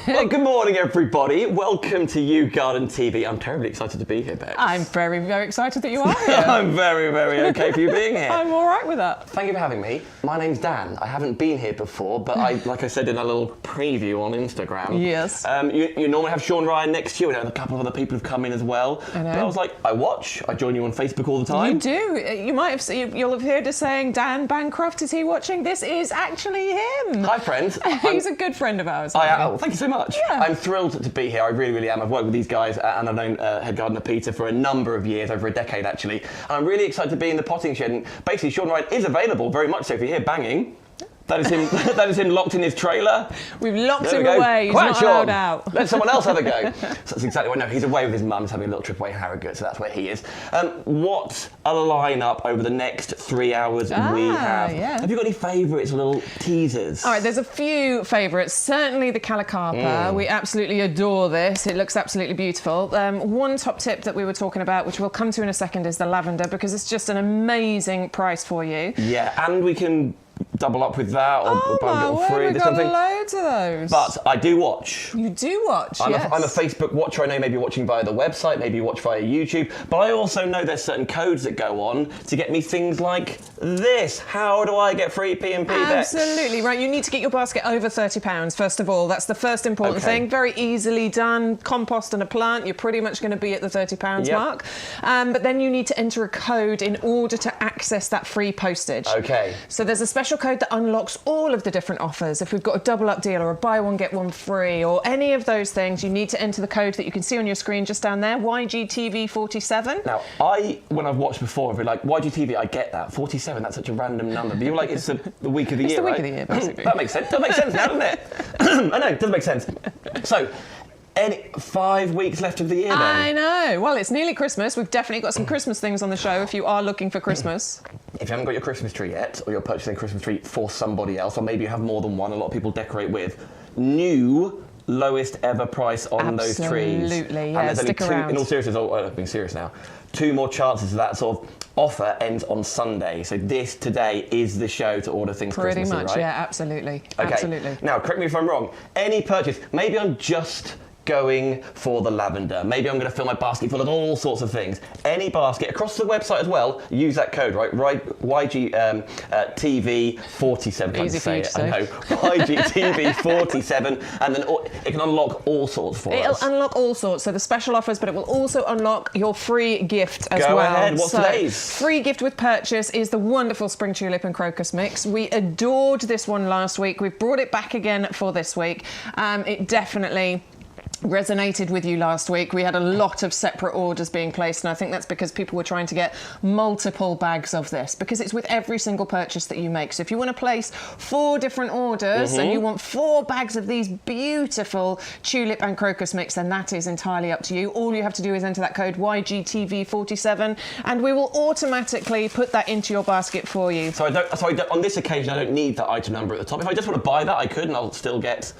Well, good morning, everybody. Welcome to YouGarden TV. I'm terribly excited to be here, Bex. I'm very, very excited that you are here. I'm very, very okay for you being here. I'm all right with that. Thank you for having me. My name's Dan. I haven't been here before, but like I said in a little preview on Instagram. Yes. You normally have Sean Ryan next to you, and a couple of other people have come in as well. I know. But I was like, I join you on Facebook all the time. You do. You might have. You'll have heard us saying, Dan Bancroft, is he watching? This is actually him. Hi, friends. He's a good friend of ours. Well, thank you so much. Yeah. I'm thrilled to be here. I really, really am. I've worked with these guys, and I've known head gardener Peter for a number of years, over a decade actually. And I'm really excited to be in the potting shed. And basically, Sean Ryan is available, very much so. If you hear banging, that is him. That is him locked in his trailer. We've locked him away. He's not allowed out. Let someone else have a go. So that's exactly what. No, he's away with his mum. He's having a little trip away in Harrogate, so that's where he is. What a lineup over the next 3 hours we have. Yeah. Have you got any favourites, little teasers? All right, there's a few favourites. Certainly the Calicarpa. We absolutely adore this. It looks absolutely beautiful. One top tip that we were talking about, which we'll come to in a second, is the lavender, because it's just an amazing price for you. Yeah, and we can double up with that or buy them word, free. we've There's got something. loads of those. But I do watch. You do watch, I'm yes. I'm a Facebook watcher. I know maybe watching via the website, maybe you watch via YouTube, but I also know there's certain codes that go on to get me things like this. How do I get free P&P, Bex? Absolutely, right. You need to get your basket over £30, first of all. That's the first important thing. Very easily done. Compost and a plant, you're pretty much going to be at the £30 mark. But then you need to enter a code in order to access that free postage. Okay. So there's a special code that unlocks all of the different offers. If we've got a double up deal or a buy one, get one free, or any of those things, you need to enter the code that you can see on your screen just down there, YGTV47. Now, when I've watched before, I've been like, YGTV, I get that. 47, that's such a random number. But you're like, it's the week of the year, right? It's the week of the year, basically. That makes sense. That makes sense now, doesn't it? I know, it does make sense. So, 5 weeks left of the year then? I know. Well, it's nearly Christmas. We've definitely got some Christmas things on the show if you are looking for Christmas. If you haven't got your Christmas tree yet, or you're purchasing a Christmas tree for somebody else, or maybe you have more than one, a lot of people decorate with, new lowest ever price on those trees. Absolutely, yeah, And there's only stick around. in all seriousness, I'm being serious now, 2 more chances of that sort of offer ends on Sunday. So today is the show to order things Pretty Christmassy, much, right? yeah, absolutely. Okay. Absolutely. Now, correct me if I'm wrong, any purchase, maybe I'm just going for the lavender. Maybe I'm going to fill my basket full of all sorts of things. Any basket, across the website as well, use that code, right? YGTV47. Easy for you to say. I know. YGTV47, and then it can unlock all sorts for us. It'll unlock all sorts, so the special offers, but it will also unlock your free gift as Go well. ahead, what's today's? Free gift with purchase is the wonderful spring tulip and crocus mix. We adored this one last week. We've brought it back again for this week. It definitely resonated with you last week. We had a lot of separate orders being placed, and I think that's because people were trying to get multiple bags of this, because it's with every single purchase that you make. So if you want to place 4 different orders and you want 4 bags of these beautiful tulip and crocus mix, then that is entirely up to you. All you have to do is enter that code YGTV47 and we will automatically put that into your basket for you. So on this occasion, I don't need that item number at the top. If I just want to buy that, I could, and I'll still get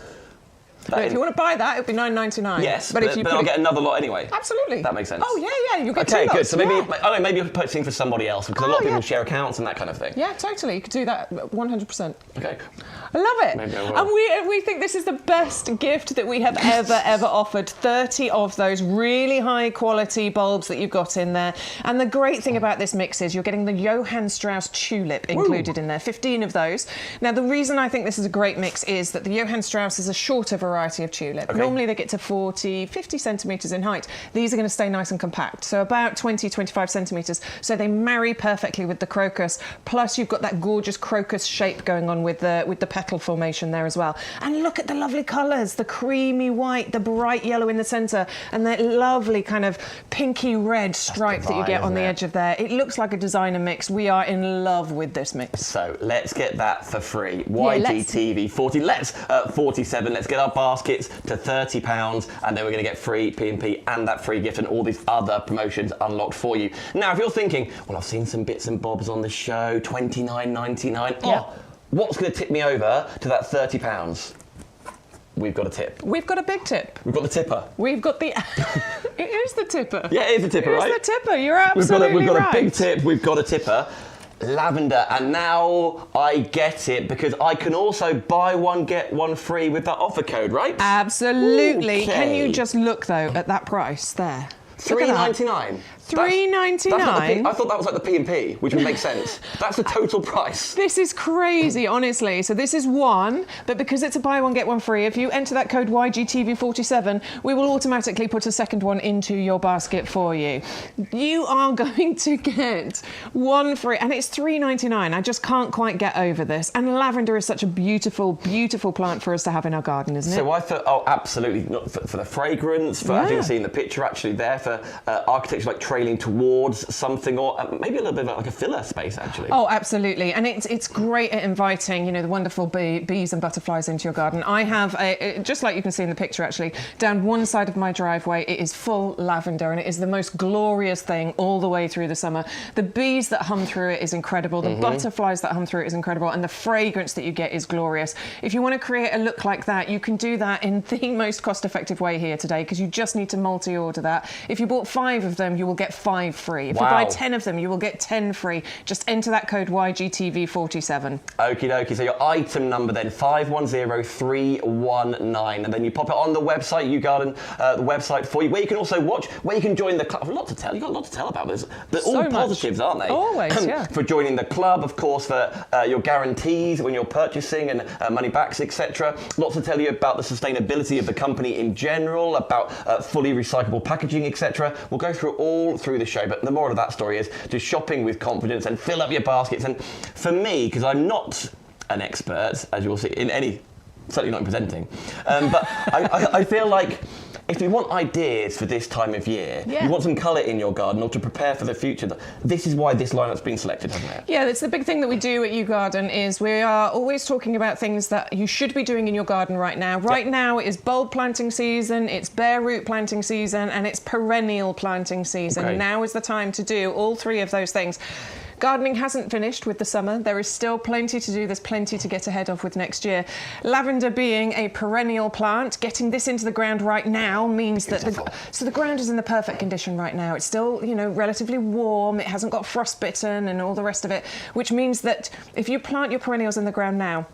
But if you want to buy that, it'll be $9.99. Yes, but I'll get another lot anyway. Absolutely. That makes sense. Oh, yeah, you'll get 2 Okay, lots. good. So maybe you're purchasing for somebody else, because a lot of people share accounts and that kind of thing. Yeah, totally. You could do that 100%. Okay. I love it. Maybe I will. And we think this is the best gift that we have ever offered. 30 of those really high quality bulbs that you've got in there. And the great thing about this mix is you're getting the Johann Strauss tulip included in there, 15 of those. Now, the reason I think this is a great mix is that the Johann Strauss is a shorter variety of tulip. Okay. Normally they get to 40, 50 centimetres in height. These are going to stay nice and compact, so about 20, 25 centimetres. So they marry perfectly with the crocus. Plus you've got that gorgeous crocus shape going on with the petal formation there as well. And look at the lovely colours, the creamy white, the bright yellow in the centre, and that lovely kind of pinky red stripe that you get on the edge of there. It looks like a designer mix. We are in love with this mix. So let's get that for free. YGTV 47. Let's get our baskets to £30, and then we're going to get free P&P and that free gift and all these other promotions unlocked for you. Now, if you're thinking, well, I've seen some bits and bobs on the show, $29.99. Yeah. What's going to tip me over to that £30? We've got a tip. We've got a big tip. We've got the tipper. We've got the... It is the tipper. Yeah, it is the tipper, right? It is the tipper. You're absolutely right. We've got a big tip. We've got a tipper. Lavender, and now I get it because I can also buy one get one free with that offer code, right? Absolutely. Okay. Can you just look though at that price there? $3.99. $3.99. I thought that was like the P&P, which would make sense. That's the total price. This is crazy, honestly. So this is one, but because it's a buy one, get one free, if you enter that code YGTV47, we will automatically put a second one into your basket for you. You are going to get one free, and it's $3.99. I just can't quite get over this. And lavender is such a beautiful, beautiful plant for us to have in our garden, isn't it? So I thought, oh, absolutely, for the fragrance, for as you can see in the picture actually there, for architecture like trailing towards something, or maybe a little bit of like a filler space actually. Oh, absolutely. And it's great at inviting, you know, the wonderful bees and butterflies into your garden. I have, just like you can see in the picture actually, down one side of my driveway, it is full lavender, and it is the most glorious thing all the way through the summer. The bees that hum through it is incredible. The butterflies that hum through it is incredible. And the fragrance that you get is glorious. If you want to create a look like that, you can do that in the most cost-effective way here today, because you just need to multi-order that. If you bought 5 of them, you will get 5 free. If you buy 10 of them, you will get 10 free. Just enter that code YGTV47. Okie dokie. So your item number then, 510319. And then you pop it on the website, YouGarden, the website for you, where you can also watch, where you can join the club. A lot to tell. You've got a lot to tell about this. They're all positives, aren't they? Always, yeah. For joining the club, of course, for your guarantees when you're purchasing and money backs, etc. Lots to tell you about the sustainability of the company in general, about fully recyclable packaging, etc. We'll go through all through the show, but the moral of that story is do shopping with confidence and fill up your baskets. And for me, because I'm not an expert, as you will see, in any, certainly not in presenting, but I feel like if you want ideas for this time of year, you want some colour in your garden or to prepare for the future, this is why this lineup's been selected, hasn't it? Yeah, that's the big thing that we do at YouGarden, is we are always talking about things that you should be doing in your garden right now. Right now it is bulb planting season, it's bare root planting season, and it's perennial planting season. Okay. Now is the time to do all 3 of those things. Gardening hasn't finished with the summer. There is still plenty to do. There's plenty to get ahead of with next year. Lavender being a perennial plant, getting this into the ground right now means that the ground is in the perfect condition right now. It's still, you know, relatively warm. It hasn't got frostbitten and all the rest of it, which means that if you plant your perennials in the ground now,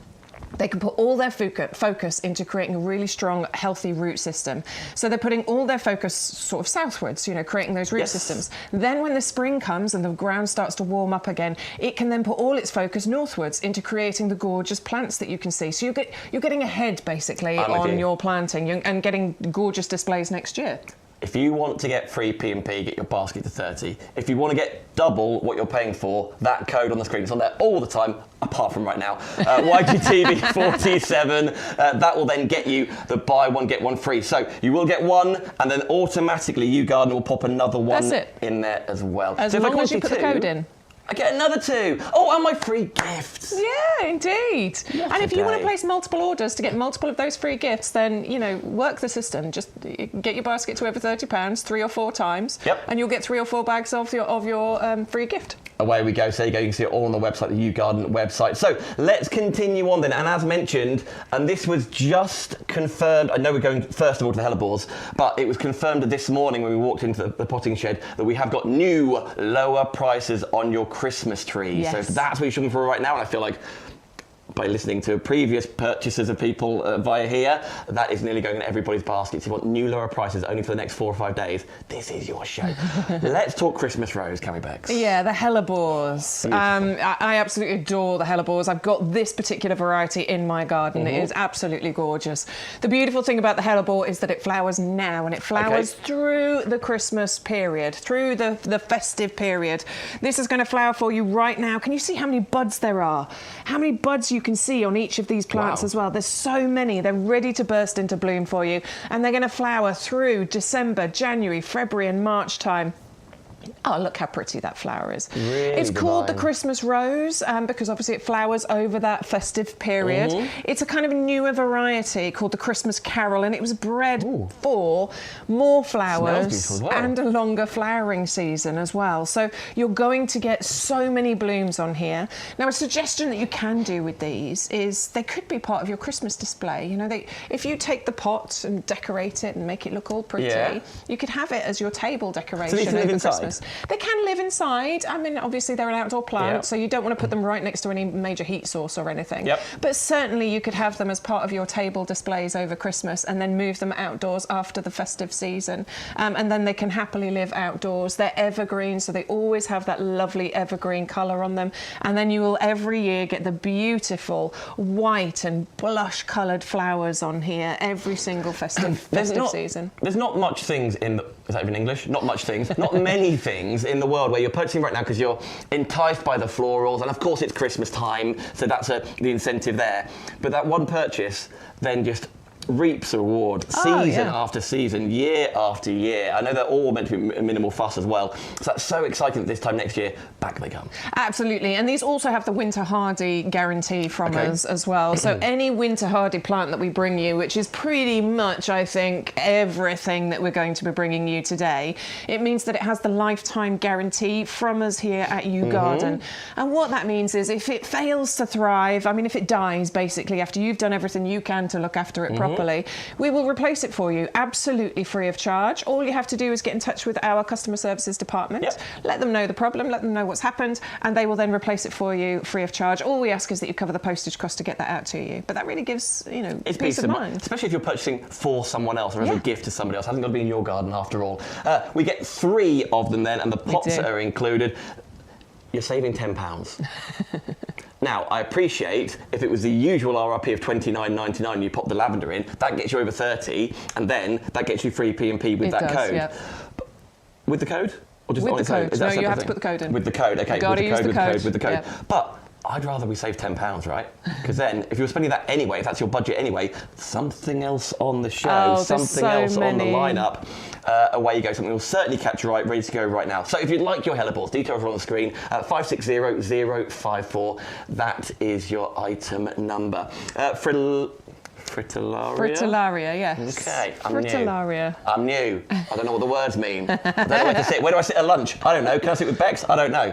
they can put all their focus into creating a really strong, healthy root system. So they're putting all their focus sort of southwards, you know, creating those root systems. Then when the spring comes and the ground starts to warm up again, it can then put all its focus northwards into creating the gorgeous plants that you can see. So you're getting ahead, basically, on your planting and getting gorgeous displays next year. If you want to get free P&P, get your basket to 30. If you want to get double what you're paying for, that code on the screen is on there all the time, apart from right now. YGTV47, that will then get you the buy one, get one free. So you will get one, and then automatically YouGarden will pop another one in there as well. As long as you put the code in. I get another 2. Oh, and my free gifts. Yeah, indeed. And if you want to place multiple orders to get multiple of those free gifts, then, you know, work the system. Just get your basket to over £30 3 or 4 times, and you'll get 3 or 4 bags of your free gift. Away we go. So you go. You can see it all on the website, the YouGarden website. So let's continue on then. And as mentioned, and this was just confirmed. I know we're going first of all to the hellebores, but it was confirmed this morning when we walked into the potting shed that we have got new lower prices on your Christmas tree. Yes. So if that's what you're looking for right now, and I feel like by listening to previous purchases of people via here, that is nearly going in everybody's baskets. You want new lower prices only for the next 4 or 5 days. This is your show. Let's talk Christmas rose, can we, Bex? Yeah, the hellebores. I absolutely adore the hellebores. I've got this particular variety in my garden. It is absolutely gorgeous. The beautiful thing about the hellebore is that it flowers now, and it flowers through the Christmas period, through the festive period. This is going to flower for you right now. Can you see how many buds there are? How many buds you can see on each of these plants as well. There's so many. They're ready to burst into bloom for you, and they're going to flower through December, January, February and March time. Oh, look how pretty that flower is. Really it's called the Christmas rose because obviously it flowers over that festive period. It's a kind of newer variety called the Christmas Carol, and it was bred for more flowers and a longer flowering season as well. So you're going to get so many blooms on here. Now, a suggestion that you can do with these is they could be part of your Christmas display. You know, if you take the pot and decorate it and make it look all pretty, you could have it as your table decoration over Christmas. Christmas. They can live inside. I mean, obviously they're an outdoor plant, so you don't want to put them right next to any major heat source or anything. But certainly you could have them as part of your table displays over Christmas and then move them outdoors after the festive season. And then they can happily live outdoors. They're evergreen, so they always have that lovely evergreen colour on them. And then you will every year get the beautiful white and blush coloured flowers on here every single festive season. There's not much things in the... Is that even English? Not much things. Not many things in the world where you're purchasing right now because you're enticed by the florals. And of course it's Christmas time, so that's the incentive there. But that one purchase then just reaps a reward season after season, year after year. I know they're all meant to be minimal fuss as well. So that's so exciting that this time next year, back they come. Absolutely. And these also have the winter hardy guarantee from us as well. So any winter hardy plant that we bring you, which is pretty much, I think, everything that we're going to be bringing you today, it means that it has the lifetime guarantee from us here at YouGarden. And what that means is if it fails to thrive, I mean, if it dies basically after you've done everything you can to look after it properly, we will replace it for you absolutely free of charge. All you have to do is get in touch with our customer services department, let them know the problem, let them know what's happened, and they will then replace it for you free of charge. All we ask is that you cover the postage cost to get that out to you. But that really gives, you know, peace of mind. Especially if you're purchasing for someone else or as a gift to somebody else. It hasn't got to be in your garden after all. We get 3 of them then, and the pots are included. You're saving £10. Now, I appreciate if it was the usual RRP of $29.99 and you pop the lavender in, that gets you over 30, and then that gets you free P&P with that code. Yeah. With the code? Or just with on the its own? code. No, you have to put the code in. With the code, okay. With the code. Yeah. But I'd rather we save £10, right? Because then, if you're spending that anyway, if that's your budget anyway, something else on the show, something else on the lineup, away you go. Something will certainly catch your eye, ready to go right now. So if you'd like your helleballs, details are on the screen, 560054. That is your item number. Fritillaria? Yes. Okay, Fritillaria. I'm new. I don't know what the words mean. I don't know where to sit. Where do I sit at lunch? I don't know. Can I sit with Bex? I don't know.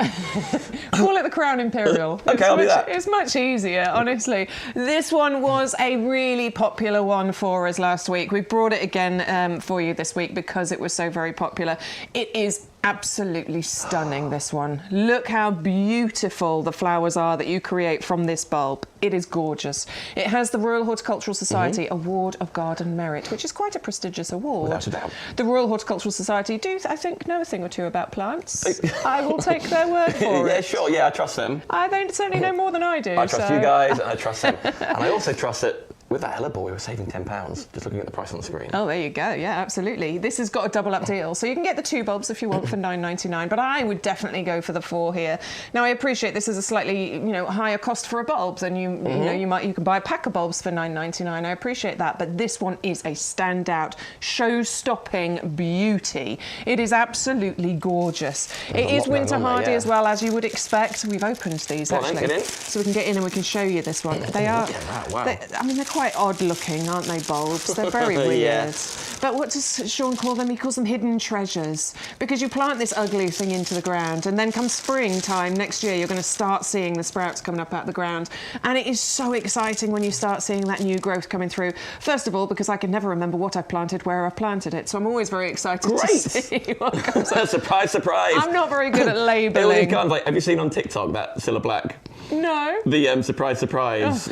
Call it the Crown Imperial. Okay, I'll do that. It's much easier, honestly. This one was a really popular one for us last week. We brought it again for you this week because it was so very popular. It is absolutely stunning, this one. Look how beautiful the flowers are that you create from this bulb. It is gorgeous. It has the Royal Horticultural Society Award of Garden Merit, which is quite a prestigious award. Without a doubt. The Royal Horticultural Society do, I think, know a thing or two about plants. I will take their word for it. Yeah, sure. Yeah, I trust them. They certainly know more than I do. I trust you guys, and I trust them. And I also trust that with that hellebore, we were saving £10, just looking at the price on the screen. Oh, there you go. Yeah, absolutely. This has got a double up deal. So you can get the 2 bulbs if you want for $9.99, but I would definitely go for the 4 here. Now, I appreciate this is a slightly, higher cost for a bulb than you can buy a pack of bulbs for $9.99. I appreciate that, but this one is a standout, show-stopping beauty. It is absolutely gorgeous. It is winter hardy as well, as you would expect. We've opened these, actually. So we can get in and we can show you this one. They are... Wow. They're quite odd looking, aren't they, bulbs? They're very weird. But what does Sean call them? He calls them hidden treasures. Because you plant this ugly thing into the ground, and then come springtime next year, you're going to start seeing the sprouts coming up out of the ground. And it is so exciting when you start seeing that new growth coming through. First of all, because I can never remember what I've planted, where I've planted it. So I'm always very excited to see what comes up. Surprise, surprise. I'm not very good at labelling. Have you seen on TikTok that Cilla Black? No. The surprise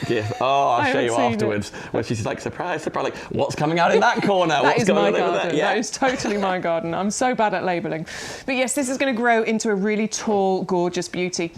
gift. Oh, I'll show you afterwards. Where she's like, surprise, like, what's coming out in that corner? That is my garden. Yeah. That is totally my garden. I'm so bad at labelling. But yes, this is going to grow into a really tall, gorgeous beauty.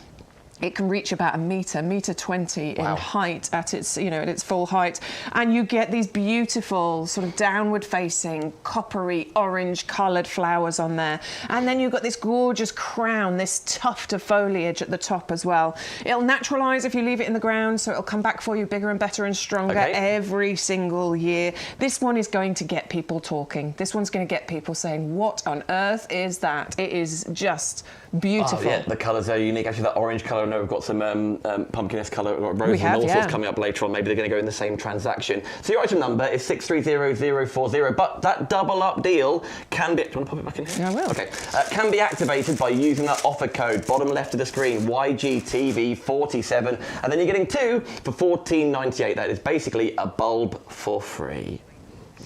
It can reach about 1 metre, 1.20 metre in height at its, at its full height. And you get these beautiful sort of downward facing, coppery, orange coloured flowers on there. And then you've got this gorgeous crown, this tuft of foliage at the top as well. It'll naturalise if you leave it in the ground, so it'll come back for you bigger and better and stronger every single year. This one is going to get people talking. This one's going to get people saying, what on earth is that? It is just beautiful. Oh, yeah, the colours are unique. Actually, that orange colour, I know we've got some pumpkiness colour, roses and all sorts coming up later on. Maybe they're going to go in the same transaction. So your item number is 630040, but that double up deal can be... Do you want to pop it back in here? Yeah, I will. Okay. Can be activated by using that offer code, bottom left of the screen, YGTV47, and then you're getting 2 for $14.98. That is basically a bulb for free.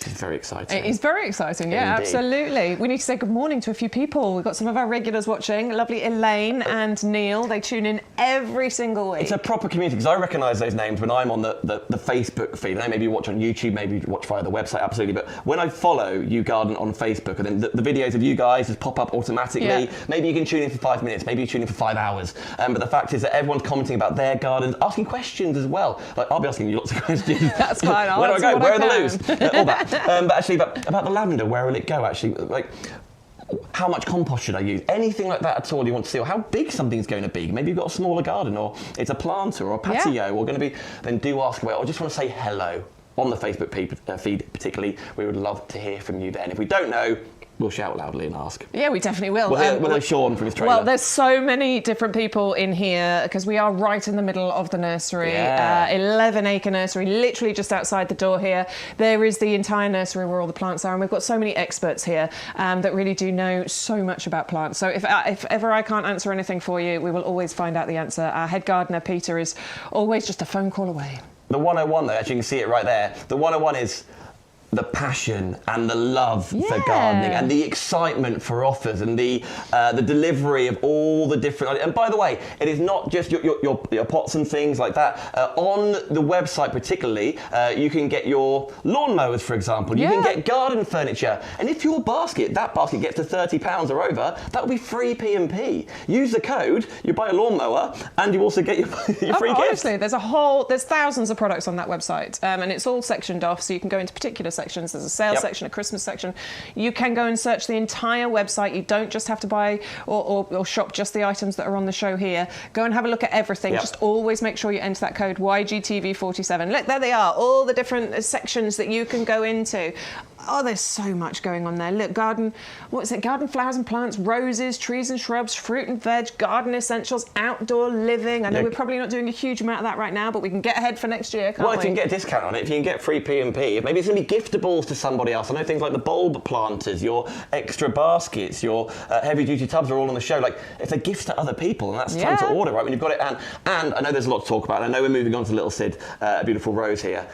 which is very exciting. It is very exciting, yeah, Indeed. absolutely. We need to say good morning to a few people. We've got some of our regulars watching, lovely Elaine and Neil. They tune in every single week. It's a proper community, because I recognise those names when I'm on the Facebook feed. I know maybe you watch on YouTube, maybe you watch via the website, absolutely. But when I follow YouGarden on Facebook, and then the videos of you guys just pop up automatically, maybe you can tune in for 5 minutes, maybe you tune in for 5 hours. But the fact is that everyone's commenting about their gardens, asking questions as well. Like, I'll be asking you lots of questions. That's fine. Where do I go? Where are the loos? All that. But actually, about the lavender, where will it go? Actually, like, how much compost should I use? Anything like that at all you want to see, or how big something's going to be. Maybe you've got a smaller garden, or it's a planter or a patio, or going to be. Then do ask away, or just want to say hello on the Facebook feed, particularly. We would love to hear from you then. If we don't know, we'll shout loudly and ask. Yeah, we definitely will. We'll hear Sean from his trailer. Well, there's so many different people in here because we are right in the middle of the nursery. 11-acre nursery, literally just outside the door here. There is the entire nursery where all the plants are, and we've got so many experts here that really do know so much about plants. So if ever I can't answer anything for you, we will always find out the answer. Our head gardener, Peter, is always just a phone call away. The 101, though, as you can see it right there, the 101 is the passion and the love for gardening and the excitement for offers and the delivery of all the different. And by the way, it is not just your pots and things like that. On the website, particularly, you can get your lawnmowers, for example. You can get garden furniture, and if your basket gets to £30 or over, that will be free P&P. Use the code. You buy a lawnmower, and you also get your free gift. Honestly, there's thousands of products on that website, and it's all sectioned off, so you can go into particular sections. There's a sales section, a Christmas section. You can go and search the entire website. You don't just have to buy or shop just the items that are on the show here. Go and have a look at everything. Just always make sure you enter that code YGTV47. Look, there they are, all the different sections that you can go into. Oh, there's so much going on there. Look, garden flowers and plants, roses, trees and shrubs, fruit and veg, garden essentials, outdoor living. I know we're probably not doing a huge amount of that right now, but we can get ahead for next year, can't we? Well, if you can get a discount on it, if you can get free P&P, maybe it's going to be giftables to somebody else. I know things like the bulb planters, your extra baskets, your heavy-duty tubs are all on the show. Like, if they're gifts to other people, and that's time to order, right, when you've got it. And I know there's a lot to talk about. I know we're moving on to Little Sid, a beautiful rose here.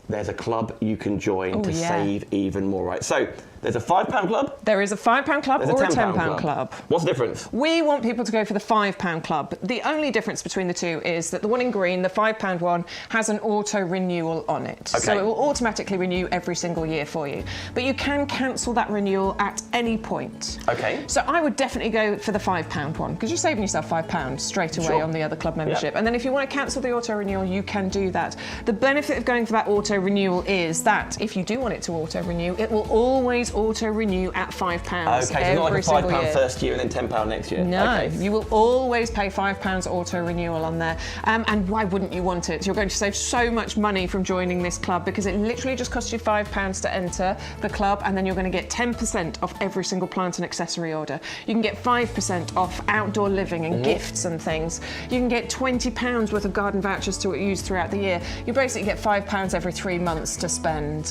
There's a club you can join to save even more, right? So there's a £5 club. There is a £5 club or a £10 club. What's the difference? We want people to go for the £5 club. The only difference between the two is that the one in green, the £5 one, has an auto renewal on it. So it will automatically renew every single year for you. But you can cancel that renewal at any point. Okay. So I would definitely go for the £5 one, because you're saving yourself £5 straight away on the other club membership. And then if you want to cancel the auto renewal, you can do that. The benefit of going for that auto renewal is that if you do want it to auto renew, it will always auto renew at £5 Okay, so not like a £5 first year and then £10 next year. No, you will always pay £5 auto renewal on there. And why wouldn't you want it? You're going to save so much money from joining this club, because it literally just costs you £5 to enter the club, and then you're going to get 10% off every single plant and accessory order. You can get 5% off outdoor living and gifts and things. You can get £20 worth of garden vouchers to use throughout the year. You basically get £5 every 3 months to spend.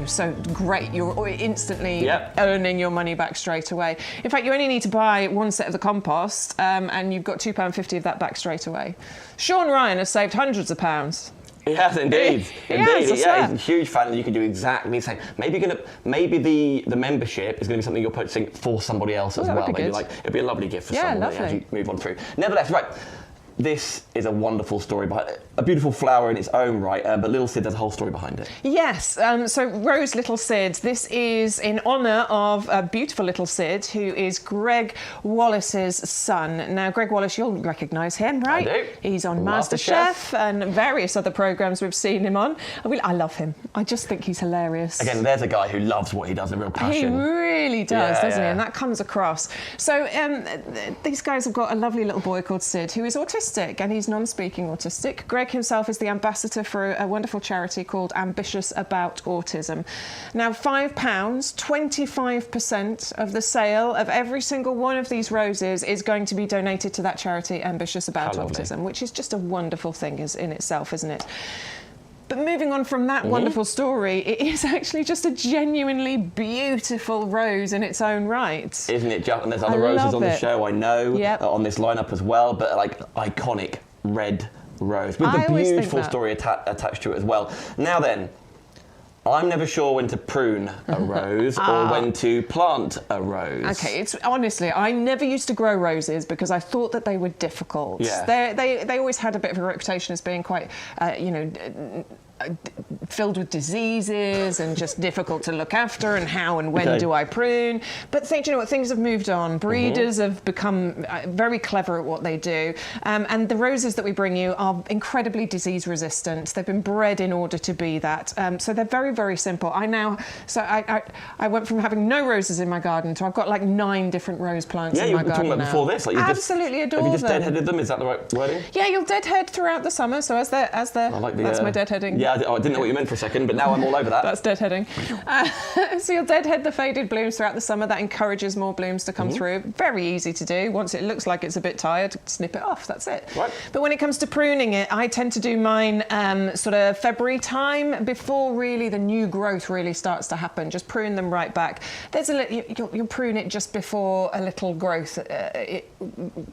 So great. You're instantly earning your money back straight away. In fact, you only need to buy one set of the compost, and you've got £2.50 of that back straight away. Sean Ryan has saved hundreds of pounds. He has indeed. He's a huge fan, and you can do exactly the same. Maybe the membership is going to be something you're purchasing for somebody else as well. Maybe it'd be a lovely gift for someone as you move on through. Nevertheless, right. This is a wonderful story behind it. A beautiful flower in its own right, but Little Sid, there's a whole story behind it. Yes, so Rose Little Sid, this is in honour of a beautiful little Sid, who is Greg Wallace's son. Now, Greg Wallace, you'll recognise him, right? I do. He's on MasterChef and various other programmes we've seen him on. I love him. I just think he's hilarious. Again, there's a guy who loves what he does, a real passion. He really does, doesn't he? And that comes across. So these guys have got a lovely little boy called Sid, who is autistic, and he's non-speaking autistic. Greg himself is the ambassador for a wonderful charity called Ambitious About Autism. Now, £5, 25% of the sale of every single one of these roses is going to be donated to that charity, Ambitious About Autism, which is just a wonderful thing in itself, isn't it? But moving on from that wonderful story, it is actually just a genuinely beautiful rose in its own right. Isn't it? And there's other roses on the show, I know, on this lineup as well, but like iconic red rose with the beautiful story attached to it as well. Now then, I'm never sure when to prune a rose or when to plant a rose. Okay, it's honestly, I never used to grow roses because I thought that they were difficult. Yeah. They always had a bit of a reputation as being quite, filled with diseases and just difficult to look after, and how and when do I prune. But you know what, things have moved on. Breeders have become very clever at what they do, and the roses that we bring you are incredibly disease resistant. They've been bred in order to be that, so they're very, very simple. I went from having no roses in my garden to I've got like 9 different rose plants in my garden. Yeah, you were talking about now. before this. Like Absolutely adore them. Have you just deadheaded them? Is that the right wording? Yeah, you'll deadhead throughout the summer. So that's my deadheading. Yeah, I didn't know what you meant for a second, but now I'm all over that. That's deadheading. So you'll deadhead the faded blooms throughout the summer. That encourages more blooms to come through. Very easy to do. Once it looks like it's a bit tired, snip it off. That's it. Right. But when it comes to pruning it, I tend to do mine sort of February time, before really the new growth really starts to happen. Just prune them right back. You'll prune it just before a little growth,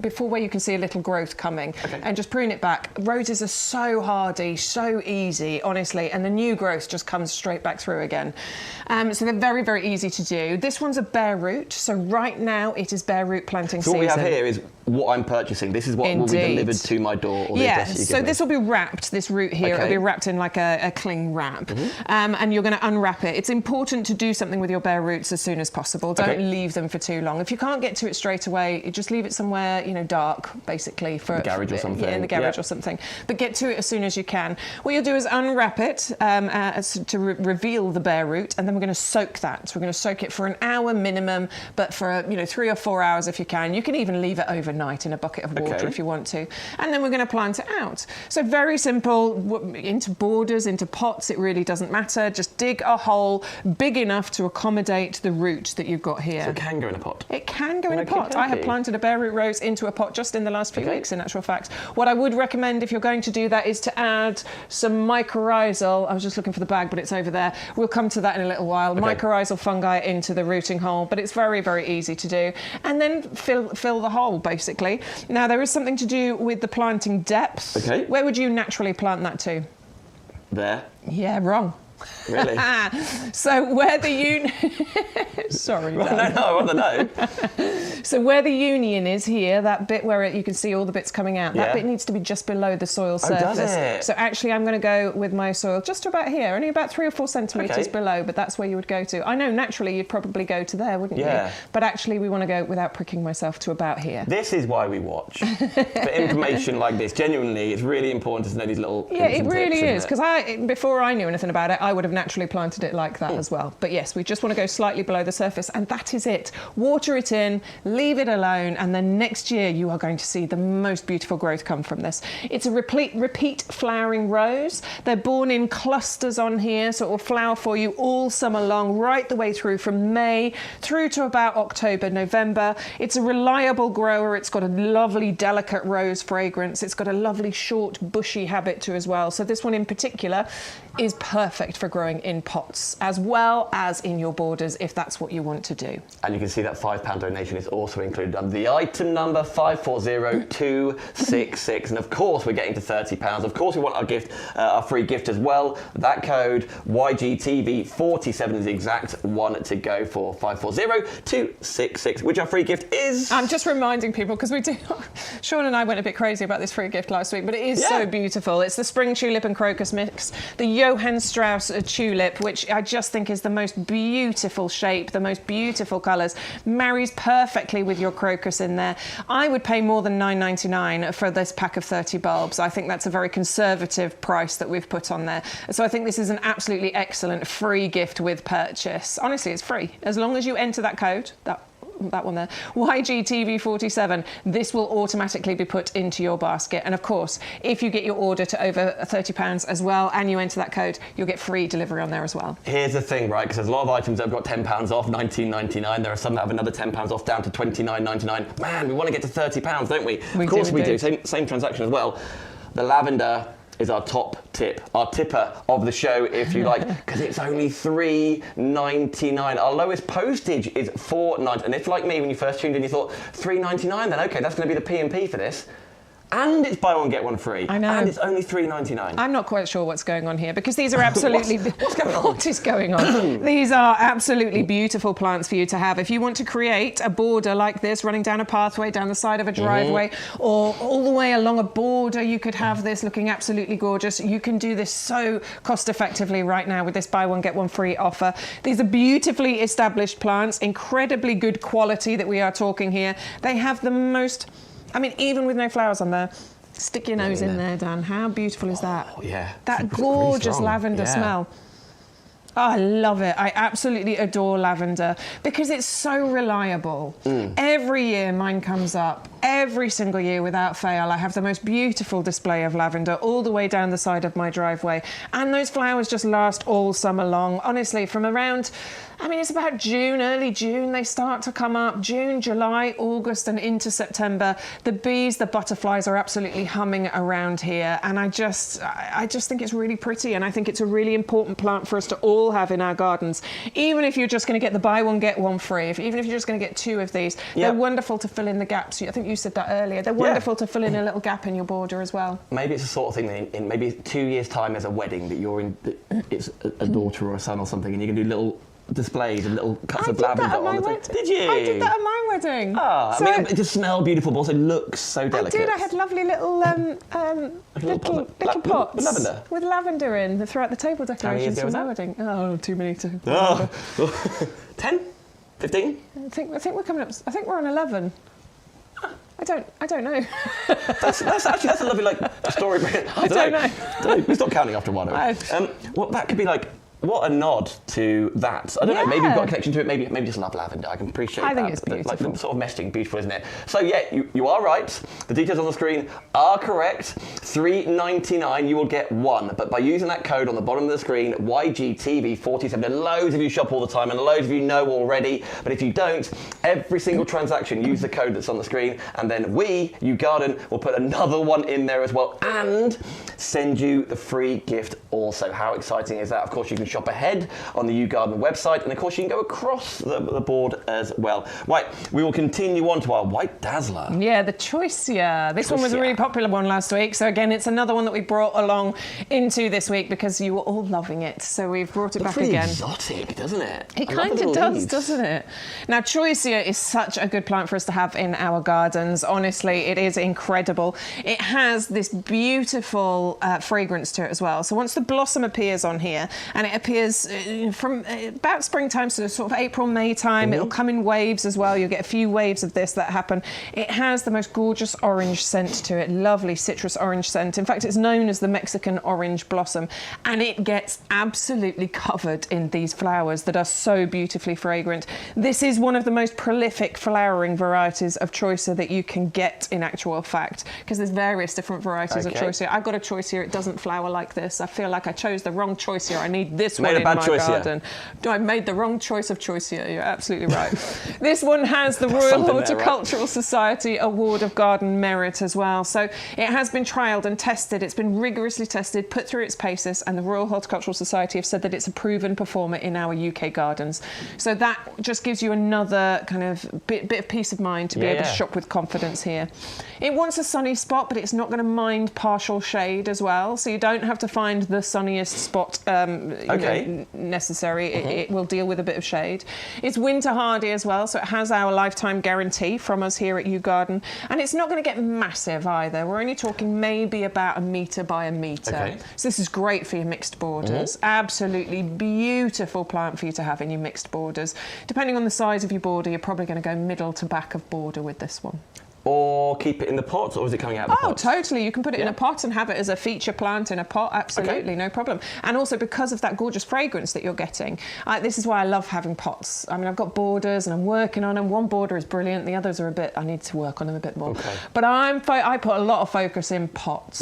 before where you can see a little growth coming, and just prune it back. Roses are so hardy, so easy, honestly, and the new growth just comes straight back through again. So they're very, very easy to do. This one's a bare root, so right now it is bare root planting season. So what we have here is what I'm purchasing. This is what will be delivered to my door. Or so this will be wrapped, this root here, it'll be wrapped in like a cling wrap, and you're going to unwrap it. It's important to do something with your bare roots as soon as possible. Don't leave them for too long. If you can't get to it straight away, you just leave it somewhere, dark, basically, for the garage or something. Yeah, in the garage or something. But get to it as soon as you can. What you'll do is unwrap it to reveal the bare root, and then we're going to soak that. So we're going to soak it for an hour minimum, but for 3 or 4 hours if you can. You can even leave it overnight in a bucket of water if you want to. And then we're going to plant it out. So very simple, into borders, into pots, it really doesn't matter. Just dig a hole big enough to accommodate the root that you've got here. So it can go in a pot? It can go in a pot. I have planted a bare root rose into a pot just in the last few weeks, in actual fact. What I would recommend if you're going to do that is to add some mycorrhizal. I was just looking for the bag, but it's over there. We'll come to that in a little while. Mycorrhizal fungi into the rooting hole, but it's very, very easy to do. And then fill the hole, basically. Now, there is something to do with the planting depth. Okay. Where would you naturally plant that to? There. Yeah, wrong. Really? So where the sorry, well, no, I want to know. So where the union is here, that bit where you can see all the bits coming out, that bit needs to be just below the soil surface. Does it? So actually, I'm going to go with my soil just about here, only about 3 or 4 centimetres below, but that's where you would go to. I know naturally you'd probably go to there, wouldn't you? But actually, we want to go, without pricking myself, to about here. This is why we watch. For information like this, genuinely, it's really important to know these little it really is, because before I knew anything about it, I would have naturally planted it like that as well. But yes, we just want to go slightly below the surface, and that is it. Water it in, leave it alone, and then next year you are going to see the most beautiful growth come from this. It's a repeat flowering rose. They're born in clusters on here, so it will flower for you all summer long, right the way through from May through to about October, November. It's a reliable grower. It's got a lovely, delicate rose fragrance. It's got a lovely, short, bushy habit too as well. So this one in particular is perfect for growing in pots as well as in your borders if that's what you want to do. And you can see that £5 donation is also included under the item number 540266. And of course we're getting to £30. Of course we want our gift, our free gift as well. That code YGTV47 is the exact one to go for. 540266, which our free gift is. I'm just reminding people because we do. Sean and I went a bit crazy about this free gift last week, but it is so beautiful. It's the spring tulip and crocus mix, the Johann Strauss tulip, which I just think is the most beautiful shape, the most beautiful colours, marries perfectly with your crocus in there. I would pay more than $9.99 for this pack of 30 bulbs. I think that's a very conservative price that we've put on there. So I think this is an absolutely excellent free gift with purchase. Honestly, it's free. As long as you enter that code, that one there, YGTV47, this will automatically be put into your basket. And of course, if you get your order to over £30 as well and you enter that code, you'll get free delivery on there as well. Here's the thing, right, because there's a lot of items that have got £10 off, $19.99. There are some that have another £10 off down to $29.99. Man, we want to get to £30, don't we? Of course we do. Same transaction as well. The lavender is our top tip, our tipper of the show, if you like, because it's only $3.99. Our lowest postage is $4.99. And if, like me, when you first tuned in, you thought $3.99, then okay, that's going to be the P&P for this. and it's buy one get one free. I know. And it's only $3.99. I'm not quite sure what's going on here because these are absolutely... What's going on? What is going on? These are absolutely beautiful plants for you to have. If you want to create a border like this, running down a pathway, down the side of a driveway, or all the way along a border, you could have this looking absolutely gorgeous. You can do this so cost effectively right now with this buy one get one free offer. These are beautifully established plants, incredibly good quality that we are talking here. They have the most, I mean, even with no flowers on there, stick your nose in there, Dan. How beautiful is that? Oh, yeah. That It's gorgeous really lavender smell. Oh, I love it. I absolutely adore lavender because it's so reliable. Every year mine comes up. Every single year without fail. I have the most beautiful display of lavender all the way down the side of my driveway. And those flowers just last all summer long. Honestly, from around, I mean, it's about June, early June, they start to come up. June, July, August and into September. The bees, the butterflies are absolutely humming around here. And I just think it's really pretty. And I think it's a really important plant for us to all have in our gardens. Even if you're just going to get the buy one, get one free. Even if you're just going to get 2 of these, they're wonderful to fill in the gaps. I think you said that earlier. They're wonderful to fill in a little gap in your border as well. Maybe it's the sort of thing that in maybe 2 years' time there's a wedding that you're in, it's a daughter or a son or something, and you can do little displays and little cuts of lavender on the table. Did you? I did that at my wedding. Ah, so, I mean, it just smells beautiful, but also looks so delicate. I did. I had lovely little little pots with lavender. With lavender in throughout the table decorations for my wedding. Oh, too many to. Oh. 10? 15? I think we're coming up. I think we're on 11. I don't know. That's a lovely story. I don't know. We stop counting after one. Well, that could be like. What a nod to that. I don't know, maybe you've got a connection to it, maybe just love lavender. I can appreciate that. I think it's beautiful. Like the sort of meshing, beautiful, isn't it? So yeah, you are right. The details on the screen are correct. $3.99, you will get 1. But by using that code on the bottom of the screen, YGTV47, and loads of you shop all the time and loads of you know already. But if you don't, every single transaction, use the code that's on the screen, and then we, YouGarden, will put another one in there as well and send you the free gift also. How exciting is that? Of course, you can shop ahead on the YouGarden website, and of course you can go across the board as well. Right, we will continue on to our White Dazzler. Yeah, the Choicea. This one was a really popular one last week, so again it's another one that we brought along into this week because you were all loving it, so we've brought it back again. Exotic, doesn't it? It kind of does, doesn't it? Now, Choicea is such a good plant for us to have in our gardens. Honestly, it is incredible. It has this beautiful fragrance to it as well. So once the blossom appears on here, and it appears from about springtime, so sort of April, May time. It'll come in waves as well. You'll get a few waves of this that happen. It has the most gorgeous orange scent to it, lovely citrus orange scent. In fact, it's known as the Mexican orange blossom, and it gets absolutely covered in these flowers that are so beautifully fragrant. This is one of the most prolific flowering varieties of Choicea that you can get in actual fact, because there's various different varieties of Choicea. I've got a Choicea, it doesn't flower like this. I feel like I chose the wrong Choicea. I need this one in my garden. I made the wrong choice of Choicea. You're absolutely right. This one has the Royal Horticultural Society Award of Garden Merit as well. So it has been trialled and tested. It's been rigorously tested, put through its paces, and the Royal Horticultural Society have said that it's a proven performer in our UK gardens. So that just gives you another kind of bit of peace of mind to be able to shop with confidence here. It wants a sunny spot, but it's not going to mind partial shade as well. So you don't have to find the sunniest spot necessary. It will deal with a bit of shade. It's winter hardy as well, so it has our lifetime guarantee from us here at YouGarden, and it's not going to get massive either. We're only talking maybe about 1 metre by 1 metre. So this is great for your mixed borders. Absolutely beautiful plant for you to have in your mixed borders. Depending on the size of your border, you're probably going to go middle to back of border with this one. Or keep it in the pot, or is it coming out of the pot? Oh, totally. You can put it in a pot and have it as a feature plant in a pot. Absolutely, no problem. And also because of that gorgeous fragrance that you're getting, this is why I love having pots. I mean, I've got borders and I'm working on them. One border is brilliant. The others are a bit, I need to work on them a bit more. But I put a lot of focus in pots.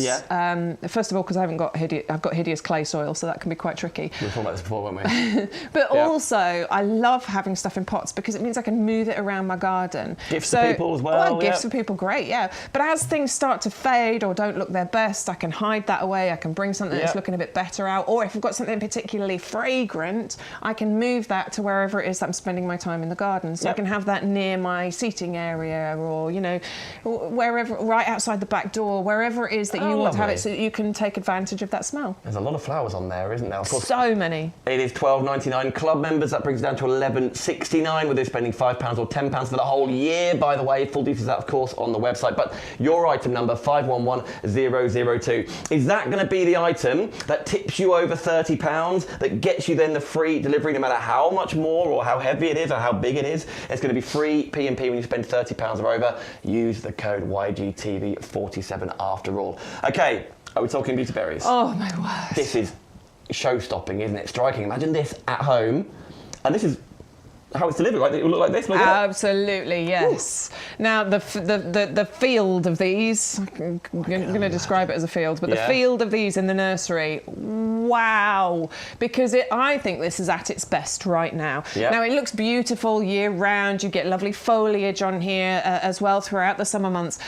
First of all, because I've got hideous clay soil, so that can be quite tricky. We were talking about this before, weren't we? But also, I love having stuff in pots because it means I can move it around my garden. Gifts for people as well. Gifts for of people, great, yeah. But as things start to fade or don't look their best, I can hide that away. I can bring something that's looking a bit better out. Or if I've got something particularly fragrant, I can move that to wherever it is that I'm spending my time in the garden. So I can have that near my seating area, or, you know, wherever, right outside the back door, wherever it is that you want to have it, so that you can take advantage of that smell. There's a lot of flowers on there, isn't there? Of course, so many. It is $12.99. Club members, that brings it down to $11.69, with they're spending £5 or £10 for the whole year, by the way. Full details, of course, on the website. But your item number, 511002. Is that going to be the item that tips you over £30, that gets you then the free delivery, no matter how much more or how heavy it is or how big it is? It's going to be free P&P when you spend £30 or over. Use the code YGTV47 after all. Okay, are we talking beauty berries? Oh, my word. This is show-stopping, isn't it? Striking. Imagine this at home, and this is how it's delivered, right? It will look like this. Look Absolutely, yes. Ooh. Now, the field of these, I'm going to describe it as a field, but the field of these in the nursery, wow. Because I think this is at its best right now. Yep. Now, it looks beautiful year-round. You get lovely foliage on here as well throughout the summer months.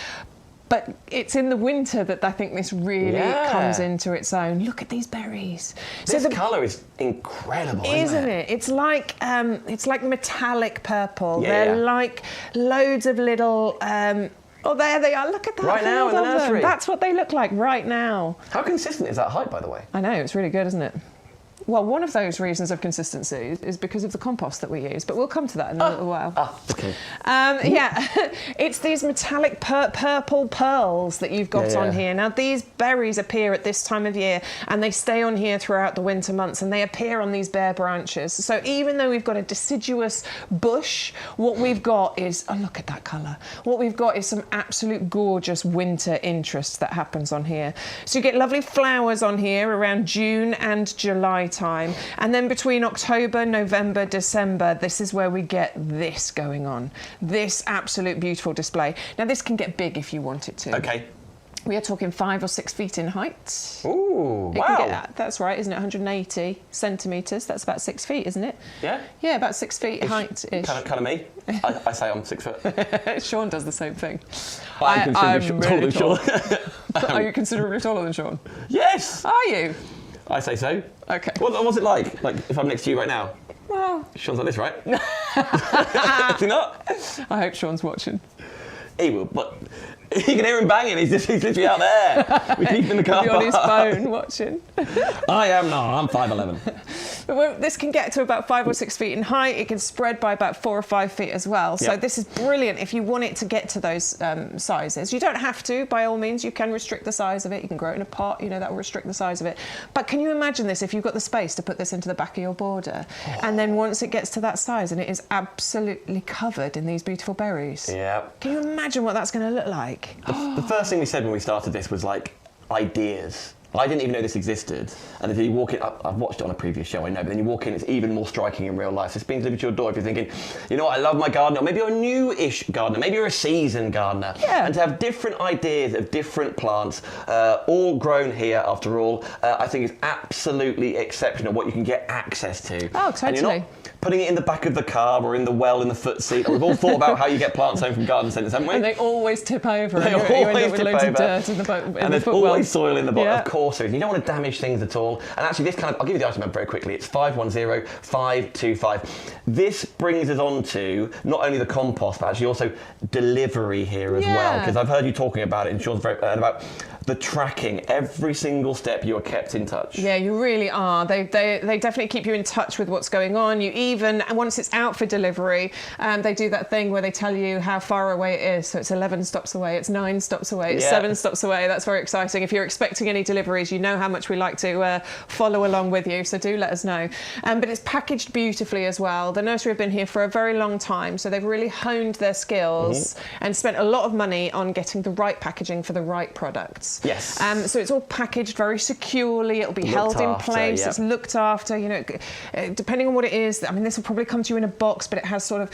But it's in the winter that I think this really comes into its own. Look at these berries. This colour is incredible, isn't it? It's like metallic purple. They're like loads of little. Oh, there they are. Look at that. Right now in the nursery. That's what they look like right now. How consistent is that height, by the way? I know, it's really good, isn't it? Well, one of those reasons of consistency is because of the compost that we use, but we'll come to that in a little while. Okay. It's these metallic purple pearls that you've got on here. Now, these berries appear at this time of year, and they stay on here throughout the winter months, and they appear on these bare branches. So even though we've got a deciduous bush, what we've got is, oh, look at that colour. What we've got is some absolute gorgeous winter interest that happens on here. So you get lovely flowers on here around June and July time, and then between October, November, December, this is where we get this going on, this absolute beautiful display. Now, this can get big if you want it to. Okay. We are talking 5 or 6 feet in height. Ooh, wow. That's right, isn't it? 180 centimetres. That's about 6 feet, isn't it? Yeah. Yeah, about 6 feet height-ish. Kind of me. I say I'm 6 foot. Sean does the same thing. I'm considerably taller than Sean. Are you considerably taller than Sean? Yes. Are you? I say so. Okay. What's it like? Like, if I'm next to you right now? Well... Sean's like this, right? Is he not? I hope Sean's watching. He will, but... You can hear him banging. He's literally out there. We keep him in the car park. On his phone watching. I am not. I'm 5'11". But this can get to about 5 or 6 feet in height. It can spread by about 4 or 5 feet as well. So this is brilliant if you want it to get to those sizes. You don't have to, by all means. You can restrict the size of it. You can grow it in a pot. You know, that will restrict the size of it. But can you imagine this if you've got the space to put this into the back of your border? Oh. And then once it gets to that size and it is absolutely covered in these beautiful berries. Yeah. Can you imagine what that's going to look like? The first thing we said when we started this was like ideas. I didn't even know this existed. And if you walk in, I've watched it on a previous show, I know, but then you walk in, it's even more striking in real life. So it's being delivered to your door if you're thinking, you know what, I love my garden, or maybe you're a new-ish gardener, maybe you're a seasoned gardener. Yeah. And to have different ideas of different plants, all grown here after all, I think is absolutely exceptional what you can get access to. Oh, totally. And you're not putting it in the back of the car or in the well in the foot seat. We've all thought about how you get plants home from garden centres, haven't we? And they always tip over. They you always end up with loads of dirt in the boat. And there's always soil in the bottom, of course. You don't want to damage things at all. And actually, this I'll give you the item number very quickly. It's 510525. This brings us on to not only the compost, but actually also delivery here as well. Because I've heard you talking about it, and Sean's about the tracking. Every single step you are kept in touch. Yeah, you really are. They definitely keep you in touch with what's going on. You even, once it's out for delivery, they do that thing where they tell you how far away it is. So it's 11 stops away, it's 9 stops away, it's 7 stops away. That's very exciting. If you're expecting any deliveries, you know how much we like to follow along with you. So do let us know. But it's packaged beautifully as well. The nursery have been here for a very long time. So they've really honed their skills and spent a lot of money on getting the right packaging for the right products. plants. Yes. So it's all packaged very securely. It'll be held in place. Yep. It's looked after. You know, depending on what it is. I mean, this will probably come to you in a box, but it has sort of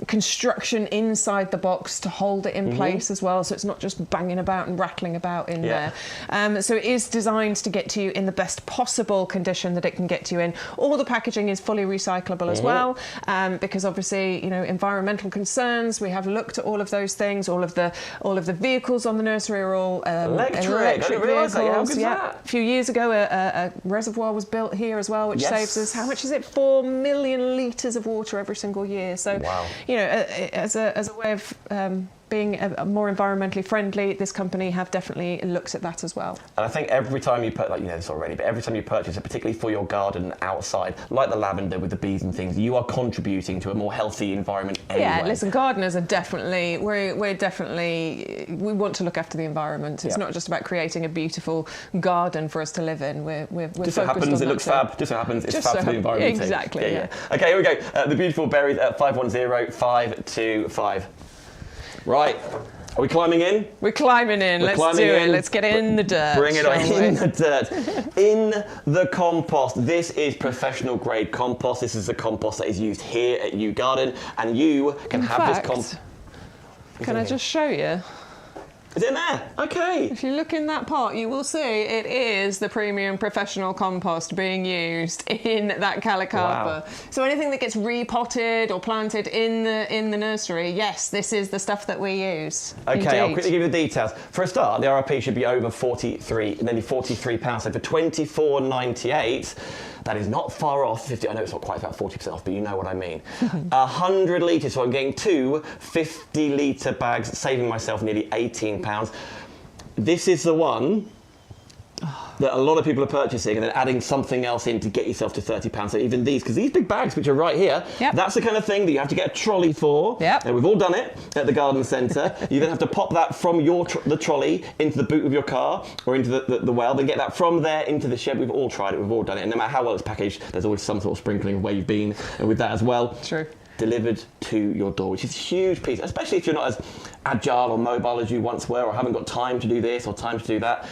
construction inside the box to hold it in place as well. So it's not just banging about and rattling about in there. So it is designed to get to you in the best possible condition that it can get to you in. All the packaging is fully recyclable as well, because obviously, you know, environmental concerns. We have looked at all of those things. All of the vehicles on the nursery are all electric vehicles. A few years ago, a reservoir was built here as well, which saves us, how much is it? 4 million litres of water every single year. So, you know, as a way of being more environmentally friendly, this company have definitely looked at that as well. And I think every time you put, like, you know this already, but every time you purchase it, particularly for your garden outside, like the lavender with the bees and things, you are contributing to a more healthy environment anyway. Yeah, listen, gardeners are definitely, we want to look after the environment. It's not just about creating a beautiful garden for us to live in. We're just so happens it looks fab. Just so happens it's fab for the environment. Exactly. Yeah. Okay, here we go. The beautiful berries at 510525. Right, are we climbing in? We're climbing in. Let's do it. Let's get in the dirt. Bring it on in the dirt. In the compost. This is professional grade compost. This is the compost that is used here at YouGarden, and you can have this compost. Can I just show you? Is it in there? Okay. If you look in that pot, you will see it is the premium professional compost being used in that calicarpa. Wow. So anything that gets repotted or planted in the nursery, yes, this is the stuff that we use. Okay, Indeed. I'll quickly give you the details. For a start, the RRP should be over nearly £43. So for £24.98, that is not far off 50. I know it's not quite about 40% off, but you know what I mean. 100 litres, so I'm getting two 50-litre bags, saving myself nearly £18. This is the one that a lot of people are purchasing and then adding something else in to get yourself to £30. So even these, because these big bags, which are right here, that's the kind of thing that you have to get a trolley for. And we've all done it at the garden centre. You then have to pop that from the trolley into the boot of your car or into the well, then get that from there into the shed. We've all tried it, we've all done it. And no matter how well it's packaged, there's always some sort of sprinkling of where you've been with that as well. True. Delivered to your door, which is a huge piece, especially if you're not as agile or mobile as you once were, or haven't got time to do this or time to do that.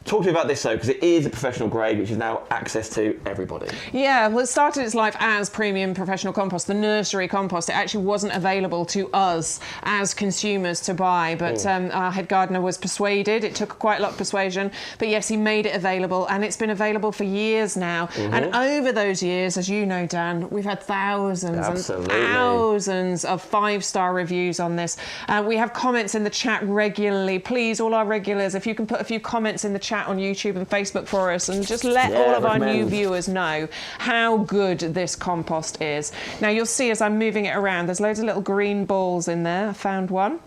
Talk to me about this though, because it is a professional grade, which is now access to everybody. Yeah, well, it started its life as premium professional compost, the nursery compost. It actually wasn't available to us as consumers to buy, but our head gardener was persuaded. It took quite a lot of persuasion, but yes, he made it available, and it's been available for years now. And over those years, as you know, Dan, we've had thousands and thousands of 5-star reviews on this. We have comments in the chat regularly. Please, all our regulars, if you can put a few comments in the chat on YouTube and Facebook for us, and just let all of our new viewers know how good this compost is. Now you'll see as I'm moving it around, there's loads of little green balls in there. I found one.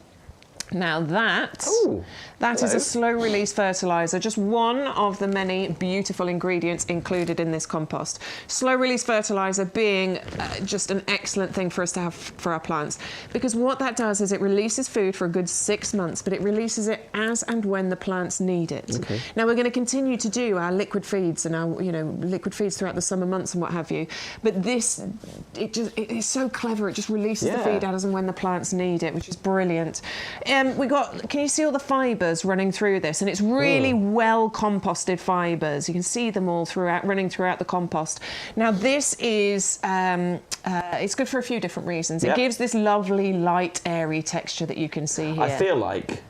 Now that is a slow release fertiliser, just one of the many beautiful ingredients included in this compost. Slow release fertiliser being just an excellent thing for us to have for our plants, because what that does is it releases food for a good 6 months, but it releases it as and when the plants need it. Now we're going to continue to do our liquid feeds and our liquid feeds throughout the summer months and what have you, but this it is so clever. It just releases the feed as and when the plants need it, which is brilliant. Can you see all the fibres running through this? And it's really well composted fibres. You can see them all running throughout the compost. Now this is, it's good for a few different reasons. It gives this lovely, light, airy texture that you can see here. I feel like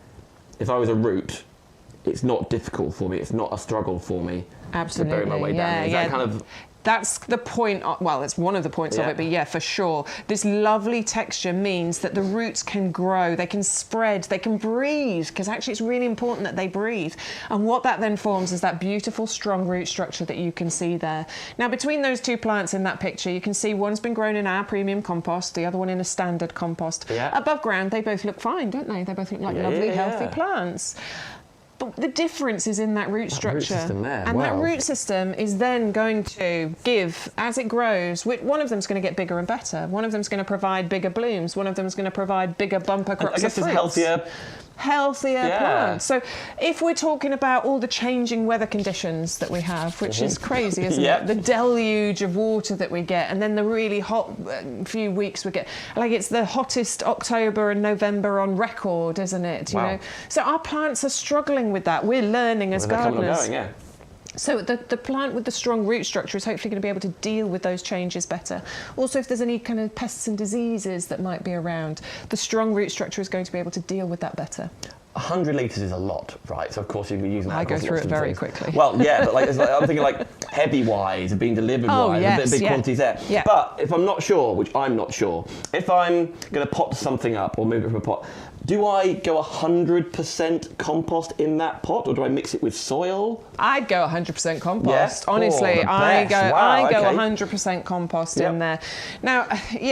if I was a root, it's not difficult for me. It's not a struggle for me to bury my way down. Is that kind of... That's the point, well, it's one of the points of it, but yeah, for sure. This lovely texture means that the roots can grow, they can spread, they can breathe, because actually it's really important that they breathe. And what that then forms is that beautiful, strong root structure that you can see there. Now, between those two plants in that picture, you can see one's been grown in our premium compost, the other one in a standard compost. Above ground, they both look fine, don't they? They both look like lovely, healthy plants. But the difference is in that root structure. Root system there. And that root system is then going to give, as it grows, one of them's going to get bigger and better. One of them's going to provide bigger blooms. One of them's going to provide bigger bumper crops of fruits. I guess it's healthier plants. So if we're talking about all the changing weather conditions that we have, which is crazy, isn't it? The deluge of water that we get, and then the really hot few weeks we get. Like, it's the hottest October and November on record, isn't it? You know, so our plants are struggling with that. We're learning as gardeners. So the plant with the strong root structure is hopefully going to be able to deal with those changes better. Also, if there's any kind of pests and diseases that might be around, the strong root structure is going to be able to deal with that better. 100 litres is a lot, right? So of course you'd be using that. I go through it very quickly. Well, yeah, but I'm thinking heavy-wise, being delivered-wise, big quantities there. Yeah. But if I'm not sure, which I'm not sure, if I'm going to pot something up or move it from a pot, do I go 100% compost in that pot, or do I mix it with soil? I'd go 100% compost. Yeah? Honestly, I go 100% compost in there. Now,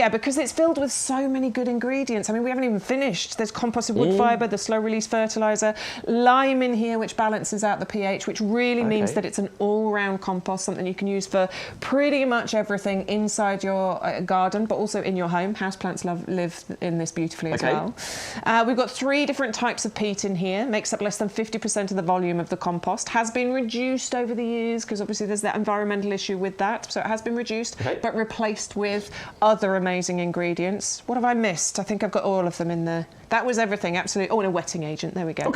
because it's filled with so many good ingredients. I mean, we haven't even finished. There's composted wood fibre, the slow-release fertiliser, lime in here, which balances out the pH, which really means that it's an all-round compost, something you can use for pretty much everything inside your garden, but also in your home. Houseplants live in this beautifully as well. We've got 3 different types of peat in here. Makes up less than 50% of the volume of the compost. Has been reduced over the years because obviously there's that environmental issue with that. So it has been reduced, but replaced with other amazing ingredients. What have I missed? I think I've got all of them in there. That was everything, absolutely. Oh, and a wetting agent. There we go.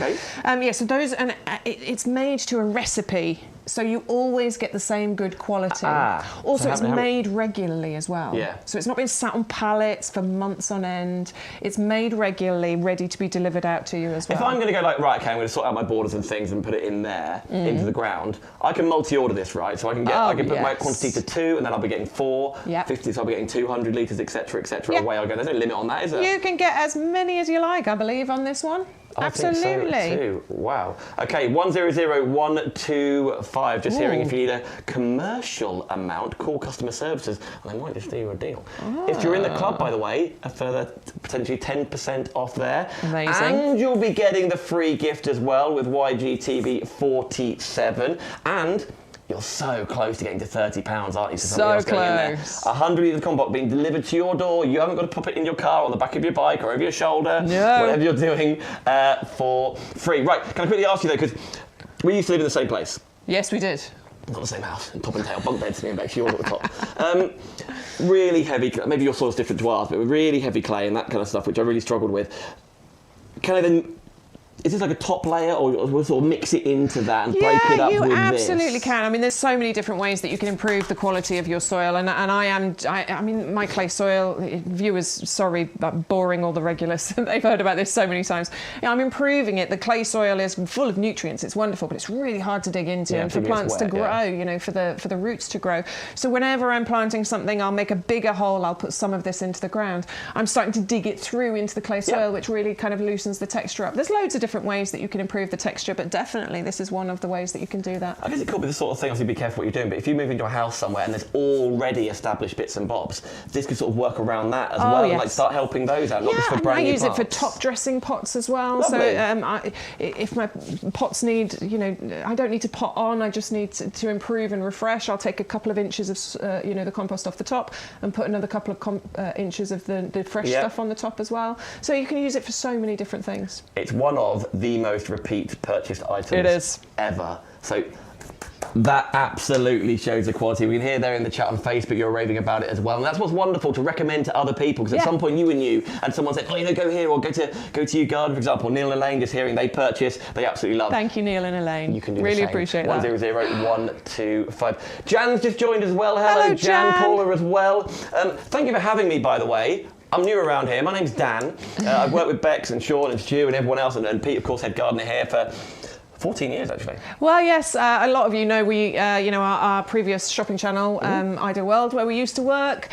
So those, and it's made to a recipe, so you always get the same good quality. Also, it's made regularly as well. So it's not been sat on pallets for months on end. It's made regularly, ready to be delivered out to you as well. If I'm going to go I'm going to sort out my borders and things and put it in there, into the ground, I can multi-order this, right? So I can get, I can put my quantity to 2, and then I'll be getting 4, 50, so I'll be getting 200 litres, etc., etc. Away I go. There's no limit on that, is there? You can get as many as you like, I believe, on this one. Absolutely. I think so too. Wow. Okay, 100125. Just hearing if you need a commercial amount, call customer services and they might just do you a deal. If you're in the club, by the way, a further potentially 10% off there. Amazing. And you'll be getting the free gift as well with YGTV 47. And you're so close to getting to £30, aren't you? So close. 100 litres of compost being delivered to your door. You haven't got to pop it in your car, on the back of your bike, or over your shoulder. Whatever you're doing, for free. Right, can I quickly ask you though, because we used to live in the same place. Yes, we did. Not the same house, top and tail, bunk beds, me and Bex, yours at the top. Really heavy, maybe your soil's different to ours, but really heavy clay and that kind of stuff, which I really struggled with. Can I then... Is this like a top layer, or we'll sort of mix it into that and break it up with this? Yeah, you absolutely can. I mean, there's so many different ways that you can improve the quality of your soil, and I mean, my clay soil, viewers, sorry about boring all the regulars, they've heard about this so many times. I'm improving it. The clay soil is full of nutrients. It's wonderful, but it's really hard to dig into, and for plants to grow, you know, for the roots to grow. So whenever I'm planting something, I'll make a bigger hole. I'll put some of this into the ground. I'm starting to dig it through into the clay soil, which really kind of loosens the texture up. There's loads of different ways that you can improve the texture, but definitely this is one of the ways that you can do that. I guess it could be the sort of thing, obviously be careful what you're doing, but if you move into a house somewhere and there's already established bits and bobs, this could sort of work around that as well, and like start helping those out, not just for brand new I use pots. it for top dressing pots as well. Lovely. So if my pots need, you know, I don't need to pot on, I just need to improve and refresh. I'll take a couple of inches of, you know, the compost off the top and put another couple of inches of the fresh stuff on the top as well. So you can use it for so many different things. It's one of the most repeat purchased items ever. So that absolutely shows the quality. We can hear there in the chat on Facebook you're raving about it as well, and that's what's wonderful to recommend to other people, because at some point you were new and someone said, oh, you know, go here, or go to YouGarden, for example. Neil and Elaine, just hearing they purchase, they absolutely love. Thank you, Neil and Elaine. You can do really the same. appreciate that. 100125. Jan's just joined as well. Hello Jan. Paula as well. Thank you for having me, by the way. I'm new around here. My name's Dan. I've worked with Bex and Sean and Stu and everyone else, and Pete, of course, head gardener here for 14 years, actually. Well, yes, a lot of you know we, you know, our previous shopping channel, Ideal World, where we used to work.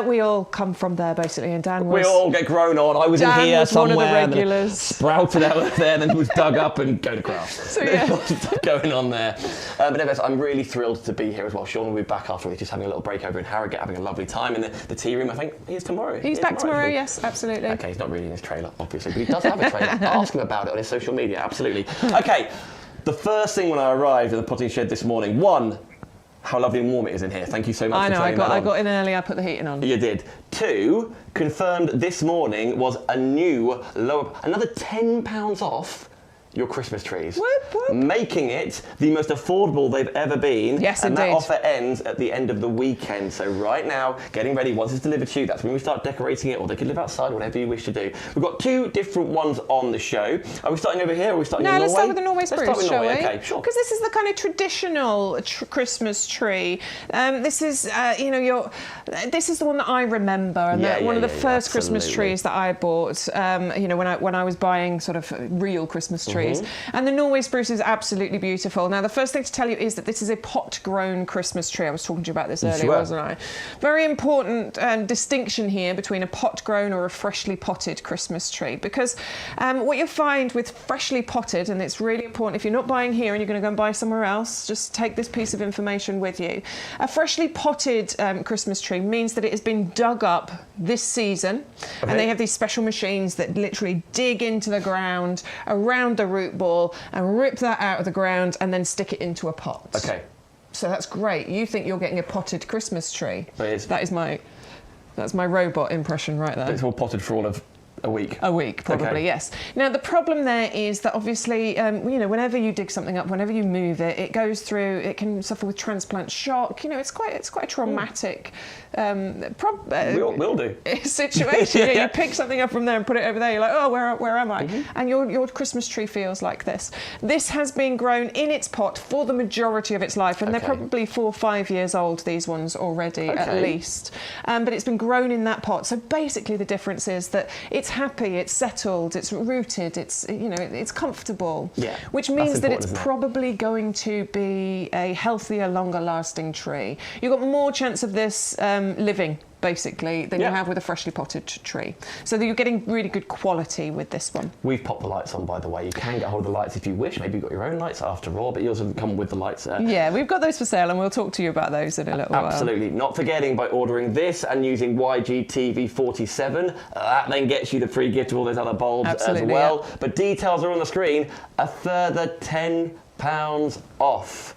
We all come from there, basically, and Dan was... We all get grown on. I was in here somewhere. One of the regulars. Sprouted out of there, then was dug up and go to craft. So, yeah. There's lots of stuff going on there. But anyways, I'm really thrilled to be here as well. Sean will be back after. We're just having a little break over in Harrogate, having a lovely time in the tea room. I think he's tomorrow. He's back tomorrow, yes, absolutely. Okay, he's not really in his trailer, obviously, but he does have a trailer. Ask him about it on his social media, absolutely. Okay. The first thing when I arrived in the potting shed this morning, how lovely and warm it is in here. Thank you so much I for know, turning that on. I got in early, I put the heating on. You did. 2, confirmed this morning, was a new another £10 off your Christmas trees. Whoop, whoop. Making it the most affordable they've ever been. Yes, and indeed. that offer ends at the end of the weekend. So right now, getting ready, once it's delivered to you, that's when we start decorating it, or they can live outside, whatever you wish to do. We've got 2 different ones on the show. Are we starting over here, or are we starting in Norway? No, let's start with the Norway spruce, let's start with shall Norway. we? Okay, sure. Because this is the kind of traditional Christmas tree. This is, this is the one that I remember, and one of the first Christmas trees that I bought. When I was buying sort of real Christmas trees, and the Norway spruce is absolutely beautiful. Now, the first thing to tell you is that this is a pot-grown Christmas tree. I was talking to you about this earlier, wasn't I? Very important distinction here between a pot-grown or a freshly potted Christmas tree, because what you'll find with freshly potted, and it's really important if you're not buying here and you're going to go and buy somewhere else, just take this piece of information with you. A freshly potted Christmas tree means that it has been dug up this season, and they have these special machines that literally dig into the ground around the root ball and rip that out of the ground and then stick it into a pot. Okay. So that's great. You think you're getting a potted Christmas tree. That's my robot impression right there. It's all potted for all of a week. A week, probably, yes. Now, the problem there is that obviously, whenever you dig something up, whenever you move it, it goes through, it can suffer with transplant shock. It's quite a traumatic we'll do. situation. You pick something up from there and put it over there. You're like, oh, where am I? And your Christmas tree feels like this. This has been grown in its pot for the majority of its life, and they're probably 4 or 5 years old, these ones already, at least. But it's been grown in that pot. So basically the difference is that it's happy, it's settled, it's rooted, it's comfortable. Yeah, which means that it's probably going to be a healthier, longer lasting tree. You've got more chance of this living, basically, than you have with a freshly potted tree. So that you're getting really good quality with this one. We've popped the lights on, by the way. You can get hold of the lights if you wish. Maybe you've got your own lights after all, but yours have come with the lights. Yeah, we've got those for sale, and we'll talk to you about those in a little while. Absolutely. Not forgetting, by ordering this and using YGTV47, that then gets you the free gift of all those other bulbs as well. Yeah. But details are on the screen. A further £10 off.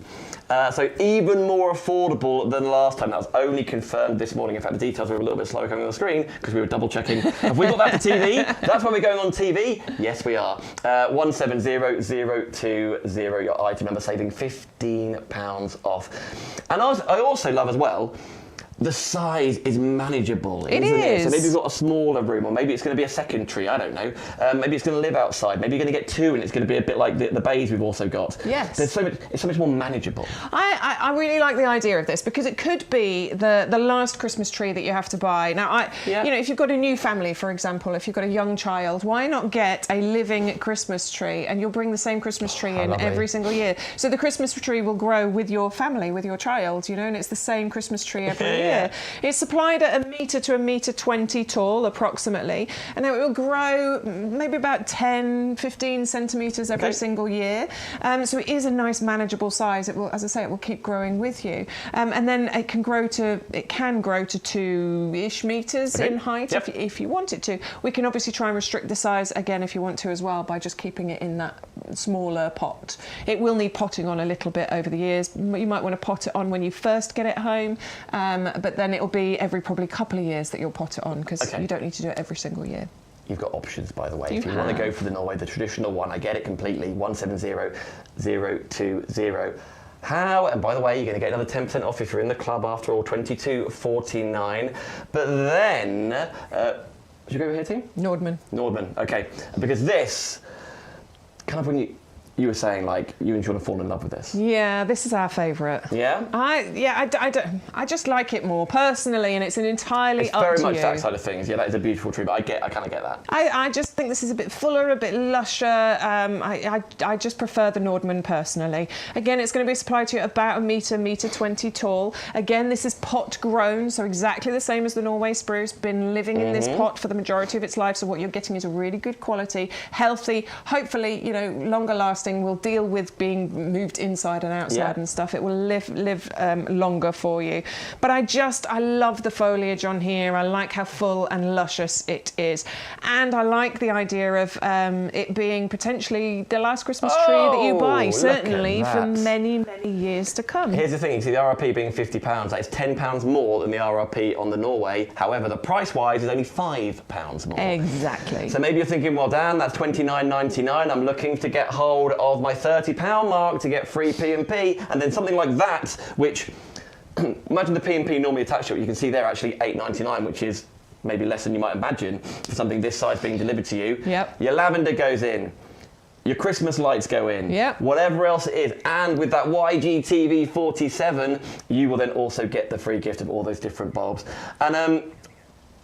So even more affordable than last time. That was only confirmed this morning. In fact, the details were a little bit slower coming on the screen because we were double checking. Have we got that to TV? That's why we're going on TV? Yes, we are. 170020, your item number, saving £15 off. And I also love as well, the size is manageable, isn't it? So maybe you've got a smaller room, or maybe it's going to be a second tree, I don't know. Maybe it's going to live outside. Maybe you're going to get 2 and it's going to be a bit like the bays we've also got. Yes. It's so much more manageable. I really like the idea of this, because it could be the last Christmas tree that you have to buy. Now, if you've got a new family, for example, if you've got a young child, why not get a living Christmas tree, and you'll bring the same Christmas tree in every single year. So the Christmas tree will grow with your family, with your child, and it's the same Christmas tree every year. It's supplied at 1 metre to 1.20 meters tall, approximately, and it will grow maybe about 10, 15 centimetres every single year. So it is a nice manageable size. It will, as I say, it will keep growing with you, and then it can grow to 2-ish meters in height if you want it to. We can obviously try and restrict the size again if you want to as well, by just keeping it in that smaller pot. It will need potting on a little bit over the years. You might want to pot it on when you first get it home, but then it'll be every probably couple of years that you'll pot it on, because you don't need to do it every single year. You've got options, by the way. If you want to go for the Norway, the traditional one, I get it completely. 170020. How? And by the way, you're going to get another 10% off if you're in the club after all, $22.49. But then, should you go over here, team? Nordman, okay. Because this, kind of when you were saying, like, you and Sean have fallen in love with this. Yeah, this is our favourite. Yeah? I just like it more personally, and it's an entirely up to you. It's very much that side of things. Yeah, that is a beautiful tree, but I kind of get that. I just think this is a bit fuller, a bit lusher. I just prefer the Nordman personally. Again, it's going to be supplied to you at about 1 metre, 1.20 meters tall. Again, this is pot grown, so exactly the same as the Norway spruce, been living in this pot for the majority of its life. So what you're getting is a really good quality, healthy, hopefully, longer lasting. Will deal with being moved inside and outside and stuff. It will live longer for you. But I love the foliage on here. I like how full and luscious it is, and I like the idea of it being potentially the last Christmas tree that you buy. Certainly for many years to come. Here's the thing, you see the RRP being £50, that is £10 more than the RRP on the Norway. However, the price-wise is only £5 more. Exactly. So maybe you're thinking, well, Dan, that's $29.99. I'm looking to get hold of my £30 mark to get free P&P, and then something like that, which, imagine the P&P normally attached to it. You can see they're actually $8.99, which is maybe less than you might imagine for something this size being delivered to you. Yep. Your lavender goes in. Your Christmas lights go in, whatever else it is, and with that YGTV 47, you will then also get the free gift of all those different bulbs. And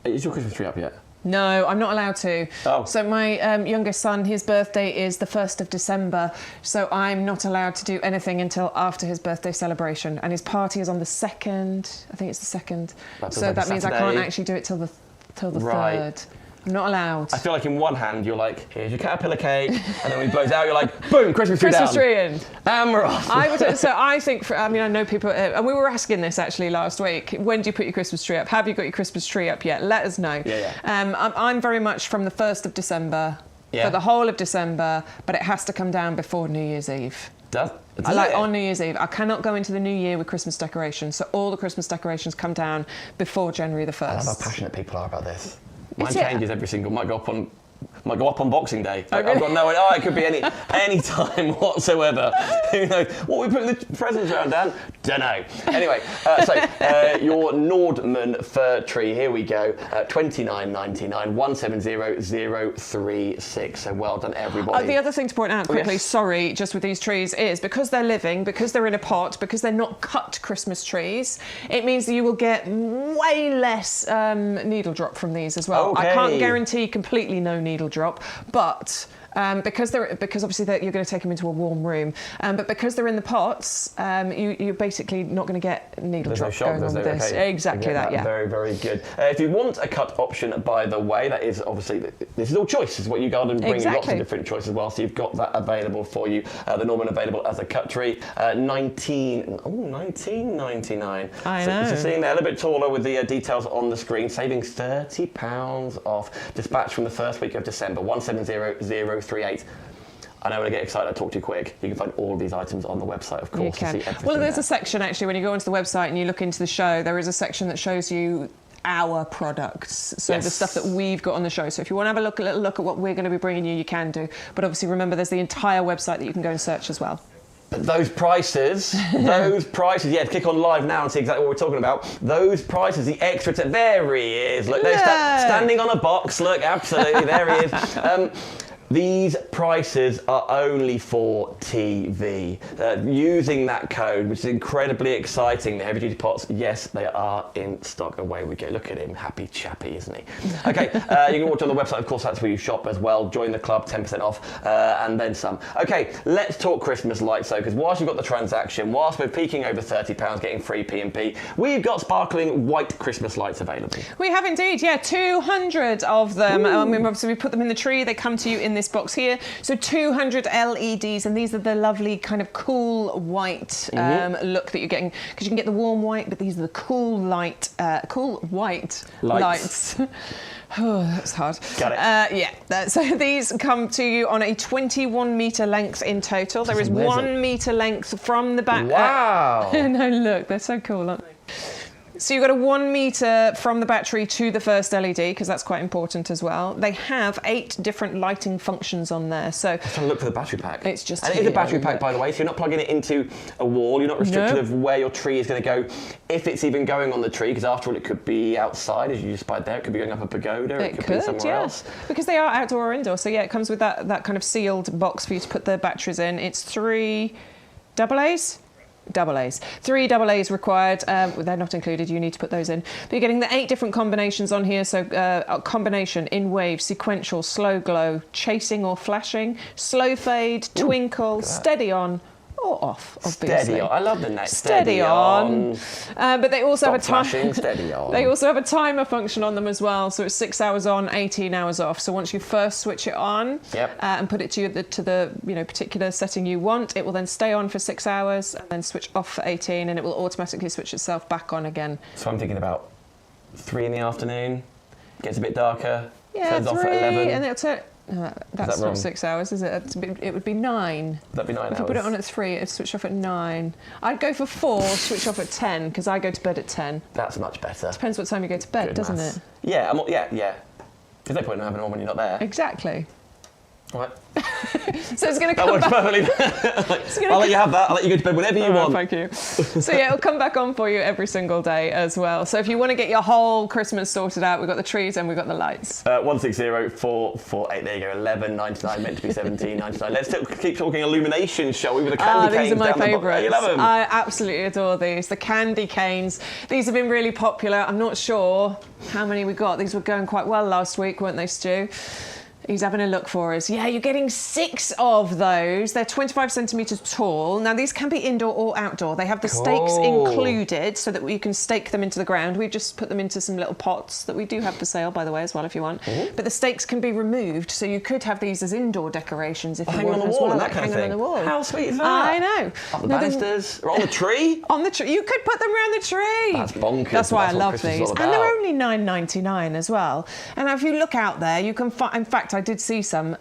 is your Christmas tree up yet? No, I'm not allowed to. Oh. So my youngest son, his birthday is the 1st of December, so I'm not allowed to do anything until after his birthday celebration, and his party is on the 2nd. I think it's the 2nd. So that means I can't actually do it till the 3rd. I'm not allowed. I feel like in one hand you're like, here's your caterpillar cake, and then when it blows out you're like, boom, Christmas tree down. Christmas tree in. And we're off. I think, I know people, and we were asking this actually last week, when do you put your Christmas tree up? Have you got your Christmas tree up yet? Let us know. I'm very much from the 1st of December for the whole of December, but it has to come down before New Year's Eve. On New Year's Eve. I cannot go into the new year with Christmas decorations, so all the Christmas decorations come down before January the 1st. I love how passionate people are about this. Mine changes every single, might go up on Boxing Day. Oh, really? I've got no idea. It could be any time whatsoever. Who knows? What are we putting the presents around, Dan? Dunno. Anyway, your Nordmann fir tree, here we go. $29.99, 170036. So well done, everybody. The other thing to point out quickly, sorry, just with these trees, is because they're living, because they're in a pot, because they're not cut Christmas trees, it means that you will get way less needle drop from these as well. Okay. I can't guarantee completely no needle drop, but because obviously you're going to take them into a warm room, but because they're in the pots, you're basically not going to get needle drop going on with this. Exactly that. Very, very good. If you want a cut option, by the way, that is obviously, this is all choice. This is what YouGarden bring you lots of different choices as well. So you've got that available for you. The Norman available as a cut tree, $19.99. I know. So seeing there a little bit taller with the details on the screen, saving £30 off. Dispatch from the first week of December, 170038. I know when I get excited I talk too quick. You can find all of these items on the website, of course, to see everything. Well, there's a section actually when you go onto the website and you look into the show, there is a section that shows you our products, so the stuff that we've got on the show. So if you want to have a little look at what we're going to be bringing you, you can do. But obviously remember there's the entire website that you can go and search as well. But those prices, click on live now and see exactly what we're talking about. Those prices, the extra, there he is. Look, standing on a box. Look, absolutely, there he is. These prices are only for TV. Using that code, which is incredibly exciting. The heavy duty pots, yes, they are in stock. Away we go. Look at him, happy chappy, isn't he? Okay, you can watch on the website, of course, that's where you shop as well. Join the club, 10% off, and then some. Okay, let's talk Christmas lights though, because whilst you've got the transaction, whilst we're peaking over £30, getting free P&P, we've got sparkling white Christmas lights available. We have indeed, 200 of them. Obviously we put them in the tree. They come to you in this box here. So 200 LEDs, and these are the lovely kind of cool white look that you're getting, because you can get the warm white, but these are the cool white lights. Oh, that's hard. Got it. So these come to you on a 21 metre length in total. There is 1 metre length from the back. Wow. No, look, they're so cool, aren't they? So you've got a 1 metre from the battery to the first LED, because that's quite important as well. They have 8 different lighting functions on there. So I'm trying to look for the battery pack. It's just and it is a battery pack, by the way, so you're not plugging it into a wall. You're not restricted of where your tree is going to go, if it's even going on the tree, because after all, it could be outside, as you just spied there. It could be going up a pagoda. It could be somewhere else. Because they are outdoor or indoor. So it comes with that kind of sealed box for you to put the batteries in. It's 3 AA's. 3 AA's required. They're not included. You need to put those in. But you're getting the 8 different combinations on here. So a combination in wave, sequential, slow glow, chasing or flashing, slow fade, twinkle, steady on, or off, obviously. Steady on. I love the name. Steady on. But they also have a flashing, steady on. They also have a timer function on them as well. So it's 6 hours on, 18 hours off. So once you first switch it on and put it to the particular setting you want, it will then stay on for 6 hours and then switch off for 18, and it will automatically switch itself back on again. So I'm thinking about 3 in the afternoon, gets a bit darker, Yeah, turns off at 11. And it'll turn. That's not 6 hours, is it? It would be 9. That'd be 9 hours. If you put it on at 3, it'd switch off at 9. I'd go for 4, switch off at 10, because I go to bed at 10. That's much better. Depends what time you go to bed, doesn't maths. it? Yeah, yeah. There's no point in having them on when you're not there. Exactly. All right. So it's going to That come works back. perfectly. I'll let you have that. I'll let you go to bed whenever you want. Thank you. So yeah, it'll come back on for you every single day as well. So if you want to get your whole Christmas sorted out, we've got the trees and we've got the lights. 160448. There you go. 11.99 meant to be 17.99. Let's keep talking illumination, shall we? With the candy canes. These are my down the favourites. You love them. I absolutely adore these. The candy canes. These have been really popular. I'm not sure how many we got. These were going quite well last week, weren't they, Stu? He's having a look for us. Yeah, you're getting 6 of those. They're 25 centimetres tall. Now, these can be indoor or outdoor. They have the stakes included so that you can stake them into the ground. We've just put them into some little pots that we do have for sale, by the way, as well, if you want. But the stakes can be removed, so you could have these as indoor decorations if you want on the as wall well, and that like kind of hanging thing. on the wall. How sweet is that? I know. Up the banisters, or on the tree. On the tree. You could put them around the tree. That's bonkers. That's why I what love Christmas is these. all And they're about. only $9.99 as well. And if you look out there, you can find... In fact, I did see some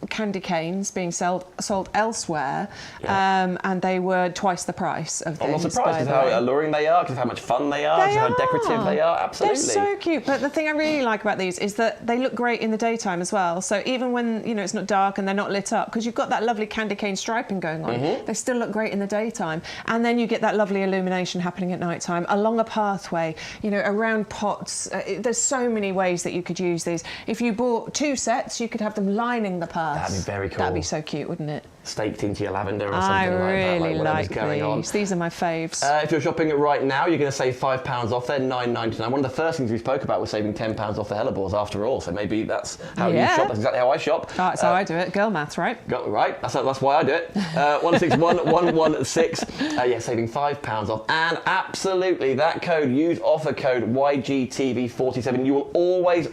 candy canes being sold elsewhere, and they were twice the price of these. I'm not surprised because how alluring they are, because how much fun they are, because how decorative they are. Absolutely. They're so cute. But the thing I really like about these is that they look great in the daytime as well. So even when it's not dark and they're not lit up, because you've got that lovely candy cane striping going on, they still look great in the daytime. And then you get that lovely illumination happening at night time along a pathway, around pots. There's so many ways that you could use these. If you bought 2 sets, you could have them lining the path. That'd be very cool. That'd be so cute, wouldn't it? Staked into your lavender or something I like that. really like going on. these. These are my faves. If you're shopping right now, you're going to save £5 off. They're $9.99. One of the first things we spoke about was saving £10 off the hellebores after all. So maybe that's how you shop. That's exactly how I shop. That's how I do it. Girl maths, right? Right. That's why I do it. 161116. Yeah, saving £5 off. And absolutely, that code, use offer code YGTV47. You will always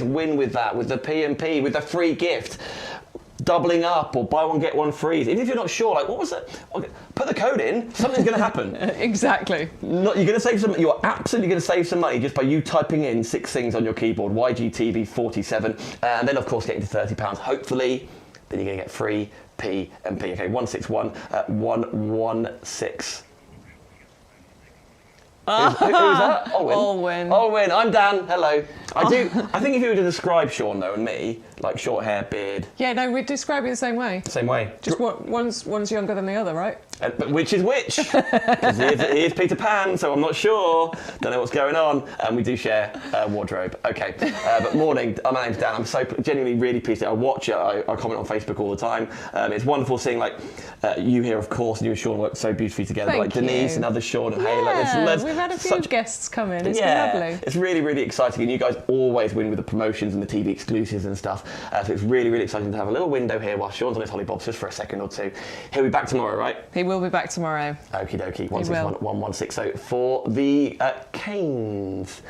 win with that, with the P&P, with the free gift. Doubling up or buy one get one free. Even if you're not sure, like what was that? Put the code in. Something's going to happen. Exactly. You're going to save some. You're absolutely going to save some money just by you typing in 6 things on your keyboard. YGTV47, and then of course getting to £30. Hopefully, then you're going to get free P&P. Okay, 161116. Who's that? Olwyn. Olwyn. I'm Dan. Hello. I think if you were to describe Sean though and me, like short hair, beard. Yeah, no, we'd describe it the same way. Same way. Just one's younger than the other, right? But which is which? Because he is Peter Pan, so I'm not sure. Don't know what's going on. And we do share a wardrobe. Okay. But morning. My name's Dan. I'm so genuinely really pleased. I watch it. I comment on Facebook all the time. It's wonderful seeing you here, of course, and you and Sean work so beautifully together. Thank you. Denise and other Sean and Hayla. We've had a few guests come in. It's been lovely. It's really, really exciting. And you guys always win with the promotions and the TV exclusives and stuff. So it's really, really exciting to have a little window here while Sean's on his hollybobs just for a second or two. He'll be back tomorrow, right? He will be back tomorrow. Okie dokie. 161160 for the canes.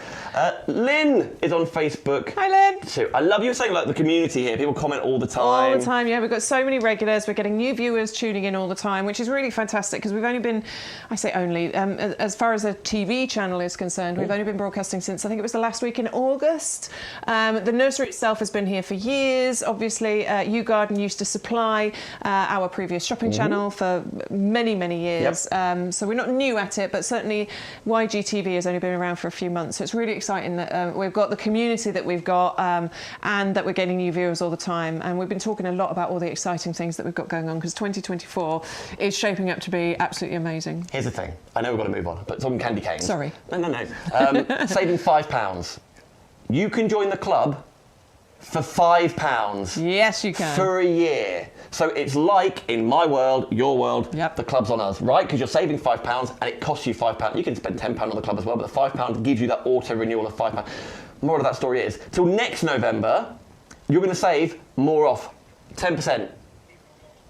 Lynn is on Facebook. Hi, Lynn. So I love you saying the community here. People comment all the time. All the time, yeah. We've got so many regulars. We're getting new viewers tuning in all the time, which is really fantastic because we've only been, I say only, as far as the TV channel is concerned, we've only been broadcasting since I think it was the last week in August. The nursery itself has been here for years. Obviously, YouGarden used to supply our previous shopping channel for many, many years. Yep. So we're not new at it, but certainly YGTV has only been around for a few months. So it's really exciting that we've got the community that we've got and that we're getting new viewers all the time. And we've been talking a lot about all the exciting things that we've got going on because 2024 is shaping up to be absolutely amazing. Here's the thing. I know we've got to move on, but talking candy canes. Sorry. No. Saving £5. You can join the club for £5. Yes, you can. For a year. So it's like, in my world, your world, the club's on us, right? Because you're saving £5 and it costs you £5. You can spend £10 on the club as well, but the £5 gives you that auto renewal of £5. More of that story is, till next November, you're going to save more off, 10%.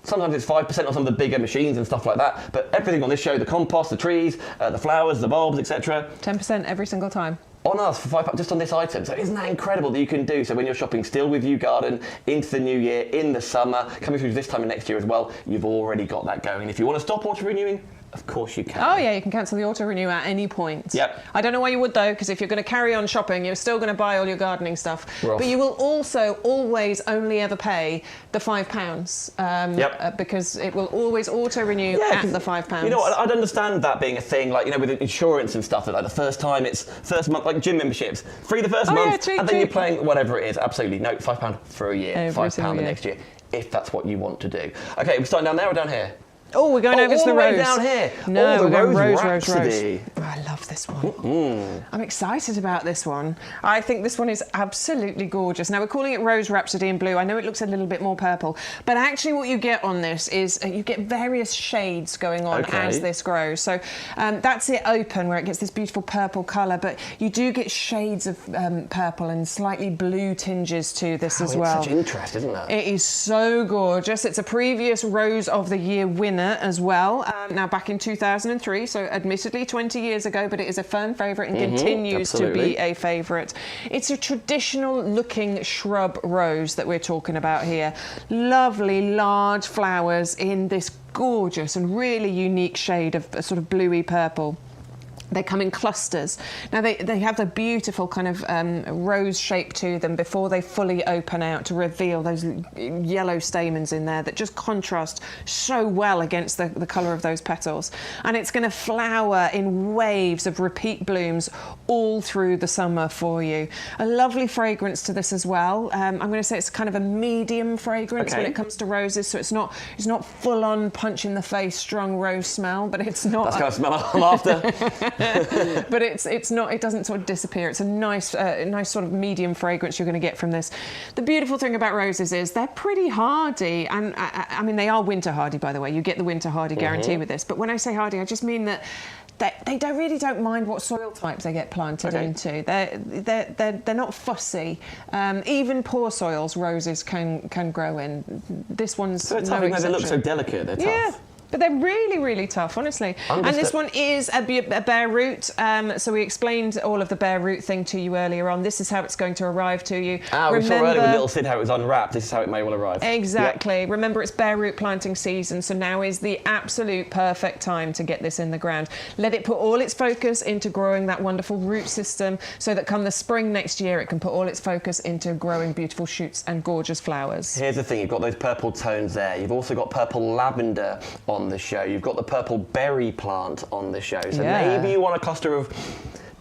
Sometimes it's 5% on some of the bigger machines and stuff like that, but everything on this show, the compost, the trees, the flowers, the bulbs, etc. 10% every single time. On us for £5 just on this item. So isn't that incredible that you can do? So when you're shopping still with YouGarden into the new year, in the summer, coming through this time of next year as well, you've already got that going. If you want to stop auto renewing, Of course you can. Oh yeah, you can cancel the auto renew at any point. Yep. I don't know why you would though, because if you're going to carry on shopping, you're still going to buy all your gardening stuff. But you will also always only ever pay the £5. Because it will always auto renew at the £5. You know, I'd understand that being a thing, like, you know, with insurance and stuff, that like the first month, like gym memberships, free the first month, and then you're paying whatever it is. Absolutely, no, £5 for a year, £5 the next year, if that's what you want to do. Okay, we're starting down there or down here? Oh, we're going over to the rose. All the way down here. No, we're going rose. Rhapsody. Oh, I love this one. I'm excited about this one. I think this one is absolutely gorgeous. Now, we're calling it Rose Rhapsody in blue. I know it looks a little bit more purple, but actually what you get on this is you get various shades going on as this grows. So that's it open, where it gets this beautiful purple colour, but you do get shades of purple and slightly blue tinges to this as well. It's such interest, isn't it? It is so gorgeous. It's a previous Rose of the Year winner as well, now back in 2003, so admittedly 20 years ago, but it is a firm favourite and continues to be a favourite. It's a traditional looking shrub rose that we're talking about here. Lovely large flowers in this gorgeous and really unique shade of a sort of bluey purple. They come in clusters. Now they have the beautiful kind of rose shape to them before they fully open out to reveal those yellow stamens in there that just contrast so well against the colour of those petals. And it's going to flower in waves of repeat blooms all through the summer for you. A lovely fragrance to this as well. I'm going to say it's kind of a medium fragrance when it comes to roses, so it's not full-on punch in the face strong rose smell, but it's not. That's kind of smell I'm after. But it's not. It doesn't sort of disappear. It's a nice sort of medium fragrance you're going to get from this. The beautiful thing about roses is they're pretty hardy, and I mean they are winter hardy, by the way. You get the winter hardy guarantee with this. But when I say hardy, I just mean that they really don't mind what soil types they get planted into. They're not fussy. Even poor soils, roses can grow in. This one's so tough, even though they look so delicate. They're tough. Yeah. But they're really, really tough, honestly. And this one is a bare root. So we explained all of the bare root thing to you earlier on. This is how it's going to arrive to you. We saw earlier with little Sid how it was unwrapped. This is how it may well arrive. Exactly. Yep. Remember, it's bare root planting season, so now is the absolute perfect time to get this in the ground. Let it put all its focus into growing that wonderful root system, so that come the spring next year, it can put all its focus into growing beautiful shoots and gorgeous flowers. Here's the thing. You've got those purple tones there. You've also got purple lavender on the show. You've got the purple berry plant on the show. So maybe you want a cluster of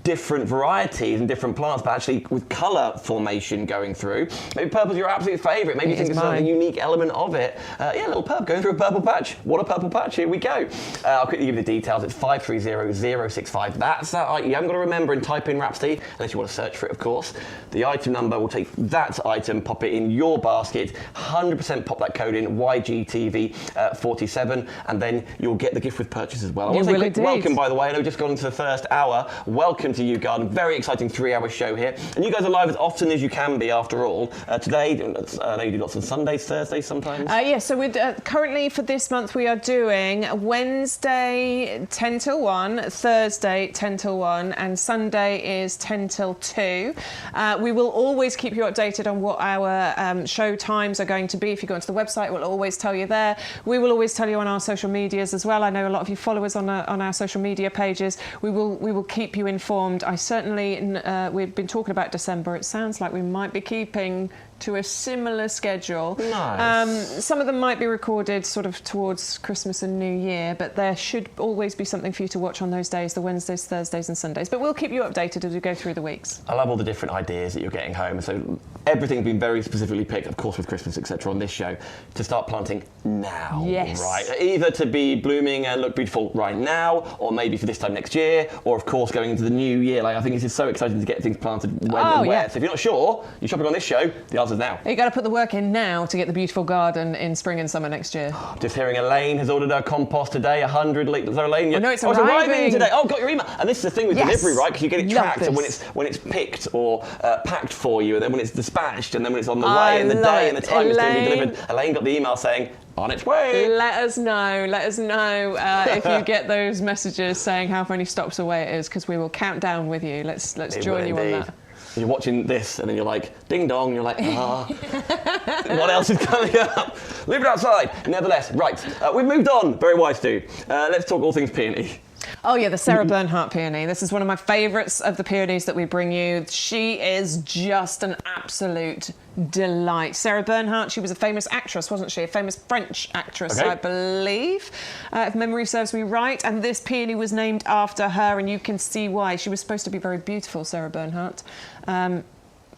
different varieties and different plants, but actually with colour formation going through. Maybe purple's your absolute favourite. Maybe you think it's a unique element of it. Yeah, a little purple going through a purple patch. What a purple patch. Here we go. I'll quickly give you the details. It's 530065. That's that. You haven't got to remember and type in Rhapsody, unless you want to search for it, of course. The item number will take that item, pop it in your basket, 100% pop that code in, YGTV47, and then you'll get the gift with purchase as well. I want to say quick welcome, by the way. I know we've just gone into the first hour. Welcome to YouGarden. Very exciting 3-hour show here. And you guys are live as often as you can be, after all. Today, I know you do lots on Sundays, Thursdays sometimes. Yeah, so we're, currently for this month we are doing Wednesday 10 till 1, Thursday 10 till 1, and Sunday is 10 till 2. We will always keep you updated on what our show times are going to be. If you go onto the website, we'll always tell you there. We will always tell you on our social medias as well. I know a lot of you follow us on our social media pages. We will keep you informed. I certainly, we've been talking about December. It sounds like we might be keeping to a similar schedule. Nice. Some of them might be recorded sort of towards Christmas and New Year, but there should always be something for you to watch on those days, the Wednesdays, Thursdays and Sundays. But we'll keep you updated as we go through the weeks. I love all the different ideas that you're getting home. So everything's been very specifically picked, of course, with Christmas, etc., on this show, to start planting now. Yes. Right? Either to be blooming and look beautiful right now, or maybe for this time next year, or of course going into the new year. Like, I think it's just so exciting to get things planted when and where. So if you're not sure, you're shopping on this show, the answer's now. You got to put the work in now to get the beautiful garden in spring and summer next year. Just hearing Elaine has ordered her compost today, 100 litres. Elaine, no, it's arriving today. Oh, got your email. And this is the thing with delivery, right? Because you get it tracked, and when it's picked or packed for you, and then when it's dispatched, and then when it's on the way, and the day and the time it's going to be delivered. Elaine got the email saying, on its way. Let us know if you get those messages saying how many stops away it is, because we will count down with you. Let's join you on that. you're watching this and then you're like, ding dong, you're like, what else is coming up? Leave it outside. Nevertheless, right, we've moved on. Very wise, Stu. Let's talk all things peony. Oh yeah, the Sarah Bernhardt peony. This is one of my favourites of the peonies that we bring you. She is just an absolute delight. Sarah Bernhardt, she was a famous actress, wasn't she? A famous French actress, I believe, if memory serves me right. And this peony was named after her, and you can see why. She was supposed to be very beautiful, Sarah Bernhardt.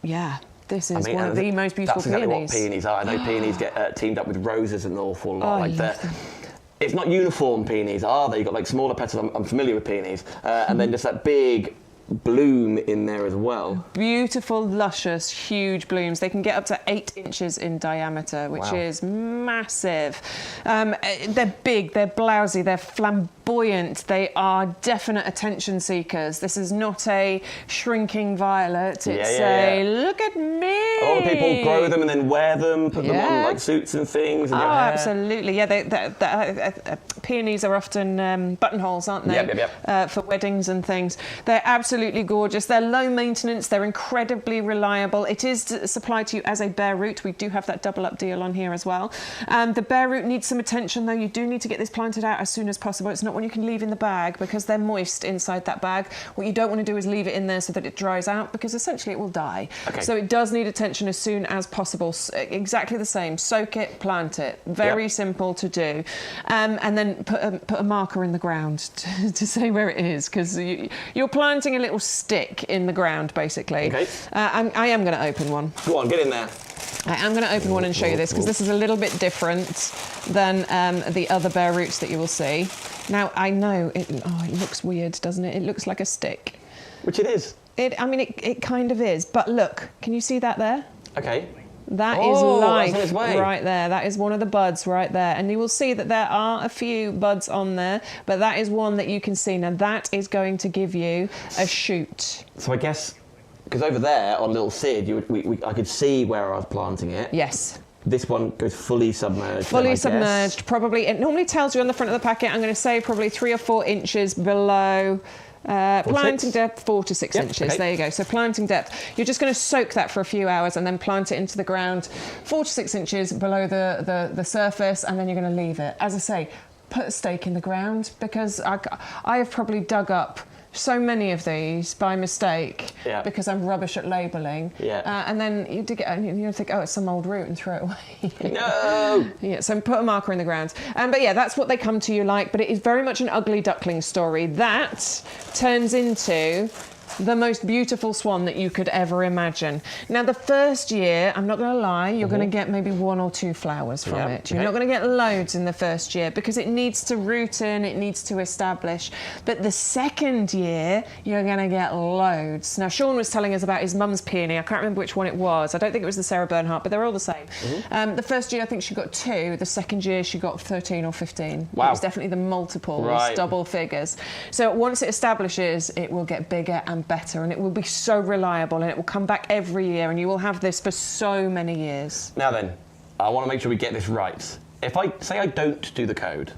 Yeah. This is one of the most beautiful peonies. That's exactly what peonies. peonies are. I know peonies get teamed up with roses an awful lot. It's not uniform peonies, are they? You've got like smaller petals. I'm familiar with peonies. And then just that big bloom in there as well. Beautiful, luscious, huge blooms. They can get up to 8 inches in diameter, which is massive. They're big, they're blousy, they're flamboyant. They are definite attention seekers. This is not a shrinking violet. It's look at me. A lot of people grow them and then wear them, put them on like suits and things. And absolutely. Yeah, peonies are often buttonholes, aren't they? For weddings and things. They're absolutely gorgeous. They're low maintenance. They're incredibly reliable. It is supplied to you as a bare root. We do have that double up deal on here as well. The bare root needs some attention though. You do need to get this planted out as soon as possible. It's not one you can leave in the bag because they're moist inside that bag. What you don't want to do is leave it in there so that it dries out because essentially it will die. So it does need attention as soon as possible. Exactly the same. Soak it, plant it. Very simple to do. And then put a marker in the ground to say where it is because you're planting a little stick in the ground basically. I am going to open one. Go on, get in there. I am going to open one and show you this because this is a little bit different than the other bare roots that you will see. Now I know it looks weird, doesn't it? It looks like a stick. Which it is. It kind of is, but look, can you see that there? Okay. That is life that's on its way. right there. That is one of the buds right there. And you will see that there are a few buds on there, but that is one that you can see. Now that is going to give you a shoot. So I guess, because over there on little Sid, I could see where I was planting it. Yes. This one goes fully submerged. Fully submerged, probably. It normally tells you on the front of the packet, I'm going to say probably 3 or 4 inches below. Planting depth 4 to 6 inches. There you go. So planting depth, you're just going to soak that for a few hours and then plant it into the ground 4 to 6 inches below the surface, and then you're going to leave it. As I say, put a stake in the ground because I have probably dug up so many of these by mistake because I'm rubbish at labelling. And then you dig it and you think, oh, it's some old root and throw it away. No! So put a marker in the ground. But yeah, that's what they come to you like. But it is very much an ugly duckling story. That turns into the most beautiful swan that you could ever imagine. Now, the first year, I'm not going to lie, you're going to get maybe 1 or 2 flowers from it. You're not going to get loads in the first year because it needs to root in, it needs to establish. But the second year, you're going to get loads. Now, Sean was telling us about his mum's peony. I can't remember which one it was. I don't think it was the Sarah Bernhardt, but they're all the same. The first year, I think she got 2. The second year, she got 13 or 15. Wow. It was definitely the multiples, double figures. So once it establishes, it will get bigger and better, and it will be so reliable, and it will come back every year, and you will have this for so many years. Now then, I want to make sure we get this right. If I say I don't do the code,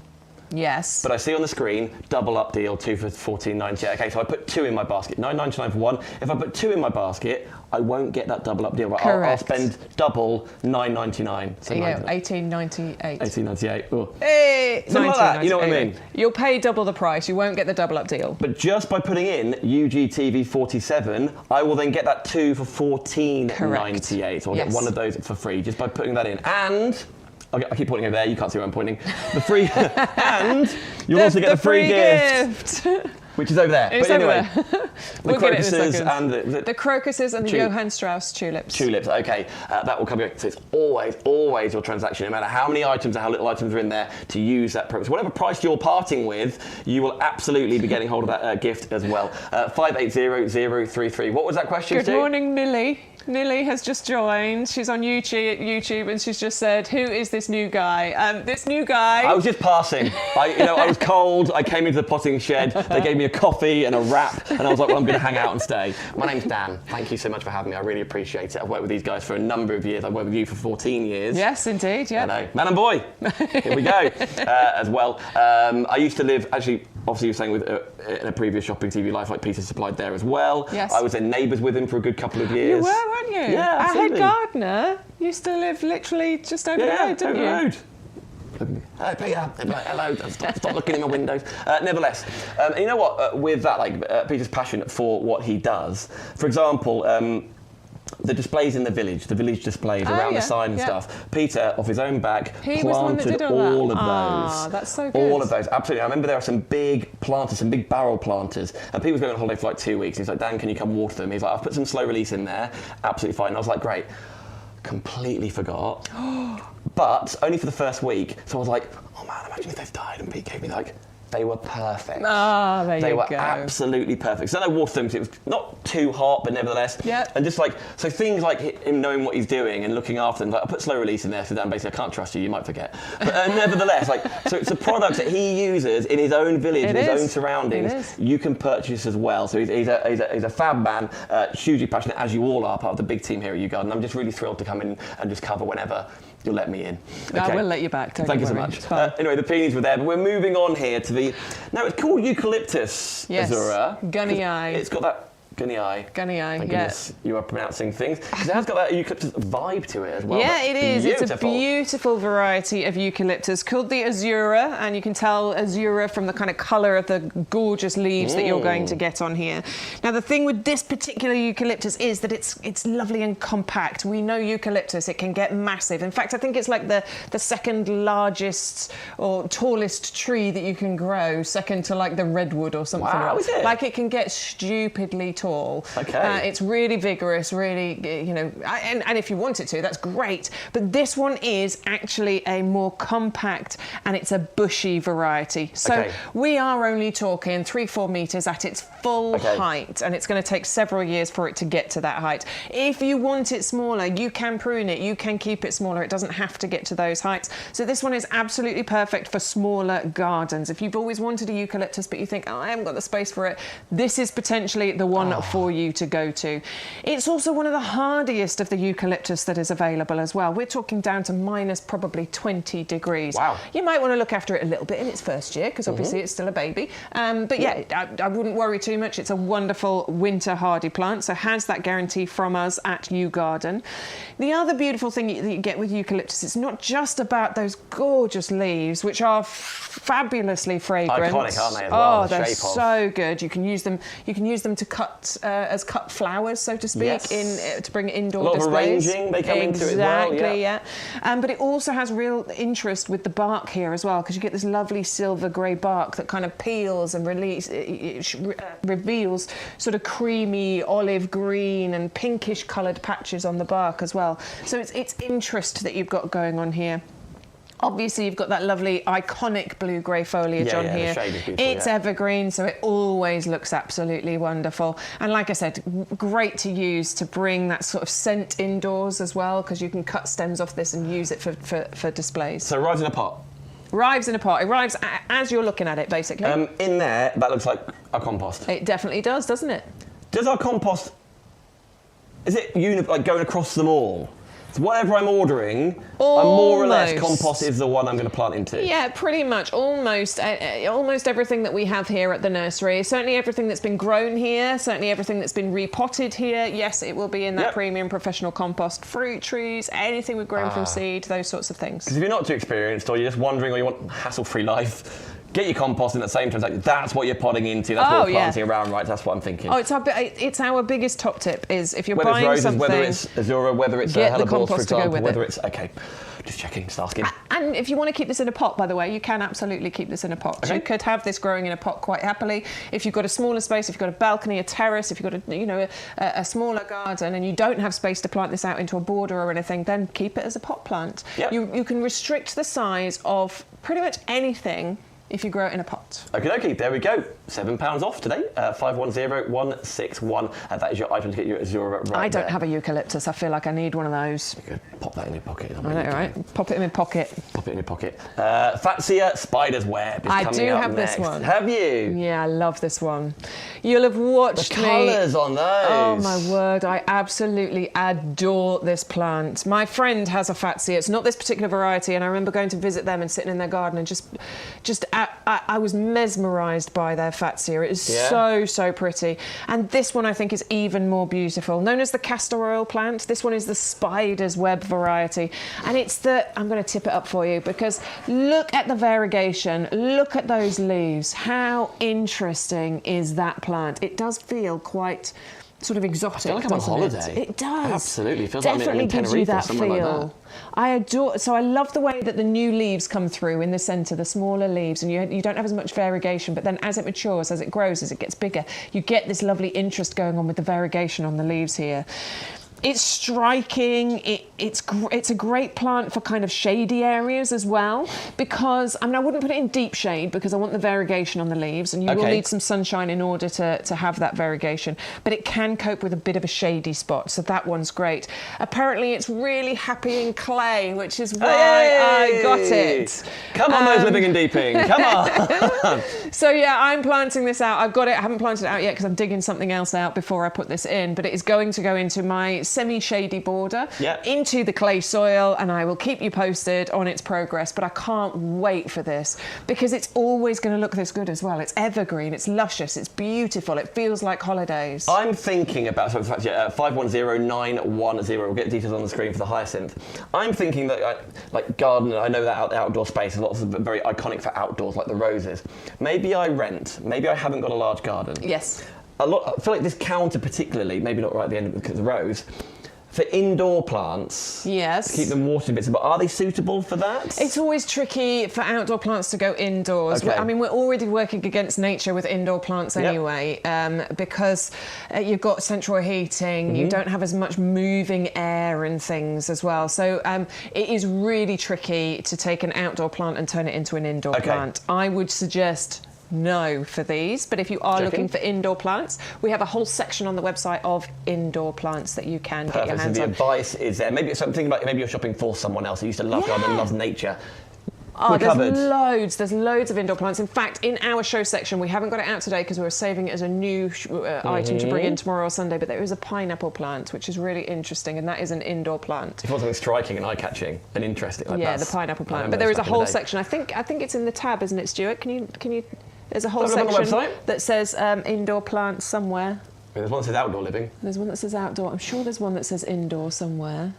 yes, but I see on the screen double up deal 2 for $14.98. Okay, so I put 2 in my basket, $9.99 for 1. If I put 2 in my basket, I won't get that double up deal. Right? I'll spend double $9.99. So $18.98. $18.98. Oh. Hey, something like that. You know what I mean? You'll pay double the price. You won't get the double up deal. But just by putting in UGTV 47, I will then get that 2 for $14.98. So I'll get one of those for free just by putting that in. And I keep pointing over there. You can't see where I'm pointing. The free, and you'll also get the free gift. Which is over there. It's but anyway, we'll the crocuses and the crocuses and the Johann Strauss tulips. Tulips, okay. That will come in. So it's always your transaction, no matter how many items or how little items are in there, to use that product. So whatever price you're parting with, you will absolutely be getting hold of that gift as well. 580033. What was that question, Good morning, Millie. Nilly has just joined. She's on YouTube, and she's just said, "Who is this new guy?" This new guy. I was just passing. I was cold. I came into the potting shed. They gave me a coffee and a wrap, and I was like, "Well, I'm going to hang out and stay." My name's Dan. Thank you so much for having me. I really appreciate it. I've worked with these guys for a number of years. I've worked with you for 14 years. Yes, indeed. Yeah. I know. Man and boy. Here we go. As well. I used to live actually obviously, you were saying with in a previous Shopping TV Life, like Peter supplied there as well. Yes. I was in neighbours with him for a good couple of years. You were, weren't you? Yeah, absolutely. Our head gardener used to live literally just over the road, didn't over you? the road. Hey Peter, hello, stop looking in my windows. Nevertheless, you know what, with that, like Peter's passion for what he does, for example, the displays in the village displays around the sign and stuff. Peter, off his own back, planted all of those. Ah, that's so good. All of those, absolutely. I remember there are some big planters, some big barrel planters, and Pete was going on holiday for like 2 weeks. He's like, Dan, can you come water them? He's like, I've put some slow release in there, absolutely fine. And I was like, great. Completely forgot. But only for the first week. So I was like, oh man, imagine if they've died. And Pete gave me like, they were perfect. Ah, there you go. They were absolutely perfect. So then I watered them because it was not too hot, but nevertheless. Yeah. And just like, so things like him knowing what he's doing and looking after them. Like I put slow release in there, so Dan basically, I can't trust you, you might forget. But nevertheless, like, so it's a product that he uses in his own village, in his own surroundings. You can purchase as well. So he's a fab man, hugely passionate, as you all are, part of the big team here at YouGarden. I'm just really thrilled to come in and just cover whenever you'll let me in. Okay. I will let you back. Thank you so much. Anyway, the peonies were there, but we're moving on here to the. Now it's called eucalyptus, Azura. Gunny eye. It's got that gunny eye. Gunny eye. Thank goodness you are pronouncing things. It has got that eucalyptus vibe to it as well. Yeah, it is. Beautiful. It's a beautiful variety of eucalyptus called the Azura, and you can tell Azura from the kind of colour of the gorgeous leaves that you're going to get on here. Now, the thing with this particular eucalyptus is that it's lovely and compact. We know eucalyptus, it can get massive. In fact, I think it's like the second largest or tallest tree that you can grow, second to like the redwood or something. Wow, is it? Like it can get stupidly tall. Okay. It's really vigorous, really, you know, and if you want it to, that's great. But this one is actually a more compact and it's a bushy variety. So we are only talking 3-4 metres at its full height, and it's going to take several years for it to get to that height. If you want it smaller, you can prune it, you can keep it smaller. It doesn't have to get to those heights. So this one is absolutely perfect for smaller gardens. If you've always wanted a eucalyptus, but you think, oh, I haven't got the space for it, this is potentially the one for you to go to. It's also one of the hardiest of the eucalyptus that is available as well. We're talking down to minus probably 20 degrees. Wow. You might want to look after it a little bit in its first year because obviously it's still a baby. But yeah, I wouldn't worry too much. It's a wonderful winter hardy plant, so has that guarantee from us at YouGarden. The other beautiful thing that you get with eucalyptus, it's not just about those gorgeous leaves, which are fabulously fragrant. Iconic, aren't they, as well? Oh, they're so good. You can use them to cut as cut flowers, so to speak, in to bring indoor displays. A lot of arranging they come into it as well. Exactly, yeah. But it also has real interest with the bark here as well, because you get this lovely silver grey bark that kind of peels and reveals sort of creamy olive green and pinkish coloured patches on the bark as well. So it's interest that you've got going on here. Obviously, you've got that lovely, iconic blue-grey foliage on here. The shade is beautiful, it's evergreen, so it always looks absolutely wonderful. And like I said, great to use to bring that sort of scent indoors as well, because you can cut stems off this and use it for displays. So it arrives in a pot? Arrives in a pot. It arrives as you're looking at it, basically. In there, that looks like our compost. It definitely does, doesn't it? Does our compost... Is it like going across them all? So whatever I'm ordering, more or less compost is the one I'm going to plant into. Yeah, pretty much. Almost everything that we have here at the nursery. Certainly everything that's been grown here, certainly everything that's been repotted here. Yes, it will be in that premium professional compost. Fruit trees, anything we've grown from seed, those sorts of things. Because if you're not too experienced or you're just wondering or you want a hassle-free life, get your compost in at the same time. That's what you're potting into. That's what we're planting around, right? That's what I'm thinking. Oh, it's our biggest top tip is if you're whether buying it's roses, something... whether it's Azura, whether it's get the hellebores, compost for example, to go with whether it. it's... Okay, just checking, just asking. And if you want to keep this in a pot, by the way, you can absolutely keep this in a pot. You could have this growing in a pot quite happily. If you've got a smaller space, if you've got a balcony, a terrace, if you've got a smaller garden and you don't have space to plant this out into a border or anything, then keep it as a pot plant. Yep. You can restrict the size of pretty much anything if you grow it in a pot. Okay, there we go. £7 off today. 510161. That is your item to get your Azura right I don't there. have a eucalyptus. I feel like I need one of those. You could pop that in your pocket. I know, right? Pop it in my pocket. Pop it in your pocket. Fatsia Spider's Web is coming up next. I do have this one. Have you? Yeah, I love this one. You'll have watched the colours on those. Oh, my word. I absolutely adore this plant. My friend has a Fatsia. It's not this particular variety, and I remember going to visit them and sitting in their garden and I was mesmerised by their fatsia. It is so pretty. And this one I think is even more beautiful. Known as the castor oil plant, this one is the spider's web variety. And it's I'm going to tip it up for you because look at the variegation, look at those leaves. How interesting is that plant? It does feel quite sort of exotic. I feel like I'm on holiday. It does. Absolutely. It feels Definitely like I'm in gives you Tenerife or that somewhere feel. like that. I adore. So I love the way that the new leaves come through in the centre, the smaller leaves, and you don't have as much variegation. But then as it matures, as it grows, as it gets bigger, you get this lovely interest going on with the variegation on the leaves here. It's striking. It's a great plant for kind of shady areas as well, because I wouldn't put it in deep shade because I want the variegation on the leaves, and you will need some sunshine in order to have that variegation. But it can cope with a bit of a shady spot, so that one's great. Apparently, it's really happy in clay, which is why I got it. Come on, those living and deeping. Come on. So yeah, I'm planting this out. I've got it. I haven't planted it out yet because I'm digging something else out before I put this in. But it is going to go into my semi-shady border, into the clay soil, and I will keep you posted on its progress. But I can't wait for this because it's always going to look this good as well. It's evergreen, it's luscious, it's beautiful, it feels like holidays. I'm thinking about, so in fact, 510910, we'll get details on the screen for the hyacinth. I'm thinking that, like garden, I know that outdoor space is lots of very iconic for outdoors, like the roses. Maybe I rent, maybe I haven't got a large garden. Yes. I feel like this counter particularly, maybe not right at the end because of the rose, for indoor plants, yes, keep them watered a bit, but are they suitable for that? It's always tricky for outdoor plants to go indoors. Okay. I mean, we're already working against nature with indoor plants anyway, because you've got central heating, you don't have as much moving air and things as well. So it is really tricky to take an outdoor plant and turn it into an indoor plant. I would suggest no for these, but if you are looking for indoor plants, we have a whole section on the website of indoor plants that you can get your hands on. So the advice is there. Maybe it's something like maybe you're shopping for someone else who used to love garden, loves nature. Oh, there's loads of indoor plants. In fact, in our show section, we haven't got it out today because we were saving it as a new item to bring in tomorrow or Sunday, but there is a pineapple plant, which is really interesting, and that is an indoor plant. If you want something striking and eye-catching and interesting, like the pineapple plant. But there is a whole section. I think it's in the tab, isn't it, Stuart? Can you? There's a whole section that says indoor plants somewhere. There's one that says outdoor living. There's one that says outdoor. I'm sure there's one that says indoor somewhere.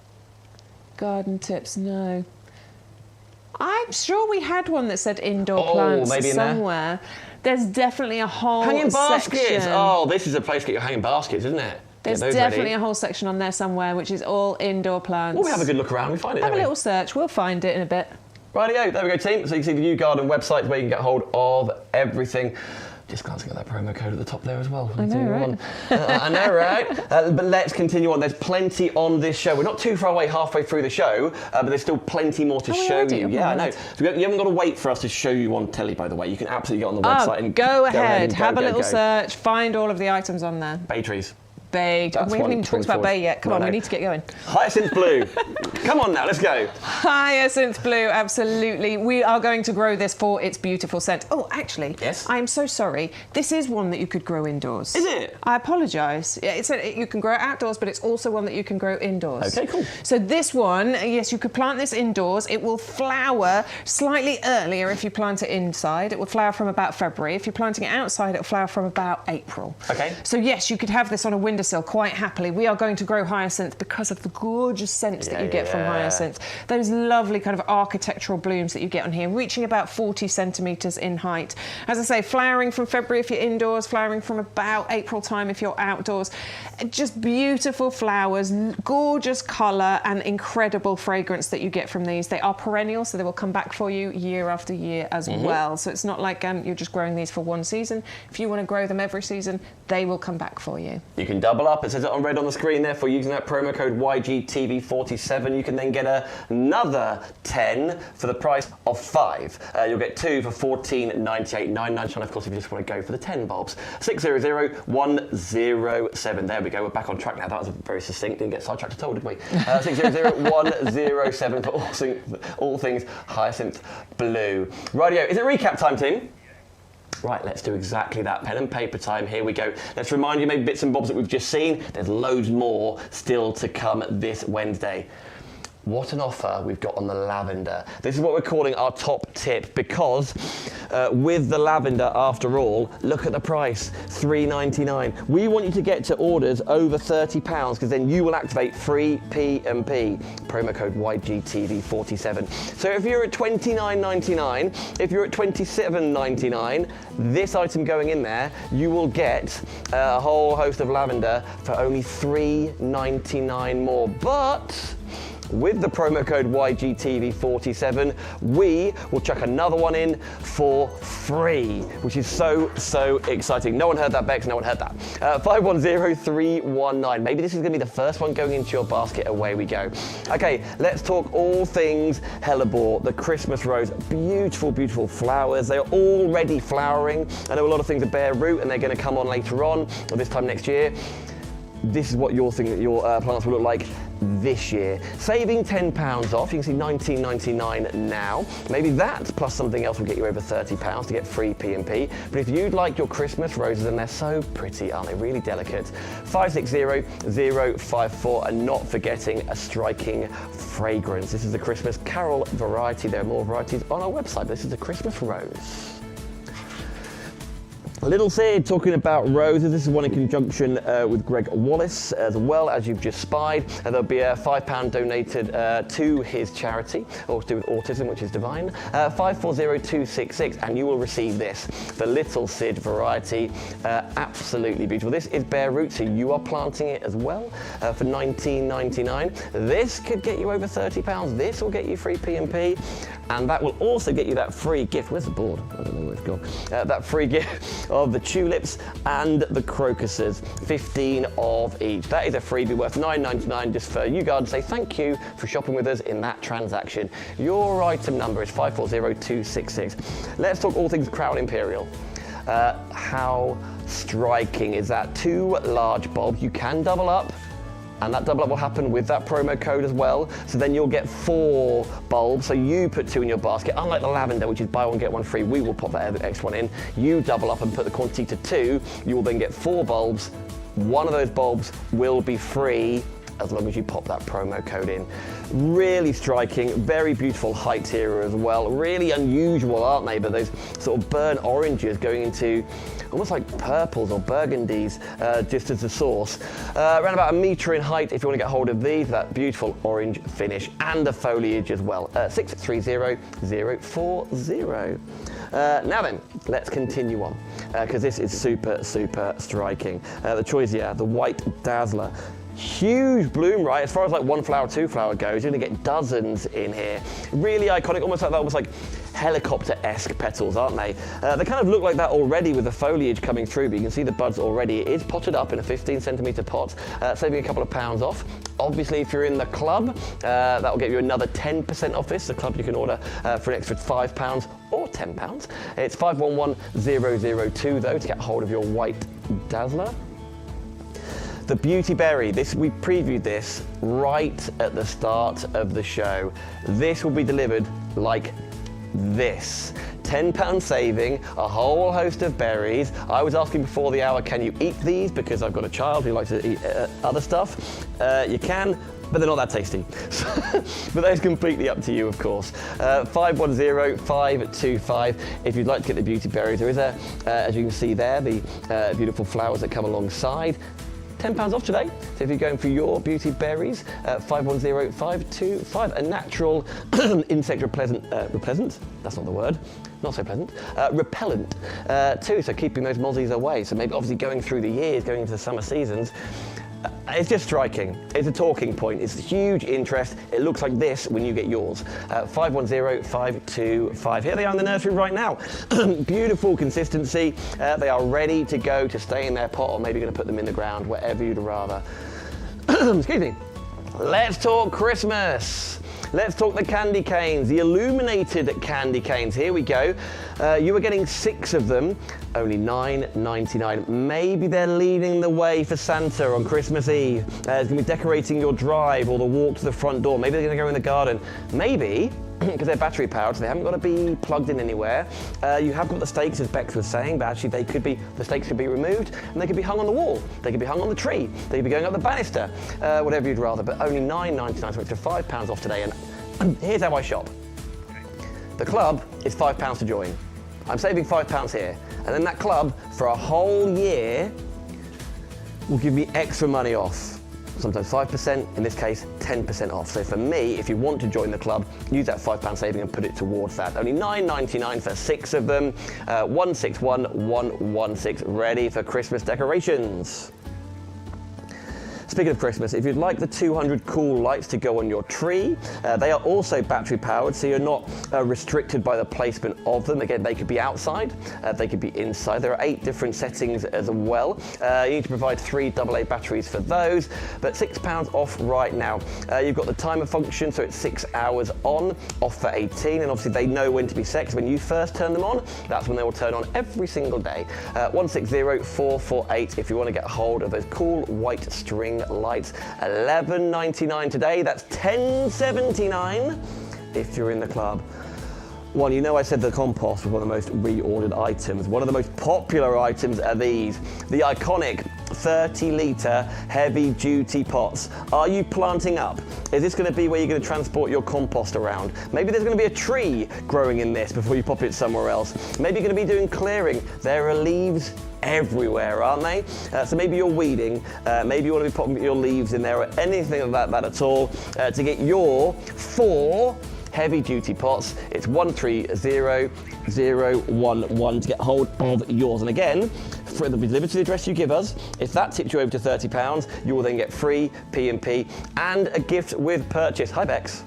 Garden tips, no. I'm sure we had one that said indoor plants maybe somewhere. There's definitely a whole hanging baskets. section. Oh, this is a place to get your hanging baskets, isn't it? There's definitely a whole section on there somewhere which is all indoor plants. Well, we have a good look around. We find it. Have a little search. We'll find it in a bit. Rightio, there we go, team. So you can see the YouGarden website where you can get hold of everything. Just glancing at that promo code at the top there as well. I know, right? I know, right? But let's continue on. There's plenty on this show. We're not too far away, halfway through the show, but there's still plenty more to show you. Yeah, I know. So you haven't got to wait for us to show you on telly, by the way. You can absolutely get on the website and go ahead, and have a little search, find all of the items on there. Bay trees. Bay. We haven't even talked about bay yet. Come on, we need to get going. Hyacinth blue. Come on now, let's go. Hyacinth blue, absolutely. We are going to grow this for its beautiful scent. Oh, actually, yes. I am so sorry. This is one that you could grow indoors. Is it? I apologise. You can grow it outdoors, but it's also one that you can grow indoors. Okay, cool. So this one, yes, you could plant this indoors. It will flower slightly earlier if you plant it inside. It will flower from about February. If you're planting it outside, it'll flower from about April. Okay. So yes, you could have this on a windowsill quite happily. We are going to grow hyacinth because of the gorgeous scents that you get from hyacinth. Those lovely kind of architectural blooms that you get on here, reaching about 40 centimetres in height. As I say, flowering from February if you're indoors, flowering from about April time if you're outdoors. Just beautiful flowers, gorgeous colour and incredible fragrance that you get from these. They are perennial, so they will come back for you year after year as well. So it's not like you're just growing these for one season. If you want to grow them every season, they will come back for you. You can double up. It says it on red on the screen there for using that promo code YGTV47. You can then get another 10 for the price of 5. You'll get 2 for $14.98, $9.99. Of course, if you just want to go for the 10 bulbs. 600107. There we go. We're back on track now. That was very succinct. Didn't get sidetracked at all, did we? 600107 for all things hyacinth blue. Rightio. Is it recap time, team? Right, let's do exactly that. Pen and paper time, here we go. Let's remind you maybe bits and bobs that we've just seen. There's loads more still to come this Wednesday. what an offer we've got on the lavender. This is what we're calling our top tip because with the lavender, after all, look at the price, $3.99. We want you to get to orders over £30 because then you will activate free P&P, promo code YGTV47. So if you're at $29.99, if you're at $27.99, this item going in there, you will get a whole host of lavender for only $3.99 more. But with the promo code YGTV47, we will chuck another one in for free, which is so exciting. No one heard that, Bex, no one heard that. 510319. Maybe this is gonna be the first one going into your basket. Away we go. Okay, let's talk all things hellebore, the Christmas rose. Beautiful, beautiful flowers. They are already flowering. I know a lot of things are bare root and they're gonna come on later on or this time next year. This is what your plants will look like this year. Saving £10 off, you can see $19.99 now. Maybe that plus something else will get you over £30 to get free P&P. But if you'd like your Christmas roses, and they're so pretty, aren't they? Really delicate. 560054, and not forgetting a striking fragrance. This is the Christmas Carol variety. There are more varieties on our website. This is the Christmas rose. Little Sid talking about roses. This is one in conjunction with Greg Wallace as well, as you've just spied. There'll be a £5 donated to his charity, or to do with autism, which is divine. 540266, and you will receive this, the Little Sid variety. Absolutely beautiful. This is bare root, so you are planting it as well for $19.99. This could get you over £30. This will get you free P&P. And that will also get you that free gift. Where's the board? I don't know where it's gone. That free gift of the tulips and the crocuses, 15 of each. That is a freebie worth $9.99 just for YouGarden to say thank you for shopping with us in that transaction. Your item number is 540266. Let's talk all things Crown Imperial. How striking is that? 2 large bulbs. You can double up. And that double up will happen with that promo code as well. So then you'll get 4 bulbs. So you put 2 in your basket. Unlike the lavender, which is buy one, get one free, we will pop that extra one in. You double up and put the quantity to 2. You will then get 4 bulbs. One of those bulbs will be free as long as you pop that promo code in. Really striking, very beautiful height here as well. Really unusual, aren't they? But those sort of burnt oranges going into almost like purples or burgundies just as a source. Around about 1 metre in height if you want to get hold of these, that beautiful orange finish and the foliage as well. 630040. Now then, let's continue on because this is super striking. The Choisia, the White Dazzler. Huge bloom, right? As far as like 1 flower, 2 flower goes, you're gonna get dozens in here. Really iconic, almost like helicopter-esque petals, aren't they? They kind of look like that already with the foliage coming through, but you can see the buds already. It is potted up in a 15cm pot, saving a couple of pounds off. Obviously, if you're in the club, that will get you another 10% off this. The club you can order for an extra £5 or £10. It's 511002 though to get hold of your White Dazzler. The Beauty Berry, we previewed this right at the start of the show. This will be delivered like this. £10 saving, a whole host of berries. I was asking before the hour, can you eat these? Because I've got a child who likes to eat other stuff. You can, but they're not that tasty. But that is completely up to you, of course. 510525. If you'd like to get the Beauty Berries, there is as you can see there, the beautiful flowers that come alongside. £10 off today. So if you're going for your Beauty Berries, 510525, a natural insect repellent, that's not the word, not so pleasant, repellent too, so keeping those mozzies away. So maybe obviously going through the years, going into the summer seasons, it's just striking. It's a talking point. It's huge interest. It looks like this when you get yours. 510525. Here they are in the nursery right now. Beautiful consistency. They are ready to go to stay in their pot, or maybe you're going to put them in the ground, wherever you'd rather. Excuse me. Let's talk Christmas. Let's talk the candy canes, the illuminated candy canes. Here we go. You are getting 6 of them, only $9.99. Maybe they're leading the way for Santa on Christmas Eve. It's going to be decorating your drive or the walk to the front door. Maybe they're going to go in the garden. Maybe because they're battery powered, so they haven't got to be plugged in anywhere. You have got the stakes, as Bex was saying, but actually the stakes could be removed and they could be hung on the wall. They could be hung on the tree. They could be going up the banister, whatever you'd rather. But only £9.99, so extra £5 off today. And here's how I shop. The club is £5 to join. I'm saving £5 here, and then that club for a whole year will give me extra money off. Sometimes 5%, in this case 10% off. So for me, if you want to join the club, use that £5 saving and put it towards that. Only £9.99 for 6 of them. 161116, ready for Christmas decorations. Speaking of Christmas, if you'd like the 200 cool lights to go on your tree, they are also battery powered, so you're not restricted by the placement of them. Again, they could be outside, they could be inside. There are 8 different settings as well. You need to provide 3 AA batteries for those, but £6 off right now. You've got the timer function, so it's 6 hours on, off for 18, and obviously they know when to be set, 'cause when you first turn them on, that's when they will turn on every single day. 160448 if you want to get hold of those cool white string lights. $11.99 today. That's $10.79 if you're in the club. Well, you know I said the compost was one of the most reordered items. One of the most popular items are these. The iconic 30-litre heavy-duty pots. Are you planting up? Is this going to be where you're going to transport your compost around? Maybe there's going to be a tree growing in this before you pop it somewhere else. Maybe you're going to be doing clearing. There are leaves everywhere, aren't they? So maybe you're weeding, maybe you want to be popping your leaves in there or anything like that at all to get your 4 heavy-duty pots. It's 130011 to get hold of yours. And again, for the delivered to the address you give us, if that tips you over to £30, you will then get free P&P and a gift with purchase. Hi, Bex.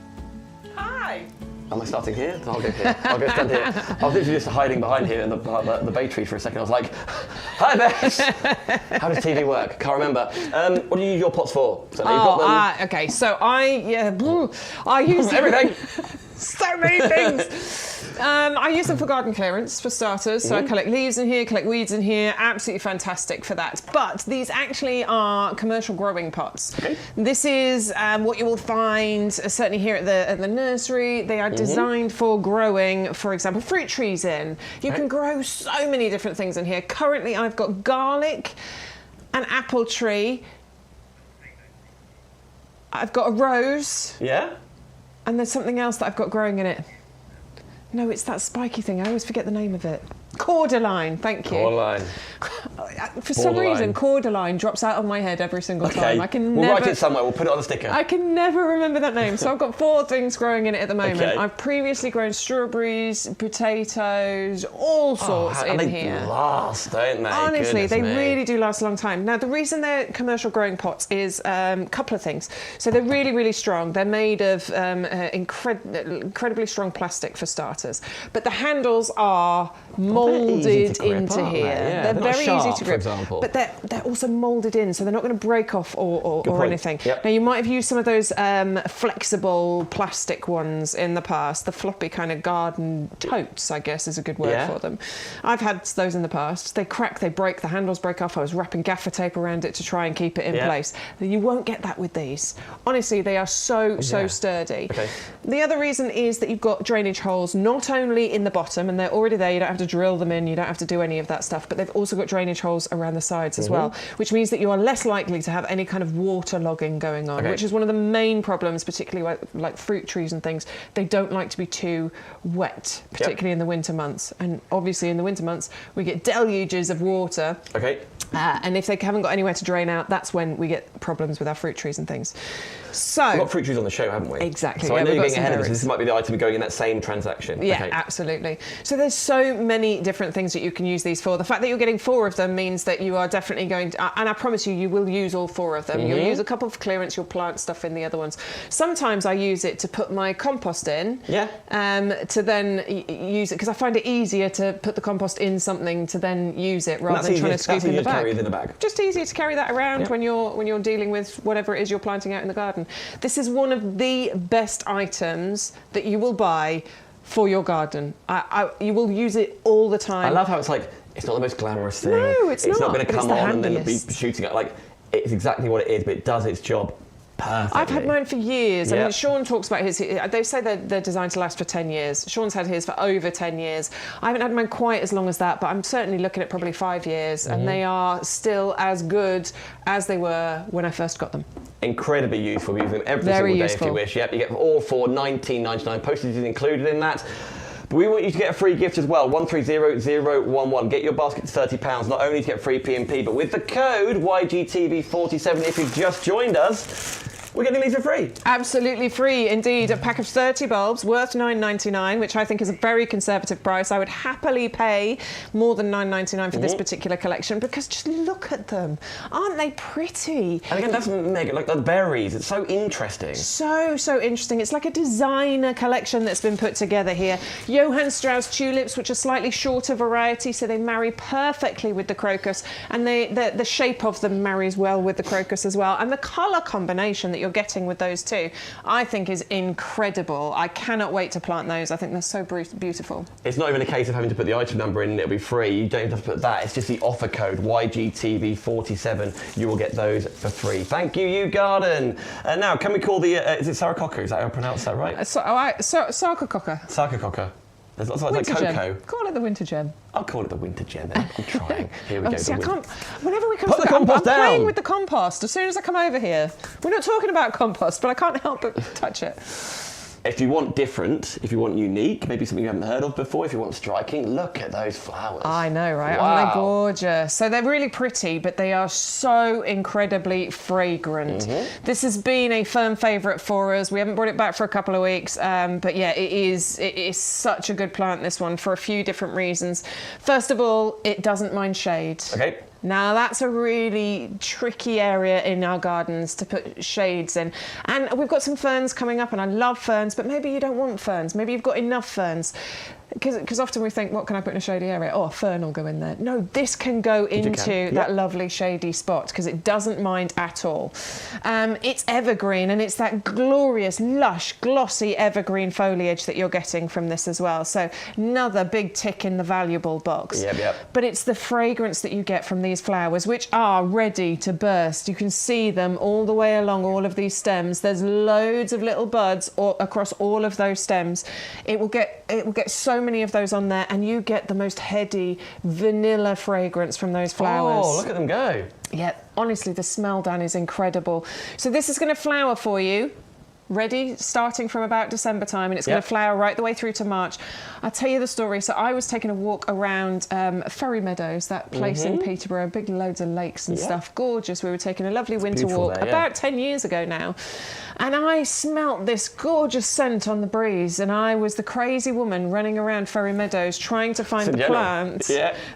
Hi. Am I starting here? I'll go here. I'll go stand here. I was literally just hiding behind here in the bay tree for a second. I was like, hi, Bex. How does TV work? Can't remember. What do you use your pots for? So you've got them. Okay. So I use Everything. so many things. I use them for garden clearance, for starters. So I collect leaves in here, collect weeds in here. Absolutely fantastic for that. But these actually are commercial growing pots. Okay. This is what you will find certainly here at the nursery. They are designed for growing, for example, fruit trees in. You can grow so many different things in here. Currently, I've got garlic, an apple tree. I've got a rose. Yeah? And there's something else that I've got growing in it. No, it's that spiky thing. I always forget the name of it. Cordyline, thank you. Cordyline. For some reason, cordyline drops out of my head every single time. We'll write it somewhere. We'll put it on a sticker. I can never remember that name. So I've got 4 things growing in it at the moment. Okay. I've previously grown strawberries, potatoes, all sorts in here. And they last, don't they? Honestly, they really do last a long time. Now, the reason they're commercial growing pots is a couple of things. So they're really, really strong. They're made of incredibly strong plastic for starters. But the handles are moulded into here. Yeah, they're very sharp, easy to grip, but they're also moulded in, so they're not going to break off or anything. Yep. Now, you might have used some of those flexible plastic ones in the past, the floppy kind of garden totes, I guess is a good word for them. I've had those in the past. They crack, they break, the handles break off. I was wrapping gaffer tape around it to try and keep it in place. You won't get that with these. Honestly, they are so sturdy. Okay. The other reason is that you've got drainage holes not only in the bottom, and they're already there, you don't have to drill them in, you don't have to do any of that stuff, but they've also got drainage holes around the sides as well, which means that you are less likely to have any kind of water logging going on, which is one of the main problems, particularly like fruit trees and things. They don't like to be too wet, particularly in the winter months. And obviously in the winter months, we get deluges of water. Okay. And if they haven't got anywhere to drain out, that's when we get problems with our fruit trees and things. So we've got fruit trees on the show, haven't we? Exactly. So I know you're getting ahead of us. This might be the item going in that same transaction. Yeah, absolutely. So there's so many different things that you can use these for. The fact that you're getting 4 of them means that you are definitely going to, and I promise you, you will use all 4 of them. You'll use a couple of clearance, you'll plant stuff in the other ones. Sometimes I use it to put my compost in, to then use it, because I find it easier to put the compost in something to then use it rather than trying to scoop in the bag. Carry it in the bag. Just easier to carry that around when you're dealing with whatever it is you're planting out in the garden. This is one of the best items that you will buy for your garden. You will use it all the time. I love how it's like, it's not the most glamorous thing. No, it's not. It's not going to come on and then be shooting it. Like, it's exactly what it is, but it does its job Perfectly. I've had mine for years. I Yep. mean, Sean talks about his. They say they're designed to last for 10 years. Sean's had his for over 10 years. I haven't had mine quite as long as that, but I'm certainly looking at probably 5 years, and they are still as good as they were when I first got them. Incredibly useful. We use them every Very single day useful. if you wish. Yep, you get all for £19.99. Postage is included in that. But we want you to get a free gift as well, 130011. Get your basket to £30. Not only to get free P&P, but with the code YGTV47, if you've just joined us, we're getting these for free. Absolutely free indeed. A pack of 30 bulbs worth £9.99, which I think is a very conservative price. I would happily pay more than £9.99 for this particular collection, because just look at them. Aren't they pretty? And again, that's mega, like the berries. It's so interesting. So interesting. It's like a designer collection that's been put together here. Johann Strauss tulips, which are slightly shorter variety, so they marry perfectly with the crocus, and the shape of them marries well with the crocus as well. And the colour combination that you're getting with those two, I think, is incredible. I cannot wait to plant those. I think they're so beautiful. It's not even a case of having to put the item number in and it'll be free. You don't have to put that. It's just the offer code YGTV47. You will get those for free. Thank you, YouGarden. Now, can we call the... is it Saracocca? Is that how I pronounce that right? Sarcococca. Saracocca. There's lots of like Winter cocoa. gem. Call it the winter gem. I'll call it the winter gem then. I'm trying. Here we go. See, I can't. Whenever we come Put to the that, I'm compost down. playing with the compost as soon as I come over here. We're not talking about compost, but I can't help but touch it. If you want different, if you want unique, maybe something you haven't heard of before, if you want striking, look at those flowers. I know, right? Wow. Aren't they gorgeous? So they're really pretty, but they are so incredibly fragrant. This has been a firm favourite for us. We haven't brought it back for a couple of weeks, but yeah, it is such a good plant, this one, for a few different reasons. First of all, it doesn't mind shade. Okay. Now, that's a really tricky area in our gardens to put shades in. And we've got some ferns coming up, and I love ferns, but maybe you don't want ferns. Maybe you've got enough ferns. Because often we think, what can I put in a shady area? Oh, a fern will go in there. No, this can go into that lovely shady spot, because it doesn't mind at all. It's evergreen, and it's that glorious, lush, glossy evergreen foliage that you're getting from this as well. So another big tick in the valuable box. Yep. But it's the fragrance that you get from these flowers, which are ready to burst. You can see them all the way along all of these stems. There's loads of little buds across all of those stems. It will get so many of those on there, and you get the most heady vanilla fragrance from those flowers. Oh, look at them go. Yeah, honestly, the smell, Dan, is incredible. So this is going to flower for you. Ready, starting from about December time, and it's going to flower right the way through to March. I'll tell you the story. So I was taking a walk around Ferry Meadows, that place in Peterborough, big loads of lakes and stuff. Gorgeous. We were taking a lovely winter walk there, about 10 years ago now. And I smelt this gorgeous scent on the breeze, and I was the crazy woman running around Ferry Meadows trying to find the plant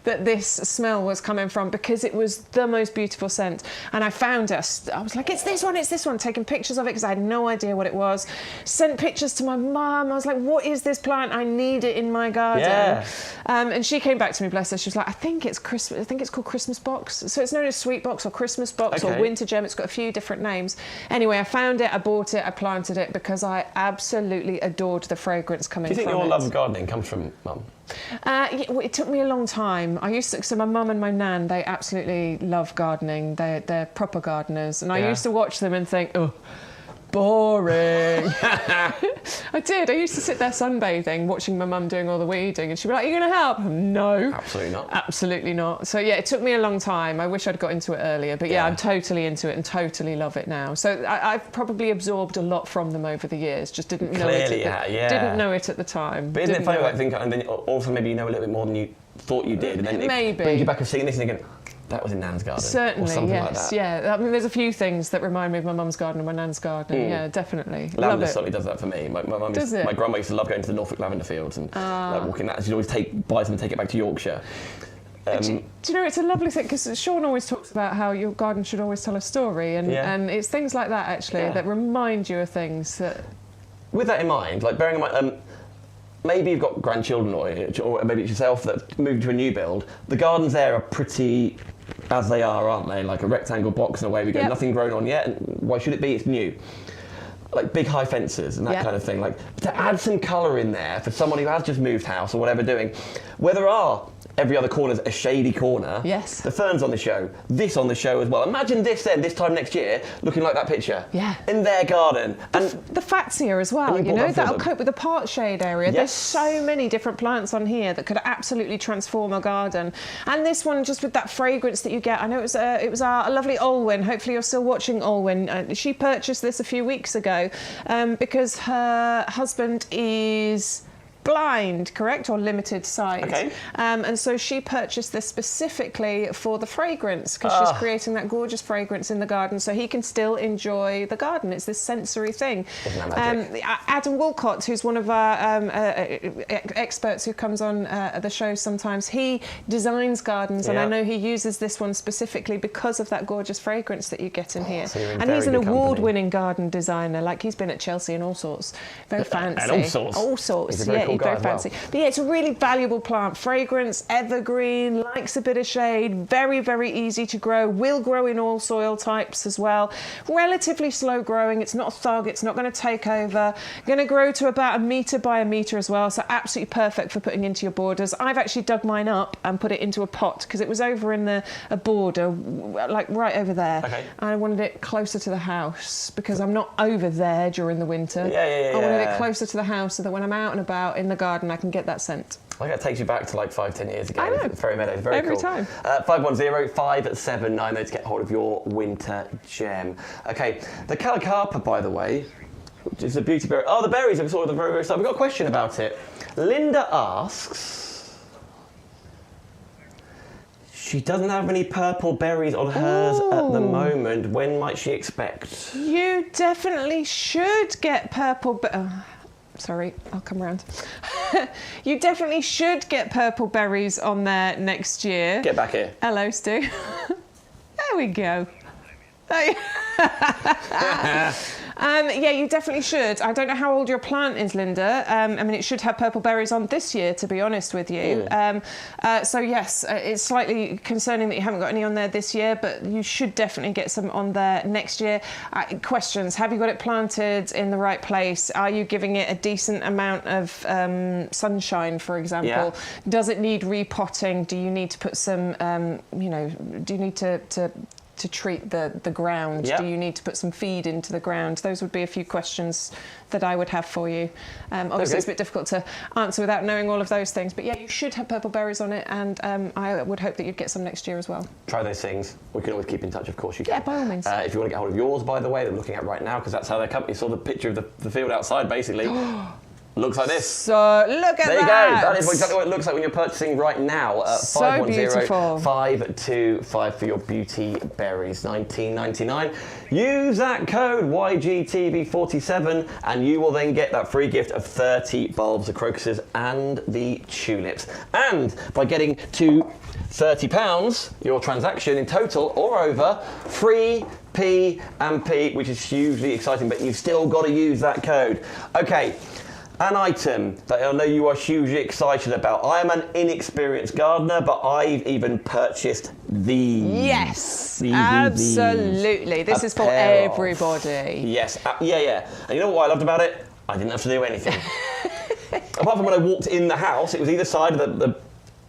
that this smell was coming from, because it was the most beautiful scent. And I found it. I was like, it's this one, taking pictures of it because I had no idea what it was. Sent pictures to my mum. I was like, what is this plant? I need it in my garden. And she came back to me, bless her. She was like, I think it's called Christmas box. So it's known as sweet box or Christmas box or winter gem. It's got a few different names. Anyway, I found it, I bought it, I planted it because I absolutely adored the fragrance coming from it. Do you think your love of gardening comes from Mum? It took me a long time. So my mum and my nan, they absolutely love gardening. They're proper gardeners. And I used to watch them and think, oh, boring. I did. I used to sit there sunbathing, watching my mum doing all the weeding, and she'd be like, are you going to help? No. Absolutely not. Absolutely not. So yeah, it took me a long time. I wish I'd got into it earlier, but yeah, I'm totally into it and totally love it now. So I've probably absorbed a lot from them over the years, just didn't know didn't know it at the time. But isn't it funny, like, and then also maybe you know a little bit more than you thought you did, and then it brings you back of seeing this and again, that was in Nan's garden. Certainly, or something yes, like that. yeah. I mean, there's a few things that remind me of my mum's garden and my nan's garden. Yeah, definitely. Lavender certainly does that for me. My grandma used to love going to the Norfolk lavender fields and like walking that. She'd always buy some and take it back to Yorkshire. Do you know, it's a lovely thing, because Sean always talks about how your garden should always tell a story, and it's things like that actually that remind you of things that. With that in mind, like bearing in mind. Maybe you've got grandchildren or maybe it's yourself that moved to a new build. The gardens there are pretty as they are, aren't they? Like a rectangle box and away we go. Nothing grown on yet. And why should it be? It's new. Like big high fences and that kind of thing. Like to add some colour in there for someone who has just moved house or whatever doing, where there are every other corner's a shady corner. Yes. The fern's on the show. This on the show as well. Imagine this then, this time next year, looking like that picture. Yeah. In their garden. And the Fatsia as well, And we you bought know, that for that'll them. cope with the part shade area. Yes. There's so many different plants on here that could absolutely transform a garden. And this one, just with that fragrance that you get, I know it was our lovely Olwyn. Hopefully you're still watching Olwyn. She purchased this a few weeks ago because her husband is blind, correct, or limited sight. Okay. And so she purchased this specifically for the fragrance because she's creating that gorgeous fragrance in the garden so he can still enjoy the garden. It's this sensory thing. Isn't that magic? Adam Walcott, who's one of our experts who comes on the show sometimes, he designs gardens, and I know he uses this one specifically because of that gorgeous fragrance that you get in here. So you're in and he's an very good company. award-winning garden designer. Like, he's been at Chelsea and all sorts. Very fancy. And all sorts. All sorts. He's a very cool guy very as well. fancy. But yeah, it's a really valuable plant. Fragrance, evergreen, likes a bit of shade, very, very easy to grow, will grow in all soil types as well. Relatively slow growing. It's not a thug. It's not going to take over. Going to grow to about 1 metre by 1 metre as well. So absolutely perfect for putting into your borders. I've actually dug mine up and put it into a pot because it was over in a border, like right over there. Okay. And I wanted it closer to the house because I'm not over there during the winter. Yeah. I wanted it closer to the house so that when I'm out and about in the garden, I can get that scent. I think that takes you back to like 5-10 years ago. I know. Very Meadows, very Every cool. time. 510-579 to get hold of your winter gem. Okay, the Calacarpa, by the way, which is a beauty berry. Oh, the berries, I saw at the very, very start. We've got a question about it. Linda asks, she doesn't have any purple berries on hers at the moment. When might she expect? You definitely should get purple. Sorry, I'll come around. You definitely should get purple berries on there next year. Get back here. Hello, Stu. There we go. Yeah, you definitely should. I don't know how old your plant is, Linda. I mean, it should have purple berries on this year, to be honest with you. So yes, it's slightly concerning that you haven't got any on there this year, but you should definitely get some on there next year. Questions: have you got it planted in the right place? Are you giving it a decent amount of sunshine, for example? Yeah. Does it need repotting? Do you need to put some, do you need to treat the ground? Yep. Do you need to put some feed into the ground? Those would be a few questions that I would have for you. Obviously, it's a bit difficult to answer without knowing all of those things. But yeah, you should have purple berries on it, and I would hope that you'd get some next year as well. Try those things. We can always keep in touch, of course you can. Yeah, by all means. If you want to get hold of yours, by the way, that we're looking at right now, because that's how their company saw the picture of the field outside, basically. Looks like this. So look at There you that. go. That is exactly what it looks like when you're purchasing right now. So 510-525 for your beauty berries, $19.99. Use that code YGTV47 and you will then get that free gift of 30 bulbs of crocuses and the tulips. And by getting to £30, your transaction in total or over, free P&P, which is hugely exciting, but you've still got to use that code. Okay. An item that I know you are hugely excited about. I am an inexperienced gardener, but I've even purchased these. Yes, These. absolutely. This is for everybody. Yes, yeah. And you know what I loved about it? I didn't have to do anything. Apart from when I walked in the house, it was either side of the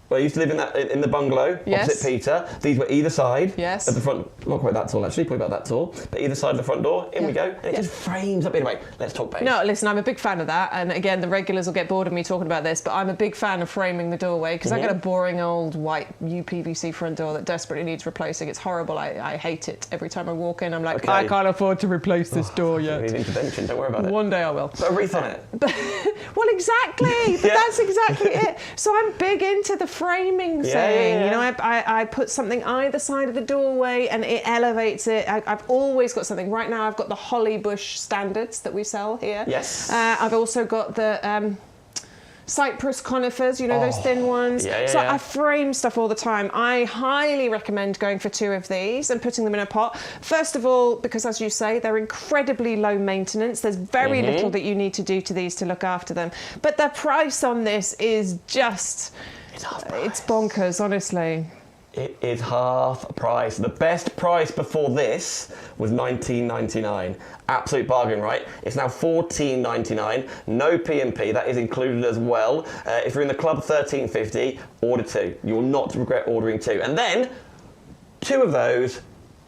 where I used to live in the bungalow opposite Peter. These were either side of the front, not quite that tall actually, probably about that tall, but either side of the front door, in we go, and it just frames up. Anyway, let's talk base. No, listen, I'm a big fan of that, and again, the regulars will get bored of me talking about this, but I'm a big fan of framing the doorway, because I got a boring old white UPVC front door that desperately needs replacing. It's horrible. I hate it. Every time I walk in, I'm like, I can't afford to replace this door yet. You need intervention, don't worry about it. One day I will. Put a wreath on it. Well, exactly. But that's exactly it. So I'm big into the framing thing. You know, I put something either side of the doorway and it elevates it. I've always got something. Right now I've got the holly bush standards that we sell here. Yes. I've also got the cypress conifers, you know, those thin ones. So I frame stuff all the time. I highly recommend going for 2 of these and putting them in a pot. First of all, because as you say, they're incredibly low maintenance. There's very little that you need to do to these to look after them. But the price on this is just, it's bonkers, honestly. It is half price. The best price before this was $19.99. Absolute bargain, right? It's now $14.99. No P&P, that is included as well. If you're in the club, $13.50. Order 2. You will not regret ordering 2. And then 2 of those.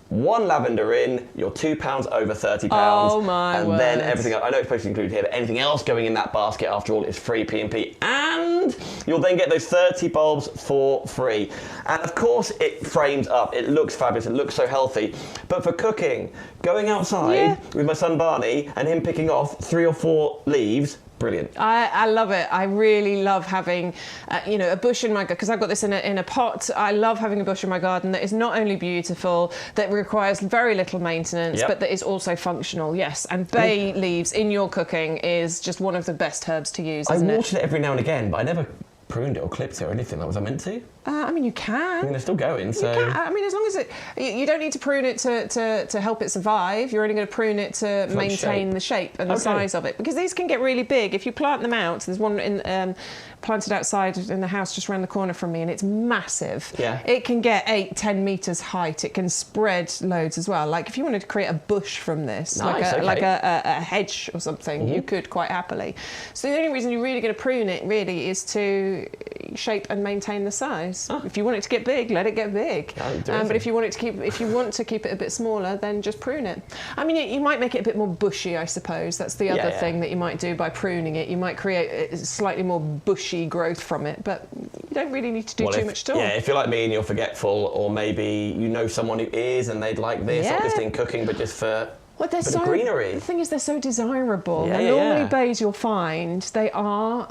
1 lavender in, you're £2 over £30. Oh my And word. then everything else, I know it's supposed to include here, but anything else going in that basket, after all, is free P&P. And you'll then get those 30 bulbs for free. And of course, it frames up. It looks fabulous. It looks so healthy. But for cooking, going outside with my son Barney and him picking off 3 or 4 leaves, brilliant. I love it. I really love having, a bush in my garden, because I've got this in a pot. I love having a bush in my garden that is not only beautiful, that requires very little maintenance, but that is also functional. Yes, and bay leaves in your cooking is just one of the best herbs to use, isn't it? I watered it every now and again, but I never pruned it or clipped it or anything. Was I meant to? You can. I mean, they're still going, so... You can. As long as you don't need to prune it to help it survive. You're only going to prune it to maintain the shape and the size of it. Because these can get really big. If you plant them out, there's one planted outside in the house just around the corner from me, and it's massive. Yeah. It can get 8-10 metres height. It can spread loads as well. Like if you wanted to create a bush from this, like a hedge or something, you could quite happily. So the only reason you're really going to prune it really is to shape and maintain the size. If you want it to get big, let it get big. But if you want to keep it a bit smaller, then just prune it. You might make it a bit more bushy, I suppose. That's the other thing that you might do by pruning it. You might create a slightly more bushy growth from it, but you don't really need to do too much at all. Yeah, if you're like me and you're forgetful, or maybe you know someone who is and they'd like this, not just in cooking, but just for Well, they're so greenery. The thing is, they're so desirable. Normally, bays you'll find they are.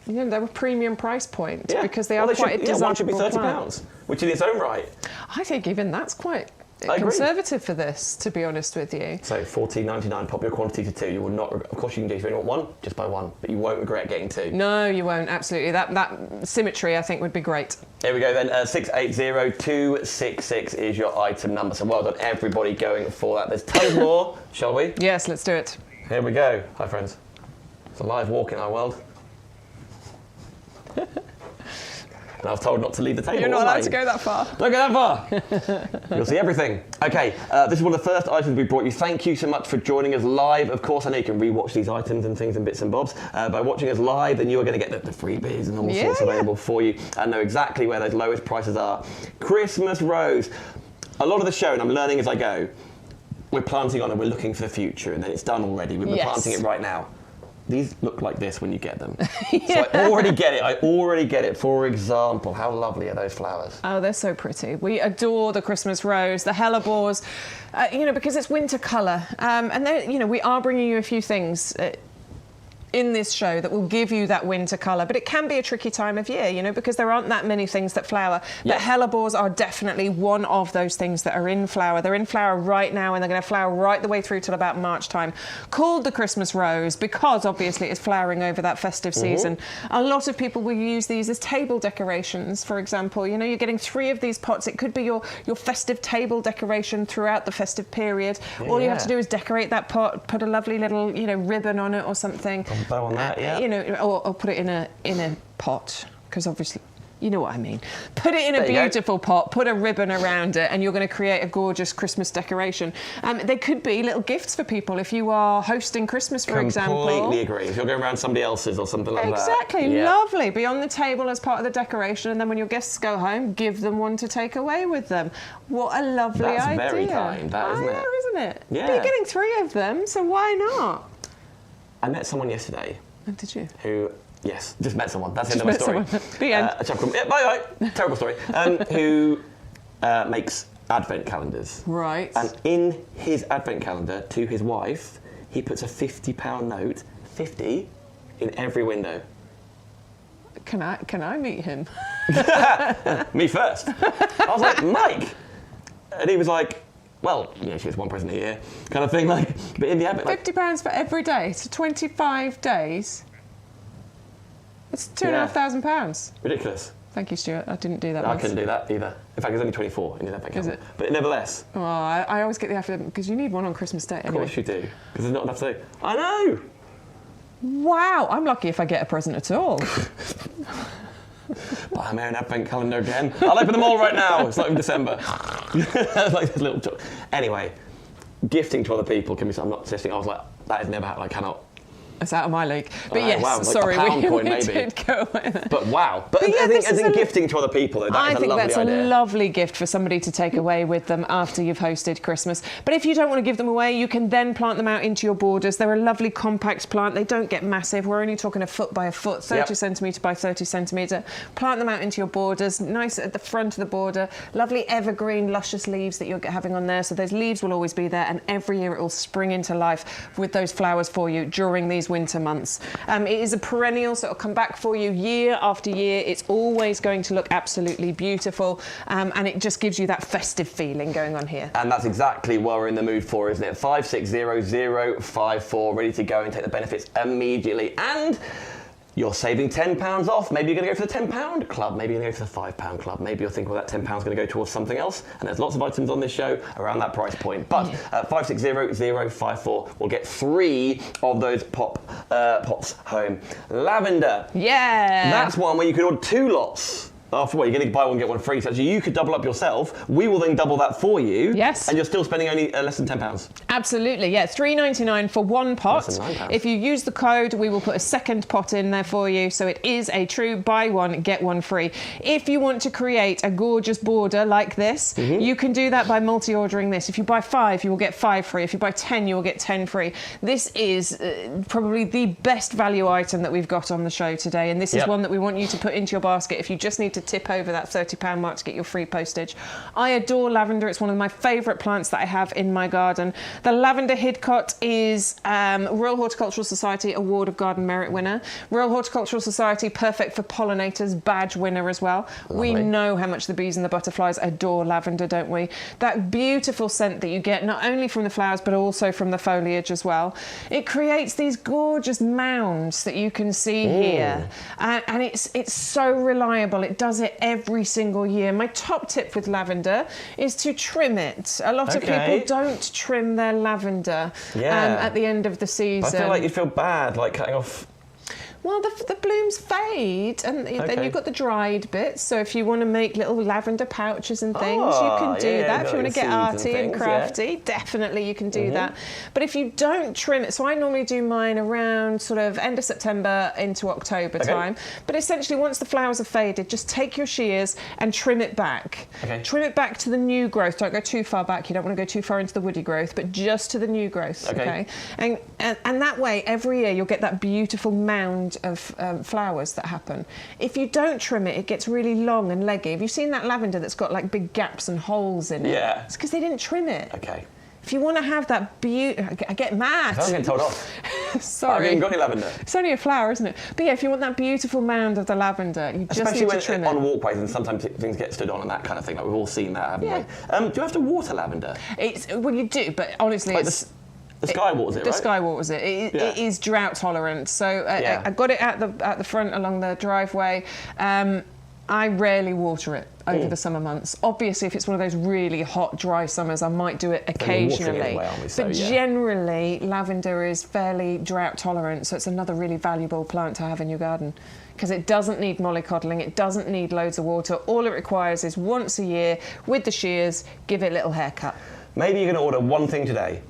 They're a premium price point because they are quite a desirable one should be £30, which in its own right. I think even that's quite conservative for this, to be honest with you. So $14.99, pop your quantity to 2. You will not. Of course, you can do if you want 1, just buy 1, but you won't regret getting 2. No, you won't. Absolutely, that symmetry I think would be great. Here we go then. 680266 is your item number. So well done, everybody, going for that. There's tons more, shall we? Yes, let's do it. Here we go. Hi, friends. It's a live walk in our world. And I was told not to leave the table. You're not allowed to go that far. Don't go that far. You'll see everything. Okay, this is one of the first items we brought you. Thank you so much for joining us live. Of course, I know you can rewatch these items and things and bits and bobs. By watching us live, then you are going to get the freebies and all sorts available for you and know exactly where those lowest prices are. Christmas rose. A lot of the show, and I'm learning as I go, we're planting on and we're looking for the future, and then it's done already. We're planting it right now. These look like this when you get them. So I already get it. For example, how lovely are those flowers? Oh, they're so pretty. We adore the Christmas rose, the hellebores, because it's winter colour. And we are bringing you a few things in this show that will give you that winter colour, but it can be a tricky time of year, because there aren't that many things that flower. But hellebores are definitely one of those things that are in flower. They're in flower right now, and they're going to flower right the way through till about March time. Called the Christmas rose because obviously it's flowering over that festive season. A lot of people will use these as table decorations, for example. You're getting 3 of these pots. It could be your festive table decoration throughout the festive period. All you have to do is decorate that pot, put a lovely little ribbon on it or something. Bow on that, or put it in a pot, because obviously you know what I mean. Put it in a beautiful pot, put a ribbon around it, and you're going to create a gorgeous Christmas decoration. They could be little gifts for people if you are hosting Christmas, for example. Completely agree. If you're going around somebody else's or something like that. Exactly, lovely. Be on the table as part of the decoration, and then when your guests go home, give them one to take away with them. What a lovely idea. That's very kind, isn't it? Isn't it? Yeah. But you're getting 3 of them, so why not? I met someone yesterday. Oh, did you? Who, yes, just met someone. That's the end of my story. The end. A chap called, bye. Terrible story. Who makes advent calendars. Right. And in his advent calendar to his wife, he puts a £50 note, 50, in every window. Can I meet him? Me first. I was like, Mike. And he was like, well, she gets one present a year, kind of thing. But in the advent, £50 for every day, so 25 days. It's £2,500. Ridiculous. Thank you, Stuart. I didn't do that. No, I couldn't do that either. In fact, there's only 24 in his advent calendar. Is it? But nevertheless. Oh, I always get the advent because you need one on Christmas Day. Anyway. Of course you do, because there's not enough to do. I know. Wow, I'm lucky if I get a present at all. Buy my own advent calendar again. I'll open them all right now. It's not even December. Like this little. Anyway, gifting to other people can be something I'm not suggesting. I was like, that is never happened. I cannot. It's out of my league. But yes, wow, like sorry, a pound coin, we maybe. did go away there. But wow. But yeah, I think as in gifting to other people, though, that is a lovely idea. I think that's a lovely gift for somebody to take away with them after you've hosted Christmas. But if you don't want to give them away, you can then plant them out into your borders. They're a lovely compact plant. They don't get massive. We're only talking a foot by a foot, 30 centimetre by 30 centimetre. Plant them out into your borders, nice at the front of the border. Lovely evergreen, luscious leaves that you're having on there. So those leaves will always be there, and every year it will spring into life with those flowers for you during these winter months. It is a perennial, so it'll come back for you year after year. It's always going to look absolutely beautiful, and it just gives you that festive feeling going on here. And that's exactly what we're in the mood for, isn't it? 560054, ready to go and take the benefits immediately. And you're saving £10 off. Maybe you're going to go for the £10 club. Maybe you're going to go for the £5 club. Maybe you're thinking, well, that £10 is going to go towards something else. And there's lots of items on this show around that price point. But 560054 will get 3 of those pots home. Lavender. Yeah. That's one where you could order 2 lots. After what, you're going to buy one, get one free. So actually you could double up yourself. We will then double that for you. Yes. And you're still spending only less than £10. Absolutely, yeah. £3.99 for 1 pot. Less than £9. If you use the code, we will put a second pot in there for you. So it is a true buy one, get one free. If you want to create a gorgeous border like this, you can do that by multi-ordering this. If you buy 5, you will get 5 free. If you buy 10, you will get 10 free. This is probably the best value item that we've got on the show today. And this is one that we want you to put into your basket if you just need to tip over that £30 mark to get your free postage. I adore lavender. It's one of my favourite plants that I have in my garden. The lavender hidcote is Royal Horticultural Society Award of Garden Merit winner. Royal Horticultural Society perfect for pollinators badge winner as well. Lovely. We know how much the bees and the butterflies adore lavender, don't we? That beautiful scent that you get not only from the flowers but also from the foliage as well. It creates these gorgeous mounds that you can see here, and it's so reliable. It does it every single year. My top tip with lavender is to trim it. A lot of people don't trim their lavender at the end of the season. I feel like you feel bad, like cutting off. Well, the blooms fade, and then you've got the dried bits. So if you want to make little lavender pouches and things, you can do that. If you want to get arty and crafty, definitely you can do that. But if you don't trim it, so I normally do mine around sort of end of September into October time. But essentially, once the flowers have faded, just take your shears and trim it back. Trim it back to the new growth. Don't go too far back. You don't want to go too far into the woody growth, but just to the new growth. And that way, every year you'll get that beautiful mound of flowers that happen. If you don't trim it, it gets really long and leggy. Have you seen that lavender that's got like big gaps and holes in it? Yeah. It's because they didn't trim it. Okay. If you want to have that I get mad. I was getting told off. Sorry. I haven't even got any lavender. It's only a flower, isn't it? But yeah, if you want that beautiful mound of the lavender, you just need to trim it. On walkways and sometimes things get stood on and that kind of thing. Like we've all seen that, haven't we? Do you have to water lavender? Well, you do, but honestly, like the sky waters it, right? The sky waters it. It is drought tolerant. So I got it at the front along the driveway. I rarely water it over the summer months. Obviously, if it's one of those really hot, dry summers, I might do it occasionally. Anyway, aren't we? So, but generally, lavender is fairly drought tolerant, so it's another really valuable plant to have in your garden because it doesn't need mollycoddling, it doesn't need loads of water. All it requires is once a year, with the shears, give it a little haircut. Maybe you're going to order one thing today.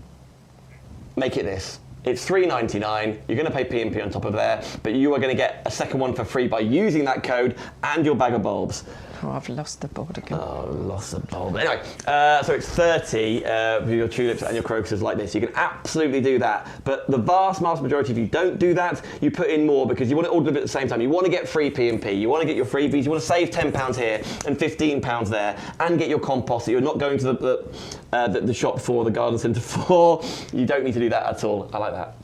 Make it this. It's $3.99. You're going to pay P&P on top of there, but you are going to get a second one for free by using that code and your bag of bulbs. Oh, I've lost the board again. Oh, lost the bulb. Anyway, so it's 30 for your tulips and your crocuses like this. You can absolutely do that. But the vast majority of you don't do that. You put in more because you want to order them at the same time. You want to get free P&P. You want to get your freebies. You want to save £10 here and £15 there and get your compost that you're not going to the shop for, the garden centre for. You don't need to do that at all. I like that.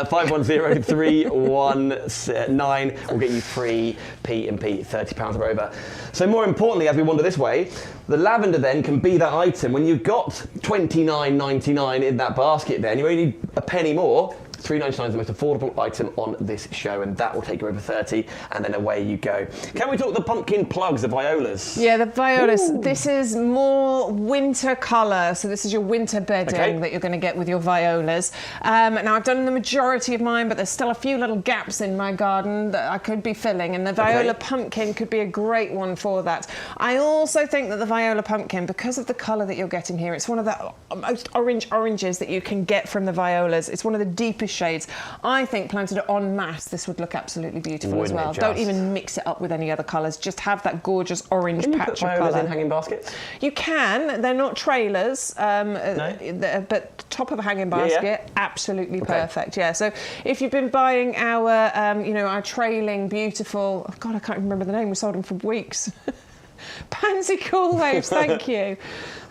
510319 will get you free P&P, £30 or over. So more importantly, as we wander this way, the lavender then can be that item when you've got $29.99 in that basket then, you only need a penny more, $3.99 is the most affordable item on this show, and that will take you over 30, and then away you go. Can we talk the pumpkin plugs, the violas? Yeah, the violas. Ooh. This is more winter colour, so this is your winter bedding that you're going to get with your violas. Now, I've done the majority of mine, but there's still a few little gaps in my garden that I could be filling, and the viola pumpkin could be a great one for that. I also think that the viola pumpkin, because of the colour that you're getting here, it's one of the most oranges that you can get from the violas. It's one of the deepest shades. I think planted en masse, this would look absolutely beautiful as well. Don't even mix it up with any other colours. Just have that gorgeous orange patch of colour. In hanging baskets? You can. They're not trailers, but top of a hanging basket, absolutely perfect. Yeah. So if you've been buying our, our trailing beautiful, oh God, I can't remember the name. We sold them for weeks. Pansy Cool Waves, thank you.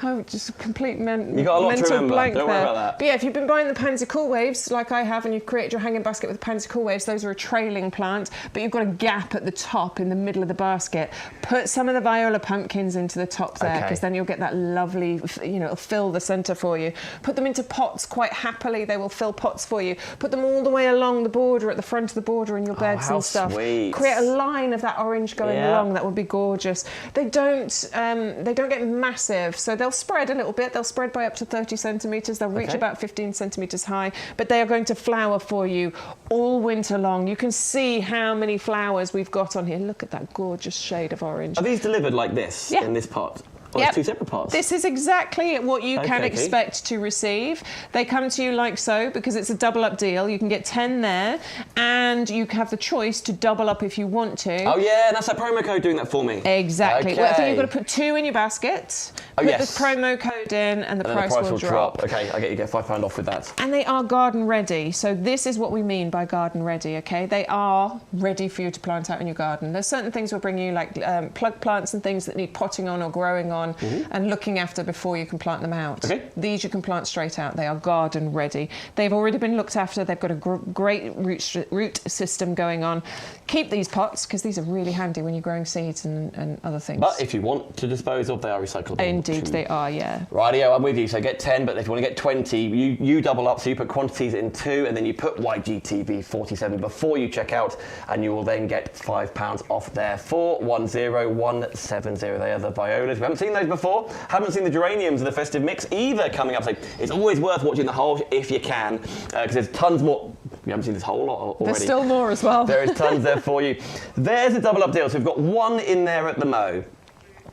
Oh, just a complete mental blank Don't worry there. about that. But yeah, if you've been buying the Pansy Cool Waves, like I have, and you've created your hanging basket with the Pansy Cool Waves, those are a trailing plant, but you've got a gap at the top in the middle of the basket. Put some of the viola pumpkins into the top there, because then you'll get that lovely, it'll fill the centre for you. Put them into pots quite happily. They will fill pots for you. Put them all the way along the border, at the front of the border in your beds and stuff. Sweet. Create a line of that orange going along. That would be gorgeous. They don't get massive, so they'll spread a little bit. They'll spread by up to 30 centimetres. They'll reach about 15 centimetres high, but they are going to flower for you all winter long. You can see how many flowers we've got on here. Look at that gorgeous shade of orange. Are these delivered like this in this pot? Oh, it's two separate pots. This is exactly what you can expect to receive. They come to you like so, because it's a double up deal. You can get 10 there, and you have the choice to double up if you want to. Oh yeah, that's that promo code doing that for me. Exactly. Well, I think you've got to put 2 in your basket, put the promo code in, and the price will drop. Okay, I get you get £5 off with that. And they are garden ready. So this is what we mean by garden ready, okay? They are ready for you to plant out in your garden. There's certain things we'll bring you, like plug plants and things that need potting on or growing on and looking after before you can plant them out. These you can plant straight out. They are garden ready. They've already been looked after. They've got a great root system going on. Keep these pots, because these are really handy when you're growing seeds and other things. But if you want to dispose of, they are recyclable. Indeed, they are, yeah. Rightio, I'm with you. So get 10, but if you want to get 20, you double up. So you put quantities in 2, and then you put YGTV 47 before you check out, and you will then get £5 off there. 410170. They are the violas. We haven't seen those before. Haven't seen the geraniums and the festive mix either coming up. So it's always worth watching the whole if you can, because there's tons more. You haven't seen this whole lot already. There's still more as well. There is tons there for you. There's a double up deal. So we've got 1 in there at the Mo.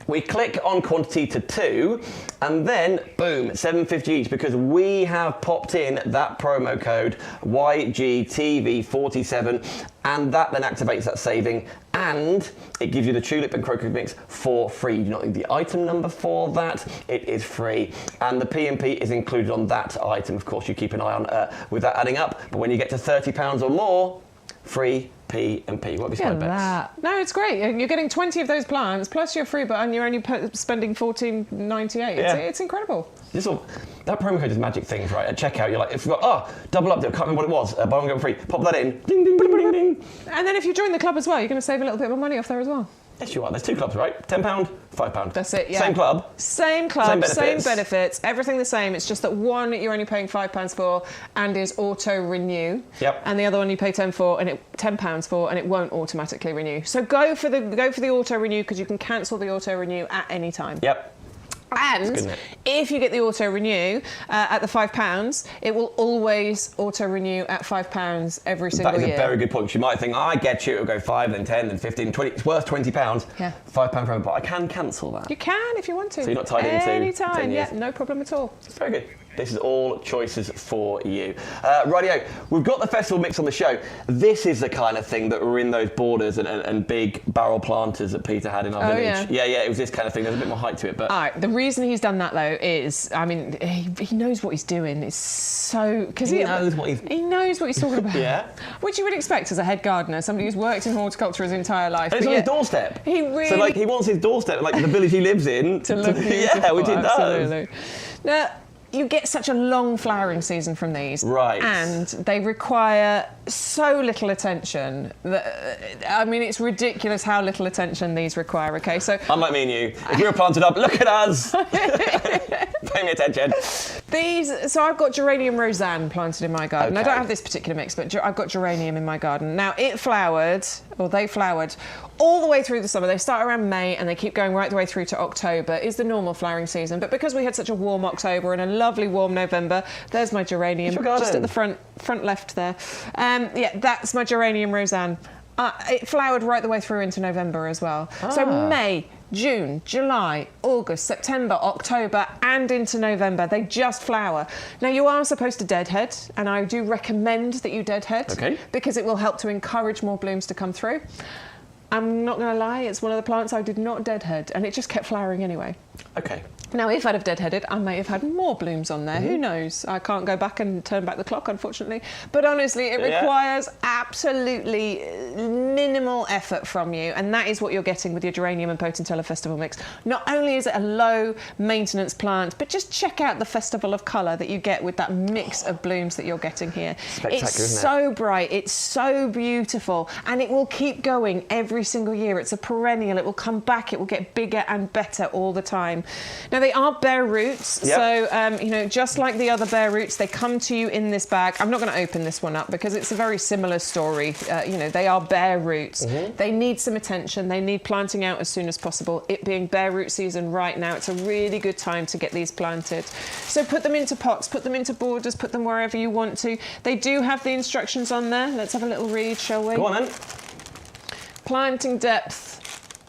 We click on quantity to 2, and then boom, $7.50 each, because we have popped in that promo code YGTV47, and that then activates that saving, and it gives you the tulip and crocus mix for free. You do not need the item number for that. It is free, and the P&P is included on that item. Of course, you keep an eye on with that adding up, but when you get to £30 or more, free P&P. What have you spent, Bex? No, it's great. You're getting 20 of those plants, plus your free, and you're only spending $14.98. It's incredible. That promo code is magic things, right? At checkout, you're like, if you've got, double up deal, can't remember what it was, buy one, get one free, pop that in, ding, ding, ding, ding, ding. And then if you join the club as well, you're going to save a little bit more money off there as well. Yes, you are. There's 2 clubs, right? £10, £5. That's it, yeah. Same club. Same club, same benefits, everything the same. It's just that one you're only paying £5 for and is auto-renew. Yep. And the other one you pay £10 for, and it won't automatically renew. So go for the auto-renew, because you can cancel the auto-renew at any time. Yep. And if you get the auto-renew at the £5, it will always auto-renew at £5 every single year. That is a very good point, because you might think, I get you, it'll go 5, then 10, then 15, 20. It's worth £20. Yeah. £5 forever, but I can cancel that. You can if you want to. So you're not tied into anytime. 10 years. Yeah, no problem at all. It's very good. This is all choices for you. Rightio, we've got the festival mix on the show. This is the kind of thing that were in those borders and big barrel planters that Peter had in our village. Yeah, it was this kind of thing. There's a bit more height to it. But all right, the reason he's done that, though, is, I mean, he knows what he's doing. It's so... because he knows what he's talking about. Yeah. Which you would expect as a head gardener, somebody who's worked in horticulture his entire life. And it's on his doorstep. He really... So, he wants his doorstep, the village he lives in. to look beautiful. Yeah, which it absolutely. does. Now, you get such a long flowering season from these. Right. And they require so little attention. It's ridiculous how little attention these require, okay? So unlike me and you, if we were planted up, look at us! pay me attention. So I've got geranium roseanne planted in my garden. I Okay. don't have this particular mix, but I've got geranium in my garden. Now, they flowered all the way through the summer. They start around May and they keep going right the way through to October is the normal flowering season. But because we had such a warm October and a lovely warm November, there's my geranium just at the front left there. That's my geranium roseanne. It flowered right the way through into November as well. So May, June, July, August, September, October, and into November. They just flower. Now, you are supposed to deadhead, and I do recommend that you deadhead because it will help to encourage more blooms to come through. I'm not going to lie, it's one of the plants I did not deadhead, and it just kept flowering anyway. Okay. Now, if I'd have deadheaded, I may have had more blooms on there. Who knows? I can't go back and turn back the clock, unfortunately. But honestly, it requires absolutely minimal effort from you, and that is what you're getting with your Geranium and Potentilla Festival mix. Not only is it a low-maintenance plant, but just check out the festival of colour that you get with that mix of blooms that you're getting here. Spectacular, it's isn't it? so bright, it's so beautiful, and it will keep going every single year. It's a perennial. It will come back. It will get bigger and better all the time. Now, they are bare roots, so just like the other bare roots, they come to you in this bag. I'm not going to open this one up because it's a very similar story. They are bare roots. They need some attention. They need planting out as soon as possible. It being bare root season right now, it's a really good time to get these planted. So put them into pots, put them into borders, put them wherever you want to. They do have the instructions on there. Let's have a little read, shall we? Go on then. Planting depth,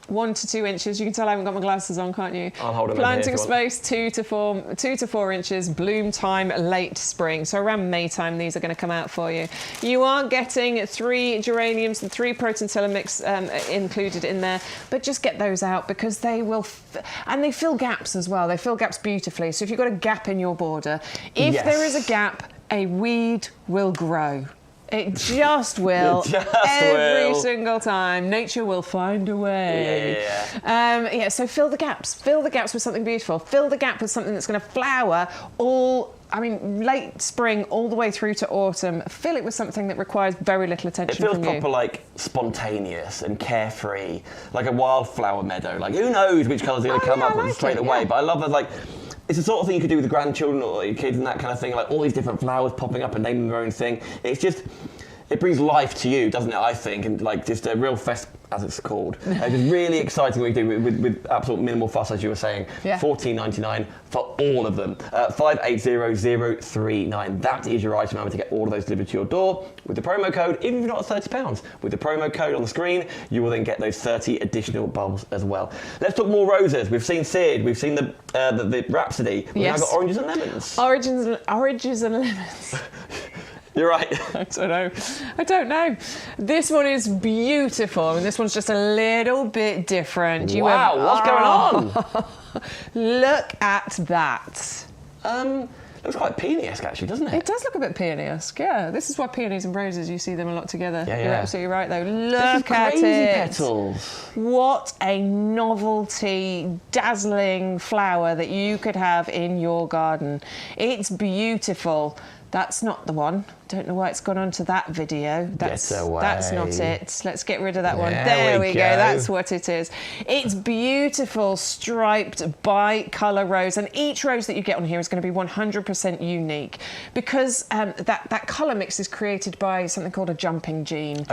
1 to 2 inches. You can tell I haven't got my glasses on, can't you? I'll hold them. Planting space 2 to 4 inches. Bloom time late spring. So around May time, these are going to come out for you. You are getting 3 geraniums and 3 Potentilla mix included in there, but just get those out because they will, and they fill gaps as well. They fill gaps beautifully. So if you've got a gap in your border, if there is a gap, a weed will grow. It just will. Every single time. Nature will find a way. So fill the gaps. Fill the gaps with something beautiful. Fill the gap with something that's going to flower late spring all the way through to autumn. Fill it with something that requires very little attention from you. It feels proper, like, spontaneous and carefree, like a wildflower meadow. Like, who knows which colours are going to come up straight away. But I love that, like, it's the sort of thing you could do with the grandchildren or your kids and that kind of thing, like all these different flowers popping up and naming their own thing. It's just, it brings life to you, doesn't it, I think, and like just a real fest, as it's called. It's really exciting what you do with absolute minimal fuss, as you were saying. $14.99 for all of them. 580039. That is your item number to get all of those delivered to your door with the promo code, even if you're not at £30. With the promo code on the screen, you will then get those 30 additional bulbs as well. Let's talk more roses. We've seen Sid, we've seen the Rhapsody. We've now got oranges and lemons. Oranges and lemons. You're right. I don't know. This one is beautiful, and this one's just a little bit different. What's going on? Look at that. Looks quite peony-esque, actually, doesn't it? It does look a bit peony-esque, yeah. This is why peonies and roses, you see them a lot together. You're absolutely right, though. Look at it. Crazy petals. What a novelty, dazzling flower that you could have in your garden. It's beautiful. That's not the one. Don't know why it's gone onto that video. That's not it. Let's get rid of that one. There we go. That's what it is. It's beautiful striped bi-colour rose, and each rose that you get on here is going to be 100% unique because that colour mix is created by something called a jumping gene.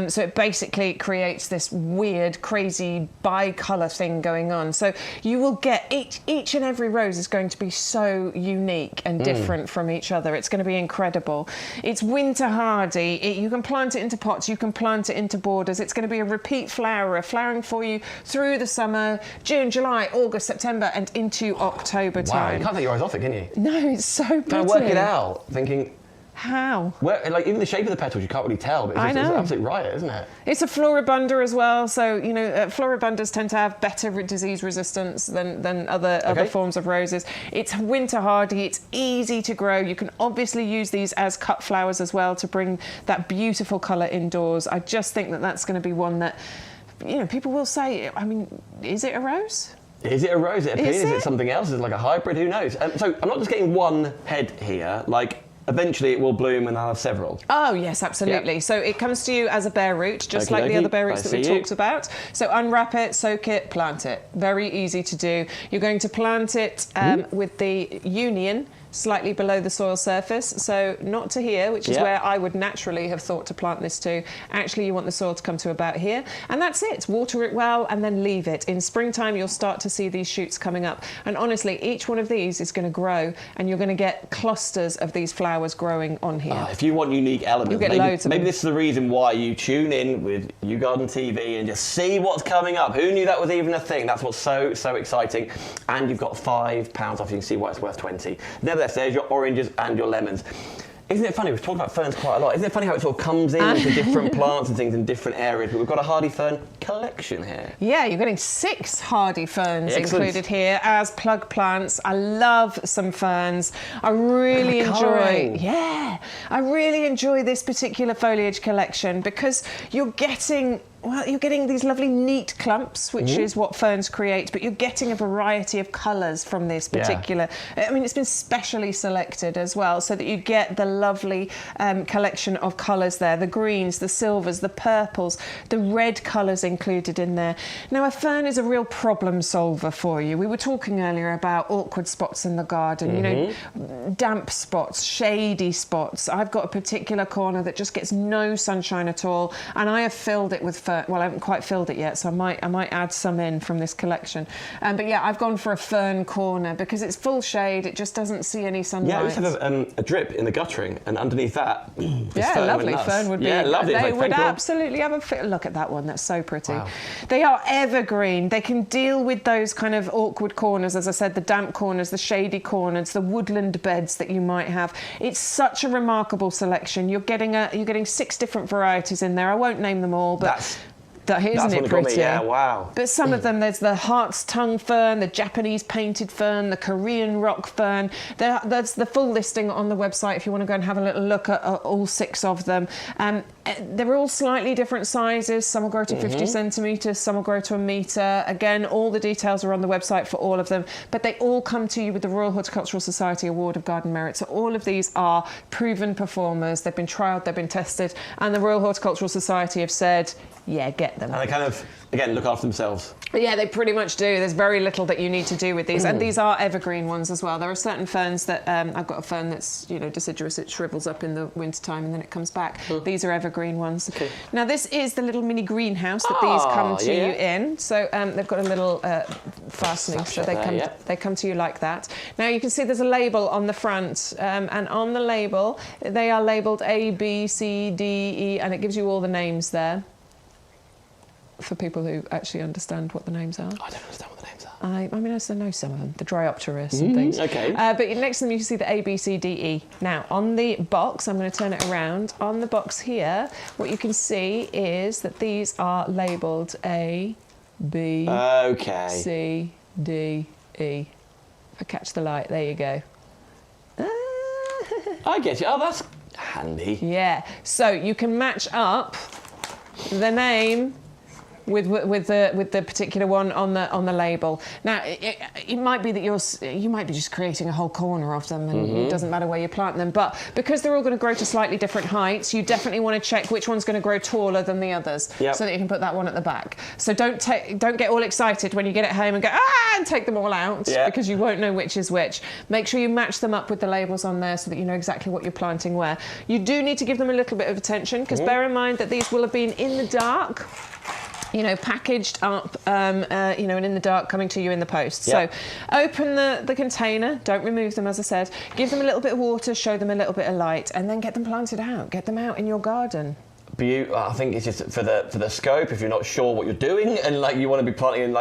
So it basically creates this weird, crazy bi-colour thing going on. So you will get each and every rose is going to be so unique and different from each other. It's going to be incredible. It's winter hardy. You can plant it into pots, you can plant it into borders. It's going to be a repeat flowerer, flowering for you through the summer, June, July, August, September, and into October time. Wow, you can't take your eyes off it, can you? No, it's so pretty. Trying to work it out, thinking... How? Like even the shape of the petals, you can't really tell, but it's an absolute riot, isn't it? It's a floribunda as well, so floribundas tend to have better disease resistance than other forms of roses. It's winter hardy. It's easy to grow. You can obviously use these as cut flowers as well to bring that beautiful colour indoors. I just think that that's going to be one that people will say. I mean, is it a rose? Is it a rose? Is it something else? Is it like a hybrid? Who knows? So I'm not just getting one head here. Like, eventually it will bloom and I'll have several. Oh, yes, absolutely. Yep. So it comes to you as a bare root, just like the other bare roots that we talked about. So unwrap it, soak it, plant it. Very easy to do. You're going to plant it with the union slightly below the soil surface, so not to here, which is where I would naturally have thought to plant this to. Actually, you want the soil to come to about here, and that's it. Water it well and then leave it. In springtime, you'll start to see these shoots coming up, and honestly, each one of these is going to grow, and you're going to get clusters of these flowers growing on here. If you want unique elements, you'll get loads of maybe them. this is the reason why you tune in with YouGarden TV and just see what's coming up. Who knew that was even a thing? That's what's so exciting. And you've got £5 off. You can see why it's worth 20. Nevertheless, there's your oranges and your lemons. Isn't it funny? We've talked about ferns quite a lot. Isn't it funny how it sort of comes into different plants and things in different areas? But we've got a hardy fern collection here. Yeah, you're getting 6 hardy ferns Excellent. included here as plug plants. I love some ferns. I really enjoy. Yeah, I really enjoy this particular foliage collection because you're getting. Well, you're getting these lovely neat clumps, which is what ferns create, but you're getting a variety of colours from this particular. I mean, it's been specially selected as well, so that you get the lovely collection of colours there. The greens, the silvers, the purples, the red colours included in there. Now, a fern is a real problem solver for you. We were talking earlier about awkward spots in the garden, you know, damp spots, shady spots. I've got a particular corner that just gets no sunshine at all, and I have filled it with fern. Well, I haven't quite filled it yet, so I might add some in from this collection. But yeah, I've gone for a fern corner because it's full shade. It just doesn't see any sunlight. Yeah, I used to have a drip in the guttering, and underneath that, yeah, fern lovely went nuts. fern would be. Yeah, lovely. They would absolutely have a fit. Look at that one. That's so pretty. Wow. They are evergreen. They can deal with those kind of awkward corners, as I said, the damp corners, the shady corners, the woodland beds that you might have. It's such a remarkable selection. You're getting 6 different varieties in there. I won't name them all, but. Isn't it pretty? Yeah, wow. But some of them, there's the hart's tongue fern, the Japanese painted fern, the Korean rock fern. That's the full listing on the website if you want to go and have a little look at all 6 of them. They're all slightly different sizes. Some will grow to 50 centimetres, some will grow to 1 metre. Again, all the details are on the website for all of them. But they all come to you with the Royal Horticultural Society Award of Garden Merit. So all of these are proven performers. They've been trialled, they've been tested, and the Royal Horticultural Society have said, yeah, get them. And they kind of, again, look after themselves. Yeah, they pretty much do. There's very little that you need to do with these. And these are evergreen ones as well. There are certain ferns that, I've got a fern that's, deciduous. It shrivels up in the wintertime and then it comes back. These are evergreen ones. Okay. Now, this is the little mini greenhouse that these come to you in. So they've got a little fastening, so they come to you like that. Now, you can see there's a label on the front. And on the label, they are labelled A, B, C, D, E, and it gives you all the names there. For people who actually understand what the names are. I don't understand what the names are. I mean, I know some of them, the Dryopterus and things. Okay. But next to them you can see the A, B, C, D, E. Now, on the box, I'm going to turn it around. On the box here, what you can see is that these are labelled A, B, C, D, E. If I catch the light, there you go. I get you. Oh, that's handy. Yeah. So you can match up the name with the particular one on the label. Now, it might be that you might be just creating a whole corner of them, and it doesn't matter where you plant them. But because they're all going to grow to slightly different heights, you definitely want to check which one's going to grow taller than the others, so that you can put that one at the back. So don't get all excited when you get it home and go and take them all out, because you won't know which is which. Make sure you match them up with the labels on there so that you know exactly what you're planting where. You do need to give them a little bit of attention, because bear in mind that these will have been in the dark. Packaged up, and in the dark, coming to you in the post. Yep. So open the container, don't remove them, as I said. Give them a little bit of water, show them a little bit of light, and then get them planted out. Get them out in your garden. I think it's just for the scope. If you're not sure what you're doing and you want to be planting in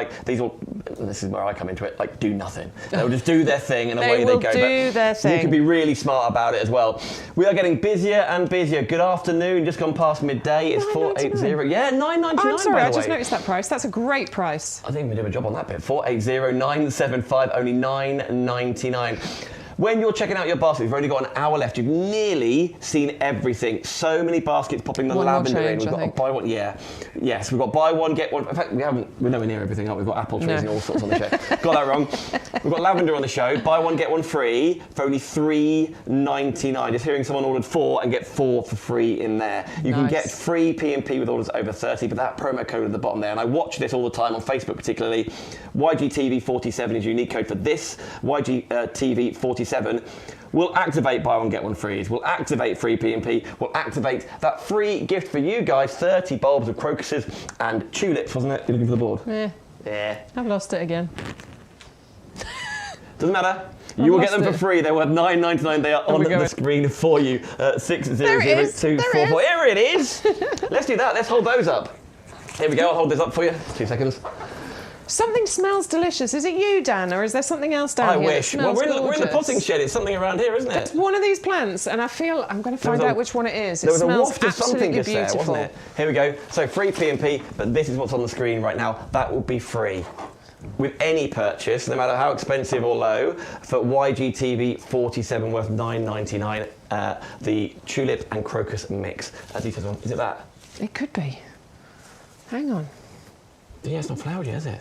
this is where I come into it. Do nothing. They'll just do their thing and away they go. Do their thing. You can be really smart about it as well. We are getting busier and busier. Good afternoon. Just gone past midday. It's 480. Yeah, $9.99. I'm sorry, I just way. noticed that price. That's a great price. I think we did a job on that bit. 480 975. Only $9.99. When you're checking out your basket, you've only got an hour left. You've nearly seen everything. So many baskets popping the lavender in. We've got to buy one. Yeah. Yes, we've got buy one, get one. In fact, we're nowhere near everything up. We've got apple trees and all sorts on the show. Got that wrong. We've got lavender on the show. Buy one, get one free for only $3.99. Just hearing someone ordered 4 and get 4 for free in there. You can get free P&P with orders over 30, but that promo code at the bottom there, and I watch this all the time on Facebook particularly, YGTV47 is your unique code for this. YGTV47 will activate buy one get one frees, will activate free P&P, will activate that free gift for you guys, 30 bulbs of crocuses and tulips, wasn't it? You're looking for the board? Yeah. I've lost it again. Doesn't matter. You will get them for free. They're worth $9.99. They are on the screen for you. 600244. Here it is. Let's do that. Let's hold those up. Here we go. I'll hold this up for you. 2 seconds. Something smells delicious. Is it you, Dan, or is there something else down here? I wish. Well, we're in the potting shed. It's something around here, isn't it? It's one of these plants, and I feel I'm going to find out which one it is. There was a waft of something just there, wasn't it? Here we go. So free P&P, but this is what's on the screen right now. That will be free with any purchase, no matter how expensive or low, for YGTV 47 worth $9.99. The tulip and crocus mix. As he says, is it that? It could be. Hang on. Yeah, it's not flowered yet, is it?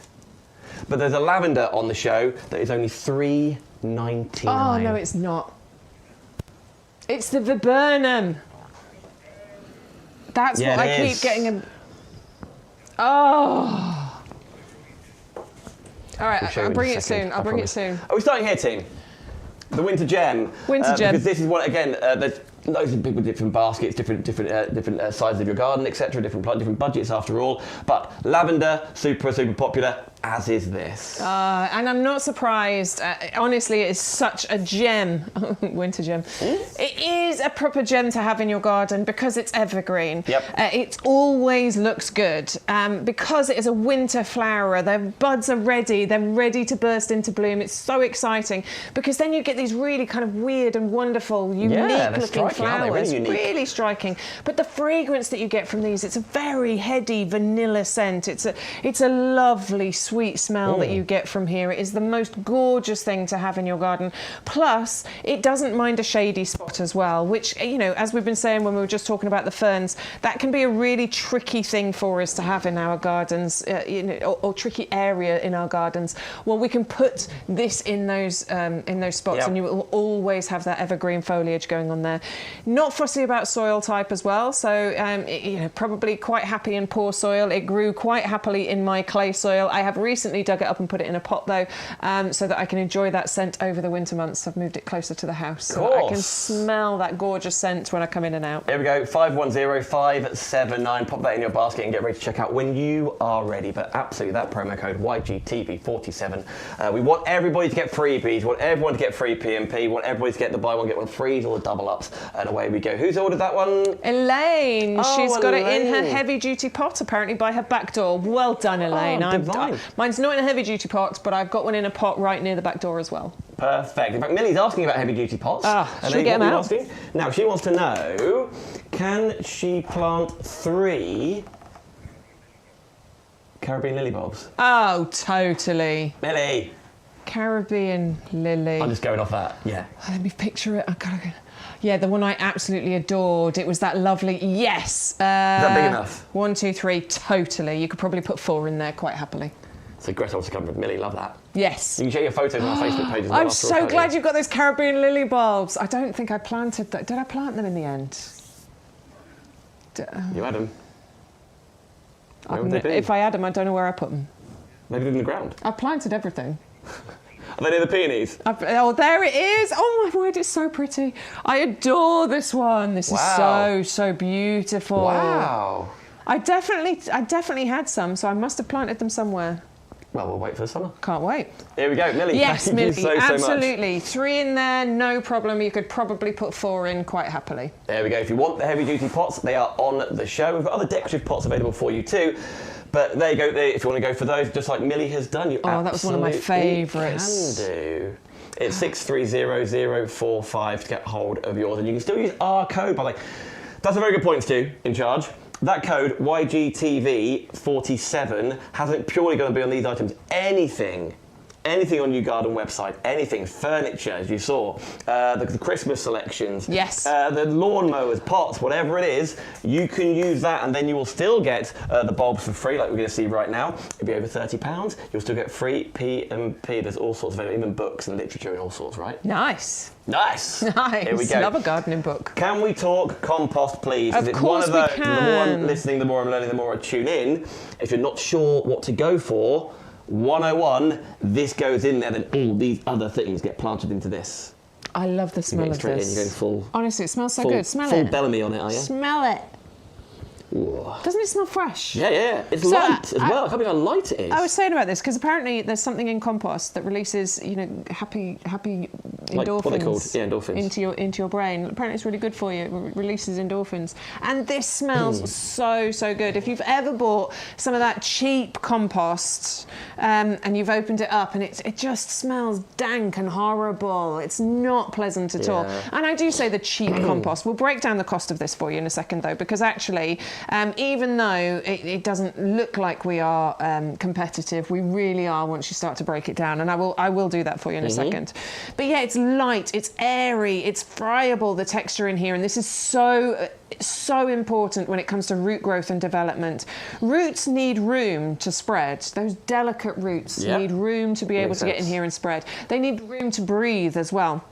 But there's a lavender on the show that is only $3.99. Oh, no, it's not. It's the viburnum. That's what I keep getting. All right, I'll bring it soon. I'll bring it soon. Are we starting here, team? The winter gem. Winter gem. Because this is what, again, there's loads of people with different baskets, different sizes of your garden, etc. Different budgets after all. But lavender, super popular, as is this. And I'm not surprised. Honestly, it is such a gem. Winter gem. It is a proper gem to have in your garden because it's evergreen. Yep. It always looks good because it is a winter flowerer. Their buds are ready. They're ready to burst into bloom. It's so exciting because then you get these really kind of weird and wonderful, unique looking flowers. Really striking. But the fragrance that you get from these, it's a very heady vanilla scent. It's a lovely sweet smell that you get from here. It is the most gorgeous thing to have in your garden. Plus, it doesn't mind a shady spot as well, which, you know, as we've been saying when we were just talking about the ferns, that can be a really tricky thing for us to have in our gardens, or tricky area in our gardens. Well, we can put this in those spots, and you will always have that evergreen foliage going on there. Not fussy about soil type as well, so probably quite happy in poor soil. It grew quite happily in my clay soil. I have recently dug it up and put it in a pot though, so that I can enjoy that scent over the winter months. I've moved it closer to the house, so I can smell that gorgeous scent when I come in and out. Here we go, 510579. Pop that in your basket and get ready to check out when you are ready. But absolutely, that promo code YGTV47. We want everybody to get freebies. We want everyone to get free P&P. We want everybody to get the buy one get one frees or the double ups. And away we go. Who's ordered that one? Elaine. She's got it in her heavy duty pot, apparently by her back door. Well done, Elaine. Mine's not in a heavy duty pot, but I've got one in a pot right near the back door as well. Perfect. In fact, Millie's asking about heavy duty pots. Should we get them out? Now, she wants to know, can she plant 3 Caribbean lily bulbs? Oh, totally. Millie. Caribbean lily. I'm just going off that, yeah. Let me picture it. Yeah, the one I absolutely adored. It was that lovely, yes. Is that big enough? 1, 2, 3, totally. You could probably put 4 in there quite happily. So Greta wants to come with Millie, love that. Yes. You can share your photos on our Facebook page as well. I'm so glad you've got those Caribbean lily bulbs. I don't think I planted that. Did I plant them in the end? You had them. If I had them, I don't know where I put them. Maybe in the ground. I planted everything. Are they near the peonies? Oh, there it is. Oh my word, it's so pretty. I adore this one. This is so beautiful. Wow. I definitely had some, so I must have planted them somewhere. Well, we'll wait for the summer. Can't wait. Here we go, Millie. Yes, thank Millie, you so absolutely. much. 3 in there, no problem. You could probably put 4 in quite happily. There we go. If you want the heavy-duty pots, they are on the show. We've got other decorative pots available for you too. But there you go. If you want to go for those, just like Millie has done, you that was one of my favourites. Can do. It's 630045 to get hold of yours, and you can still use our code. By the way, that's a very good point, Stu. In charge. That code, YGTV47, hasn't purely going to be on these items. Anything anything on YouGarden website, anything, furniture, as you saw, the Christmas selections, yes, the lawn mowers, pots, whatever it is, you can use that, and then you will still get the bulbs for free, like we're going to see right now. It'll be over £30. You'll still get free P&P. There's all sorts of, even books and literature and all sorts, right? Nice. Nice. Nice. Here we go. Love a gardening book. Can we talk compost, please? Of course we can. The more I'm listening, the more I'm learning, the more I tune in. If you're not sure what to go for, 101, this goes in there, then all these other things get planted into this. I love the smell of this. You're going full. Honestly, it smells so good. Smell full it. Bellamy on it, are you? Smell it. Ooh. Doesn't it smell fresh? Yeah. It's light as well. I can't believe how light it is. I was saying about this because apparently there's something in compost that releases, happy endorphins. Like what are they called? Yeah, endorphins. Into your brain. Apparently it's really good for you. It releases endorphins. And this smells so good. If you've ever bought some of that cheap compost and you've opened it up and it just smells dank and horrible. It's not pleasant at all. And I do say the cheap compost. We'll break down the cost of this for you in a second though, because actually even though it doesn't look like we are competitive, we really are once you start to break it down, and I will do that for you in a second. But yeah, it's light, it's airy, it's friable, the texture in here, and this is so important when it comes to root growth and development. Roots need room to spread. Those delicate roots need room to be able to get in here and spread. They need room to breathe as well.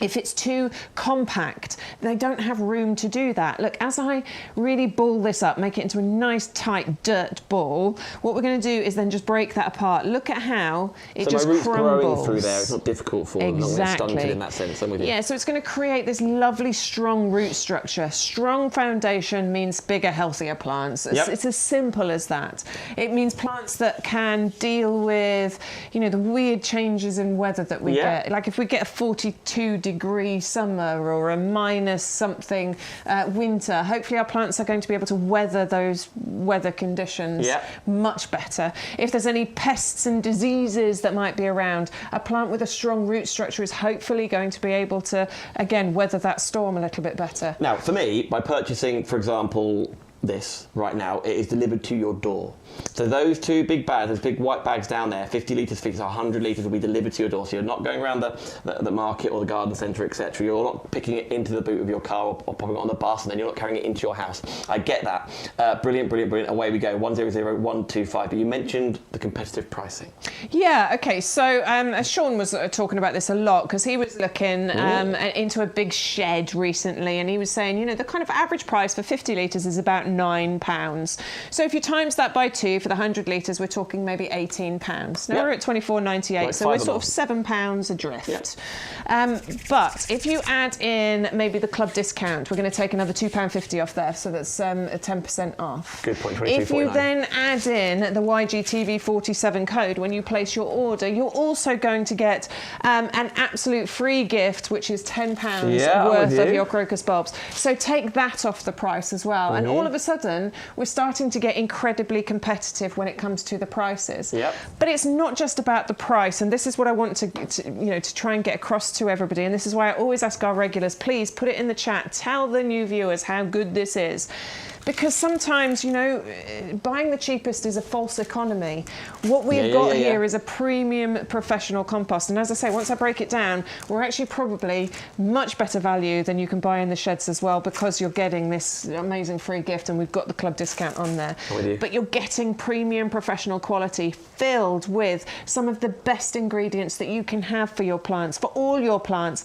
If it's too compact, they don't have room to do that. Look, as I really ball this up, make it into a nice tight dirt ball, what we're going to do is then just break that apart. Look at how it just crumbles. So my roots growing through there, it's not difficult for them, not stunted in that sense. I'm with you. Yeah, so it's going to create this lovely, strong root structure. Strong foundation means bigger, healthier plants. It's as simple as that. It means plants that can deal with, the weird changes in weather that we get. Like if we get a 42-degree summer or a minus something winter, hopefully our plants are going to be able to weather those weather conditions much better. If there's any pests and diseases that might be around, a plant with a strong root structure is hopefully going to be able to, again, weather that storm a little bit better. Now, for me, by purchasing, for example, this right now, it is delivered to your door. So those two big bags, those big white bags down there, 50 litres, 100 litres will be delivered to your door. So you're not going around the market or the garden centre, etc. You're not picking it into the boot of your car or popping it on the bus, and then you're not carrying it into your house. I get that. Brilliant. Away we go. 100125. But you mentioned the competitive pricing. Yeah. Okay. So Sean was talking about this a lot because he was looking into a big shed recently, and he was saying, the kind of average price for 50 litres is about £9. So if you times that by 2 for the 100 litres, we're talking maybe £18. Now we're at £24.98, like so we're sort of £7 adrift. But if you add in maybe the club discount, we're going to take another £2.50 off there, so that's a 10% off. Good point. If you then add in the YGTV47 code when you place your order, you're also going to get an absolute free gift, which is £10 worth of your crocus bulbs. So take that off the price as well. And all of a sudden, we're starting to get incredibly competitive when it comes to the prices. But it's not just about the price, and this is what I want to try and get across to everybody, and this is why I always ask our regulars, please put it in the chat, tell the new viewers how good this is. Because sometimes, buying the cheapest is a false economy. What we've got here is a premium professional compost. And as I say, once I break it down, we're actually probably much better value than you can buy in the sheds as well, because you're getting this amazing free gift, and we've got the club discount on there. But you're getting premium professional quality filled with some of the best ingredients that you can have for your plants, for all your plants.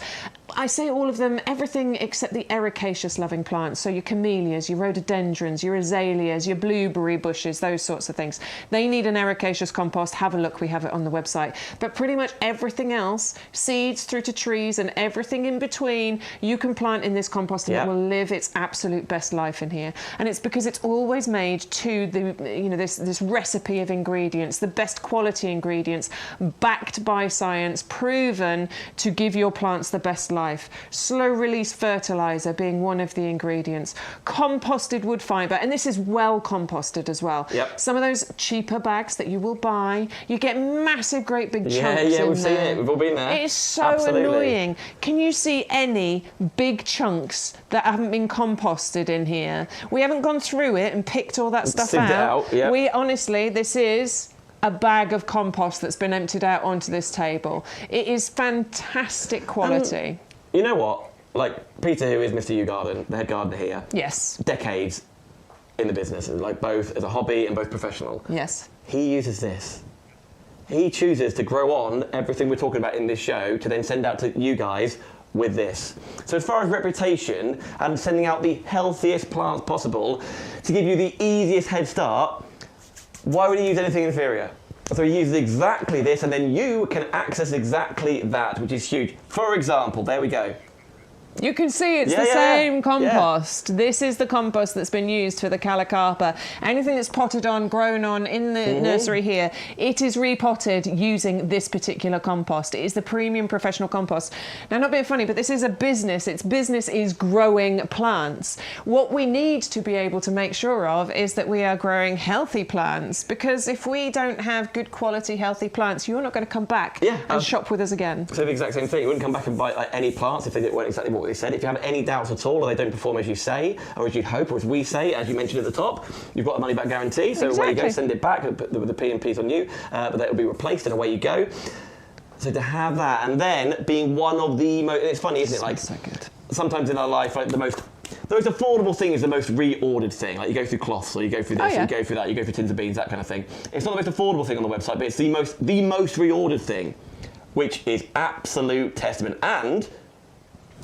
I say all of them, everything except the ericaceous loving plants. So your camellias, your rhododendrons, your azaleas, your blueberry bushes, those sorts of things. They need an ericaceous compost. Have a look, we have it on the website. But pretty much everything else, seeds through to trees and everything in between, you can plant in this compost, and it will live its absolute best life in here. And it's because it's always made to the, this recipe of ingredients, the best quality ingredients, backed by science, proven to give your plants the best life. Slow release fertilizer being one of the ingredients. Composted wood fibre, and this is well composted as well. Some of those cheaper bags that you will buy, you get massive, great big chunks in there. We've seen it. We've all been there. It is so annoying. Can you see any big chunks that haven't been composted in here? We haven't gone through it and picked all that stuff out. We honestly, this is a bag of compost that's been emptied out onto this table. It is fantastic quality. You know what? Like Peter, who is Mr. YouGarden, the head gardener here. Yes. Decades in the business, like both as a hobby and both professional. Yes. He uses this. He chooses to grow on everything we're talking about in this show to then send out to you guys with this. So as far as reputation and sending out the healthiest plants possible to give you the easiest head start, why would he use anything inferior? So he uses exactly this, and then you can access exactly that, which is huge. For example, there we go. You can see it's the same compost. This is the compost that's been used for the Calicarpa. Anything that's potted on, grown on in the nursery here, it is repotted using this particular compost. It is the premium professional compost. Now, not being funny, but this is a business. Its business is growing plants. What we need to be able to make sure of is that we are growing healthy plants, because if we don't have good quality healthy plants, you're not going to come back and shop with us again. So the exact same thing. You wouldn't come back and buy like, any plants if they weren't exactly what they said. If you have any doubts at all, or they don't perform as you say, or as you'd hope, or as we say, as you mentioned at the top, you've got a money back guarantee. So away you go, send it back, put the P&Ps on you, but that will be replaced, and away you go. So to have that, and then being one of the most, it's funny, isn't it? Like so good. Sometimes in our life, like the most affordable thing is the most reordered thing. Like you go through cloths, or you go through this, you go through that, you go through tins of beans, that kind of thing. It's not the most affordable thing on the website, but it's the most reordered thing, which is absolute testament. And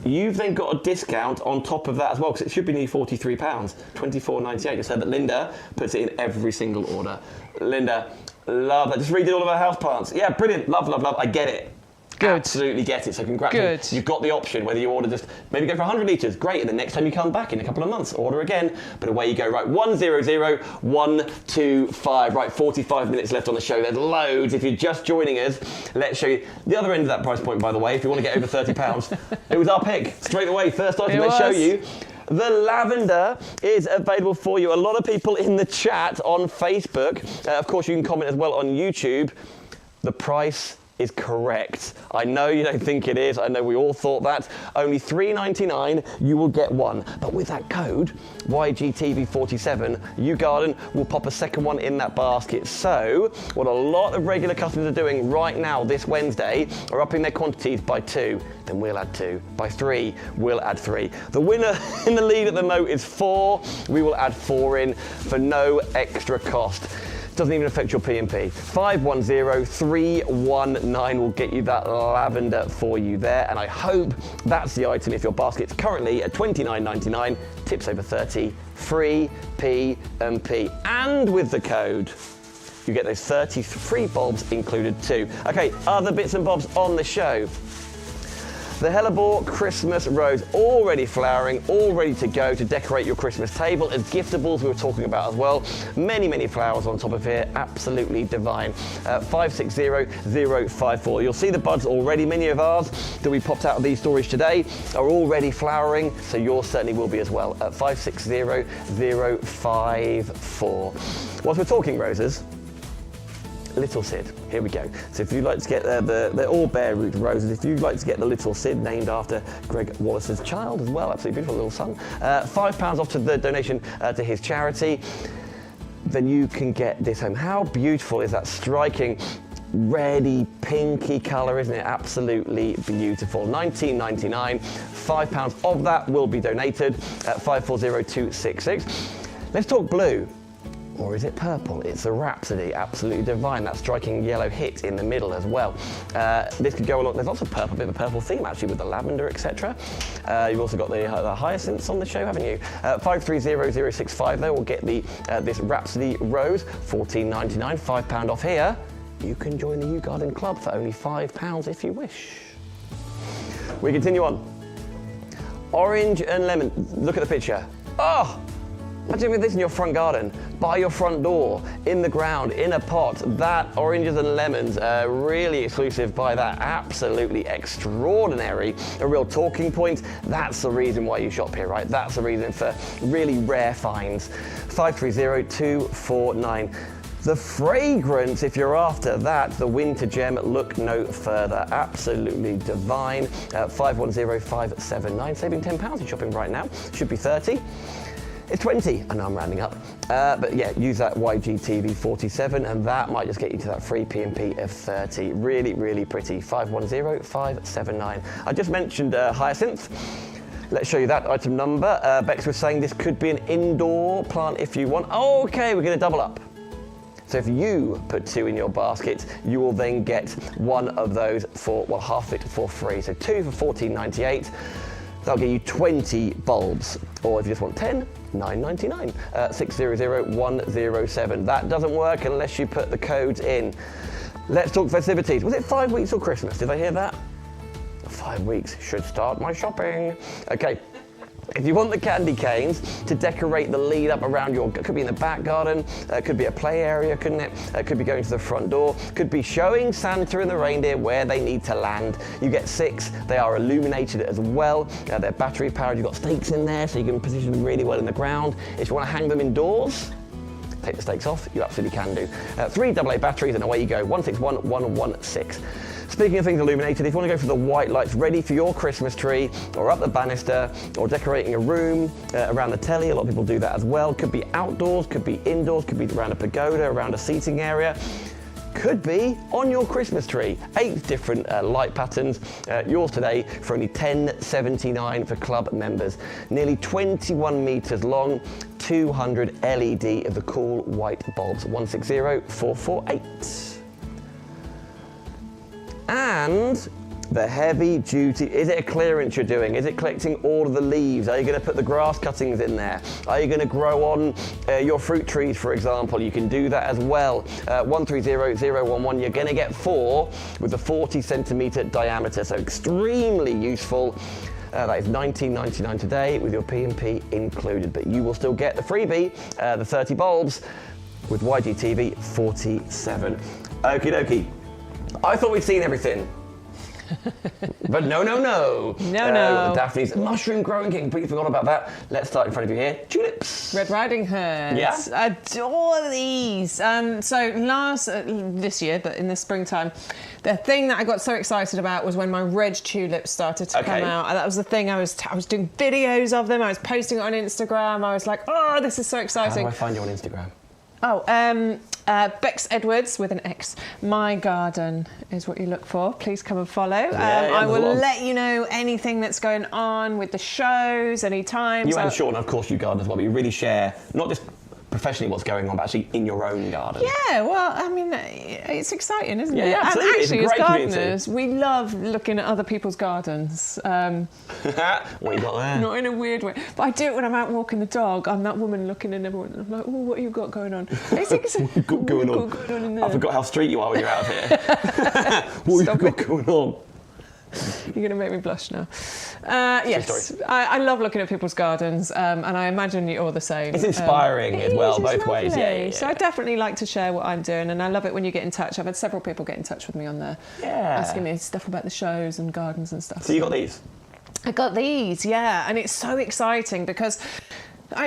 you've then got a discount on top of that as well, because it should be nearly £43, £24.98. Just said that Linda puts it in every single order. Linda, love that. Just redid all of our houseplants. Yeah, brilliant. Love, love, love. I get it. Good. Absolutely get it. So congratulations. Good. You've got the option, whether you order just, maybe go for 100 litres, great, and the next time you come back in a couple of months, order again. But away you go. Right, 100125. Right, 45 minutes left on the show. There's loads. If you're just joining us, let's show you the other end of that price point, by the way, if you want to get over £30. It was our pick. Straight away, first item, let's show you. The lavender is available for you. A lot of people in the chat on Facebook. Of course, you can comment as well on YouTube. The price is correct. I know you don't think it is. I know we all thought that. Only $3.99, you will get one. But with that code, YGTV47, YouGarden will pop a second one in that basket. So, what a lot of regular customers are doing right now, this Wednesday, are upping their quantities by 2. Then we'll add 2. By 3, we'll add 3. The winner in the lead at the moment is 4. We will add 4 in for no extra cost. Doesn't even affect your P&P. 510319 will get you that lavender for you there, and I hope that's the item if your basket's currently at $29.99, tips over 30, free P&P. And with the code, you get those 30 free bulbs included too. Okay, other bits and bobs on the show. The Hellebore Christmas Rose, already flowering, all ready to go to decorate your Christmas table. As giftables we were talking about as well. Many, many flowers on top of here, absolutely divine. 560054. You'll see the buds already. Many of ours that we popped out of these storage today are already flowering, so yours certainly will be as well at 560054. Whilst we're talking roses, Little Sid, here we go. So if you'd like to get they're all bare root roses. If you'd like to get the Little Sid, named after Greg Wallace's child as well, absolutely beautiful little son, £5 off to the donation to his charity, then you can get this home. How beautiful is that striking reddy, pinky colour, isn't it? Absolutely beautiful. $19.99, £5 of that will be donated at 540266. Let's talk blue. Or is it purple? It's a Rhapsody, absolutely divine. That striking yellow hit in the middle as well. This could go along, there's lots of purple, bit of a purple theme actually with the lavender, etc. You've also got the hyacinths on the show, haven't you? 530065 there will get the this Rhapsody Rose, $14.99, £5 off here. You can join the YouGarden Club for only £5 if you wish. We continue on. Orange and lemon, look at the picture. Oh! Imagine with this in your front garden, by your front door, in the ground, in a pot. That oranges and lemons are really exclusive by that. Absolutely extraordinary. A real talking point. That's the reason why you shop here, right? That's the reason for really rare finds. 530249. The fragrance, if you're after that, the winter gem, look no further. Absolutely divine. 510579, saving £10 in shopping right now. Should be 30. It's 20, and I'm rounding up. But yeah, use that YGTV 47, and that might just get you to that free P&P of 30. Really, really pretty. 510579. I just mentioned hyacinth. Let's show you that item number. Bex was saying this could be an indoor plant if you want. Okay, we're going to double up. So if you put 2 in your basket, you will then get 1 of those for, well, half of it for free. So 2 for $14.98. That'll get you 20 bulbs. Or if you just want 10, $9.99. 600107. That doesn't work unless you put the codes in. Let's talk festivities. Was it 5 weeks or Christmas? Did I hear that? 5 weeks. Should start my shopping. Okay. If you want the candy canes to decorate the lead up around your, could be in the back garden, could be a play area, couldn't it? Could be going to the front door, could be showing Santa and the reindeer where they need to land. You get 6, they are illuminated as well. They're battery powered, you've got stakes in there so you can position them really well in the ground. If you want to hang them indoors, take the stakes off, you absolutely can do. 3 AA batteries and away you go, 161116. Speaking of things illuminated, if you want to go for the white lights ready for your Christmas tree, or up the banister, or decorating a room around the telly, a lot of people do that as well. Could be outdoors, could be indoors, could be around a pagoda, around a seating area. Could be on your Christmas tree. 8 different light patterns. Yours today for only $10.79 for club members. Nearly 21 meters long, 200 LED of the cool white bulbs. 160448. And the heavy duty, is it a clearance you're doing? Is it collecting all of the leaves? Are you going to put the grass cuttings in there? Are you going to grow on your fruit trees, for example? You can do that as well. 130011, you're going to get 4 with a 40 centimeter diameter, so extremely useful. That is $19.99 today with your P&P included, but you will still get the freebie, the 30 bulbs with YGTV 47. Okie dokie. I thought we'd seen everything. But no. Daphne's mushroom growing king. Completely forgot about that. Let's start in front of you here. Tulips. Red Riding Hood. Yeah. Adore these. This year, but in the springtime, the thing that I got so excited about was when my red tulips started to come out. And that was the thing. I was doing videos of them. I was posting it on Instagram. I was like, oh, this is so exciting. How do I find you on Instagram? Bex Edwards with an X. My Garden is what you look for. Please come and follow. I will let you know anything that's going on with the shows, any times. You and Sean, of course, YouGarden as well, but you really share, not just professionally what's going on, but actually in your own garden. Yeah, well, I mean, it's exciting, isn't it? Yeah, absolutely. And actually, it's a great as gardeners, we love looking at other people's gardens. What you got there? Not in a weird way. But I do it when I'm out walking the dog. I'm that woman looking at everyone, and I'm like, oh, what have you got going on? What you got going on? In there? I forgot how street you are when you're out of here. What have you got going on? You're going to make me blush now. Yes, I love looking at people's gardens, and I imagine you're all the same. It's inspiring as well, both ways. Yeah. So I definitely like to share what I'm doing, and I love it when you get in touch. I've had several people get in touch with me on there, asking me stuff about the shows and gardens and stuff. So you got these? I got these, yeah, and it's so exciting because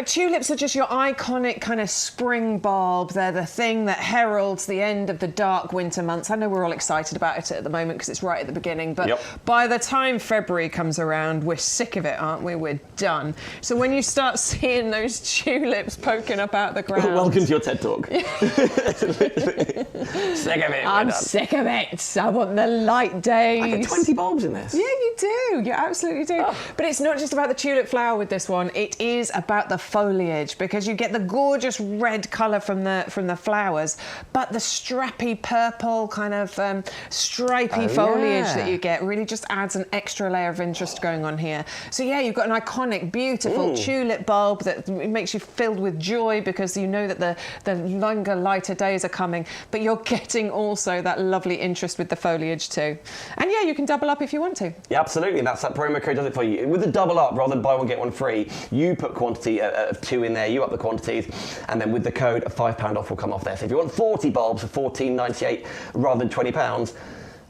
tulips are just your iconic kind of spring bulb. They're the thing that heralds the end of the dark winter months. I know we're all excited about it at the moment because it's right at the beginning, but by the time February comes around, we're sick of it, aren't we? We're done. So when you start seeing those tulips poking up out the ground... Welcome to your TED Talk. Sick of it. I'm sick of it. I want the light days. I get 20 bulbs in this. Yeah, you do. You absolutely do. Oh. But it's not just about the tulip flower with this one. It is about the foliage, because you get the gorgeous red colour from the flowers, but the strappy purple kind of stripy foliage that you get really just adds an extra layer of interest going on here. So yeah, you've got an iconic, beautiful tulip bulb that makes you filled with joy because you know that the longer, lighter days are coming, but you're getting also that lovely interest with the foliage too. And yeah, you can double up if you want to. Yeah, absolutely. That's that promo code does it for you. With the double up, rather than buy one get one free, you put quantity of 2 in there, you up the quantities, and then with the code, a £5 off will come off there. So if you want 40 bulbs for $14.98 rather than £20,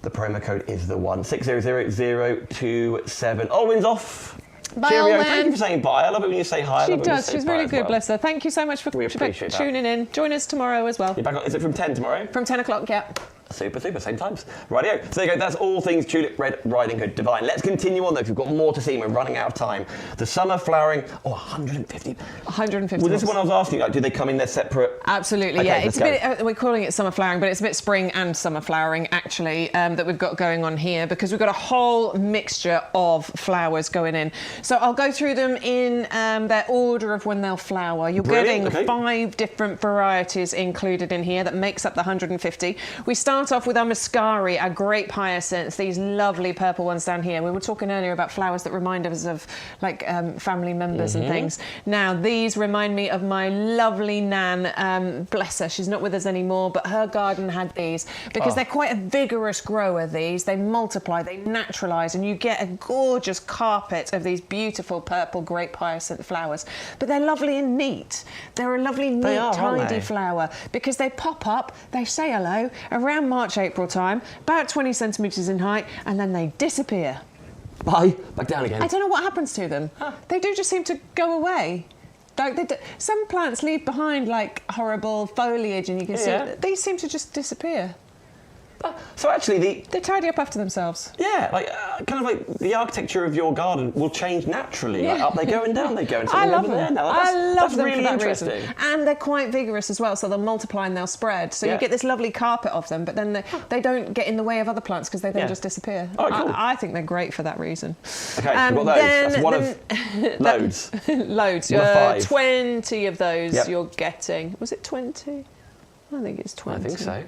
the promo code is the one. 600027. Olwen's off. Bye, Cheerio. Olwen. Thank you for saying bye. I love it when you say hi. She does. She's really good, bless her. Thank you so much for tuning in. Join us tomorrow as well. You're back on, is it from 10 tomorrow? From 10 o'clock, yeah. Super, same times. Rightio. So there you go, that's all things Tulip Red Riding Hood Divine. Let's continue on though, because we've got more to see and we're running out of time. The summer flowering, 150. 150. Well, this is what I was asking, like, do they come in their separate? Absolutely, Okay, yeah. let's It's a bit, we're calling it summer flowering, but it's a bit spring and summer flowering actually that we've got going on here, because we've got a whole mixture of flowers going in. So I'll go through them in their order of when they'll flower. You're getting 5 different varieties included in here that makes up the 150. We start off with our Muscari, our grape hyacinths, these lovely purple ones down here. We were talking earlier about flowers that remind us of like family members and things. Now these remind me of my lovely Nan, bless her, she's not with us anymore, but her garden had these because they're quite a vigorous grower, these. They multiply, they naturalise, and you get a gorgeous carpet of these beautiful purple grape hyacinth flowers. But they're lovely and neat. They're a lovely, neat, tidy flower because they pop up, they say hello around March, April time, about 20 centimetres in height, and then they disappear. Bye, back down again. I don't know what happens to them. They do just seem to go away. Like some plants leave behind like horrible foliage, and you can see these seem to just disappear. So actually, they tidy up after themselves. Yeah, like kind of like the architecture of your garden will change naturally. Like up they go and down they go. And I love them. I love them really for that interesting. reason. And they're quite vigorous as well, so they'll multiply and they'll spread. So you get this lovely carpet of them, but then they don't get in the way of other plants because they then just disappear. Oh, cool. I think they're great for that reason. Okay, we've got those. That's one of loads. Loads. 5. 20 of those you're getting. Was it 20? I think it's 20. I think so.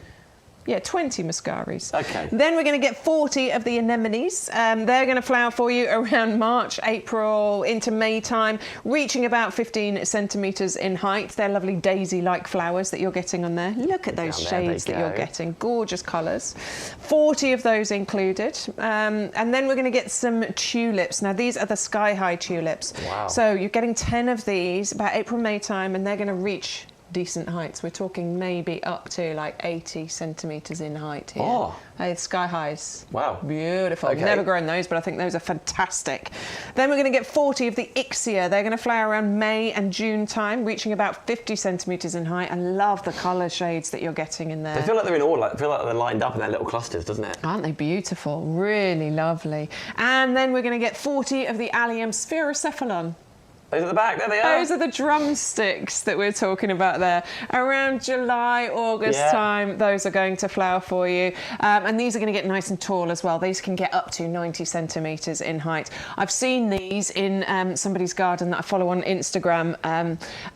Yeah, 20 Muscaris. Okay. Then we're going to get 40 of the anemones. They're going to flower for you around March, April, into May time, reaching about 15 centimetres in height. They're lovely daisy-like flowers that you're getting on there. Look at those shades that you're getting. Gorgeous colours. 40 of those included. And then we're going to get some tulips. Now, these are the sky-high tulips. Wow. So you're getting 10 of these about April, May time, and they're going to reach decent heights. We're talking maybe up to like 80 centimetres in height here. Sky highs. Wow. Beautiful. Okay. Never grown those, but I think those are fantastic. Then we're going to get 40 of the Ixia. They're going to flower around May and June time, reaching about 50 centimetres in height. I love the colour shades that you're getting in there. They feel like they're in order, I feel like they're lined up in their little clusters, doesn't it? Aren't they beautiful? Really lovely. And then we're going to get 40 of the Allium Spherocephalon. Those at the back, there they are. Those are the drumsticks that we're talking about there. Around July, August time, those are going to flower for you. And these are going to get nice and tall as well. These can get up to 90 centimetres in height. I've seen these in somebody's garden that I follow on Instagram,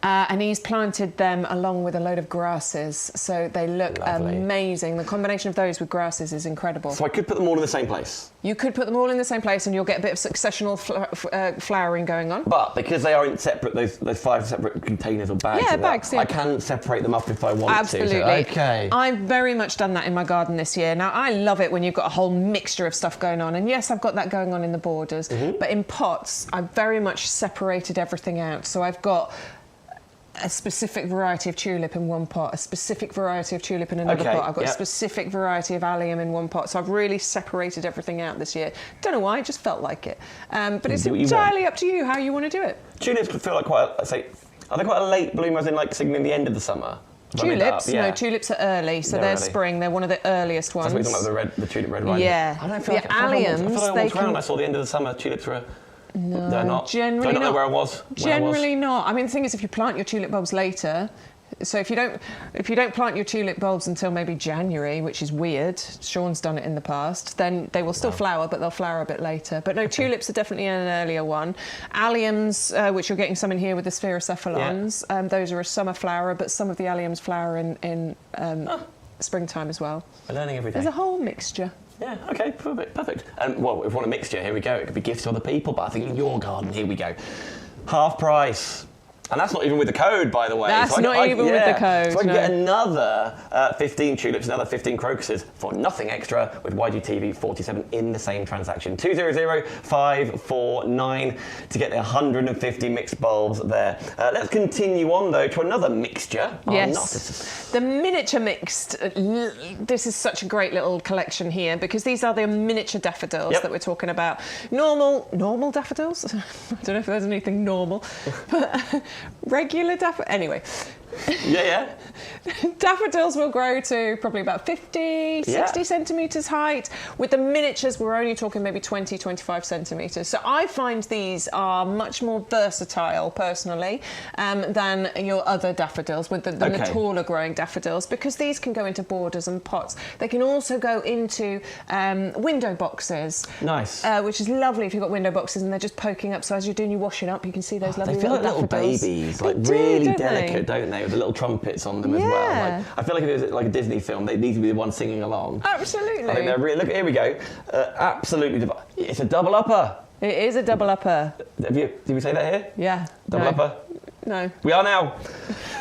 and he's planted them along with a load of grasses. So they look amazing. The combination of those with grasses is incredible. So I could put them all in the same place? You could put them all in the same place and you'll get a bit of successional flowering going on. But because they are in separate, those 5 separate containers or bags. Yeah, bags. I can separate them up if I want Absolutely. to. Absolutely. Okay. I've very much done that in my garden this year. Now, I love it when you've got a whole mixture of stuff going on. And yes, I've got that going on in the borders. But in pots, I've very much separated everything out. So I've got a specific variety of tulip in one pot, a specific variety of tulip in another pot. I've got a specific variety of allium in one pot. So I've really separated everything out this year. Don't know why, I just felt like it. But it's entirely up to you how you want to do it. Tulips feel like quite are they quite a late bloomer, as in like signaling the end of the summer? Tulips? No, tulips are early, so they're spring. They're one of the earliest ones. That's what you're talking about, the tulip red riding. Yeah. I don't feel like I saw the end of the summer, tulips were... No, they're not. Generally not. Know Where I was. Generally not. I mean, the thing is, if you plant your tulip bulbs later, so if you don't plant your tulip bulbs until maybe January, which is weird, Sean's done it in the past, then they will still flower, but they'll flower a bit later. But no, tulips are definitely an earlier one. Alliums, which you're getting some in here with the spherocephalons, those are a summer flower, but some of the alliums flower in springtime as well. We're learning every day. There's a whole mixture. Yeah, okay, perfect. Well, if we want a mixture, here we go. It could be gifts to other people, but I think in your garden, here we go. Half price. And that's not even with the code, by the way. That's not even with the code. So I can get another 15 tulips, another 15 crocuses for nothing extra with YGTV 47 in the same transaction. 200549 to get the 150 mixed bulbs there. Let's continue on, though, to another mixture. Yes. The miniature mixed. This is such a great little collection here because these are the miniature daffodils that we're talking about. Normal daffodils? I don't know if there's anything normal. But regular daffodils. Anyway, Yeah. Daffodils will grow to probably about 50, 60 centimetres height. With the miniatures, we're only talking maybe 20, 25 centimetres. So I find these are much more versatile, personally, than your other daffodils, with the taller growing daffodils, because these can go into borders and pots. They can also go into window boxes. Nice. Which is lovely if you've got window boxes and they're just poking up. So as you're doing your washing up, you can see those lovely They feel like little daffodils. babies, like really delicate, don't they? With the little trumpets on them as well. Like, I feel like if it was like a Disney film, they need to be the one singing along. Absolutely. I think they're really, look, here we go. Absolutely, it's a double upper. It is a double upper. Did we say that here? Yeah. Double upper? No. We are now.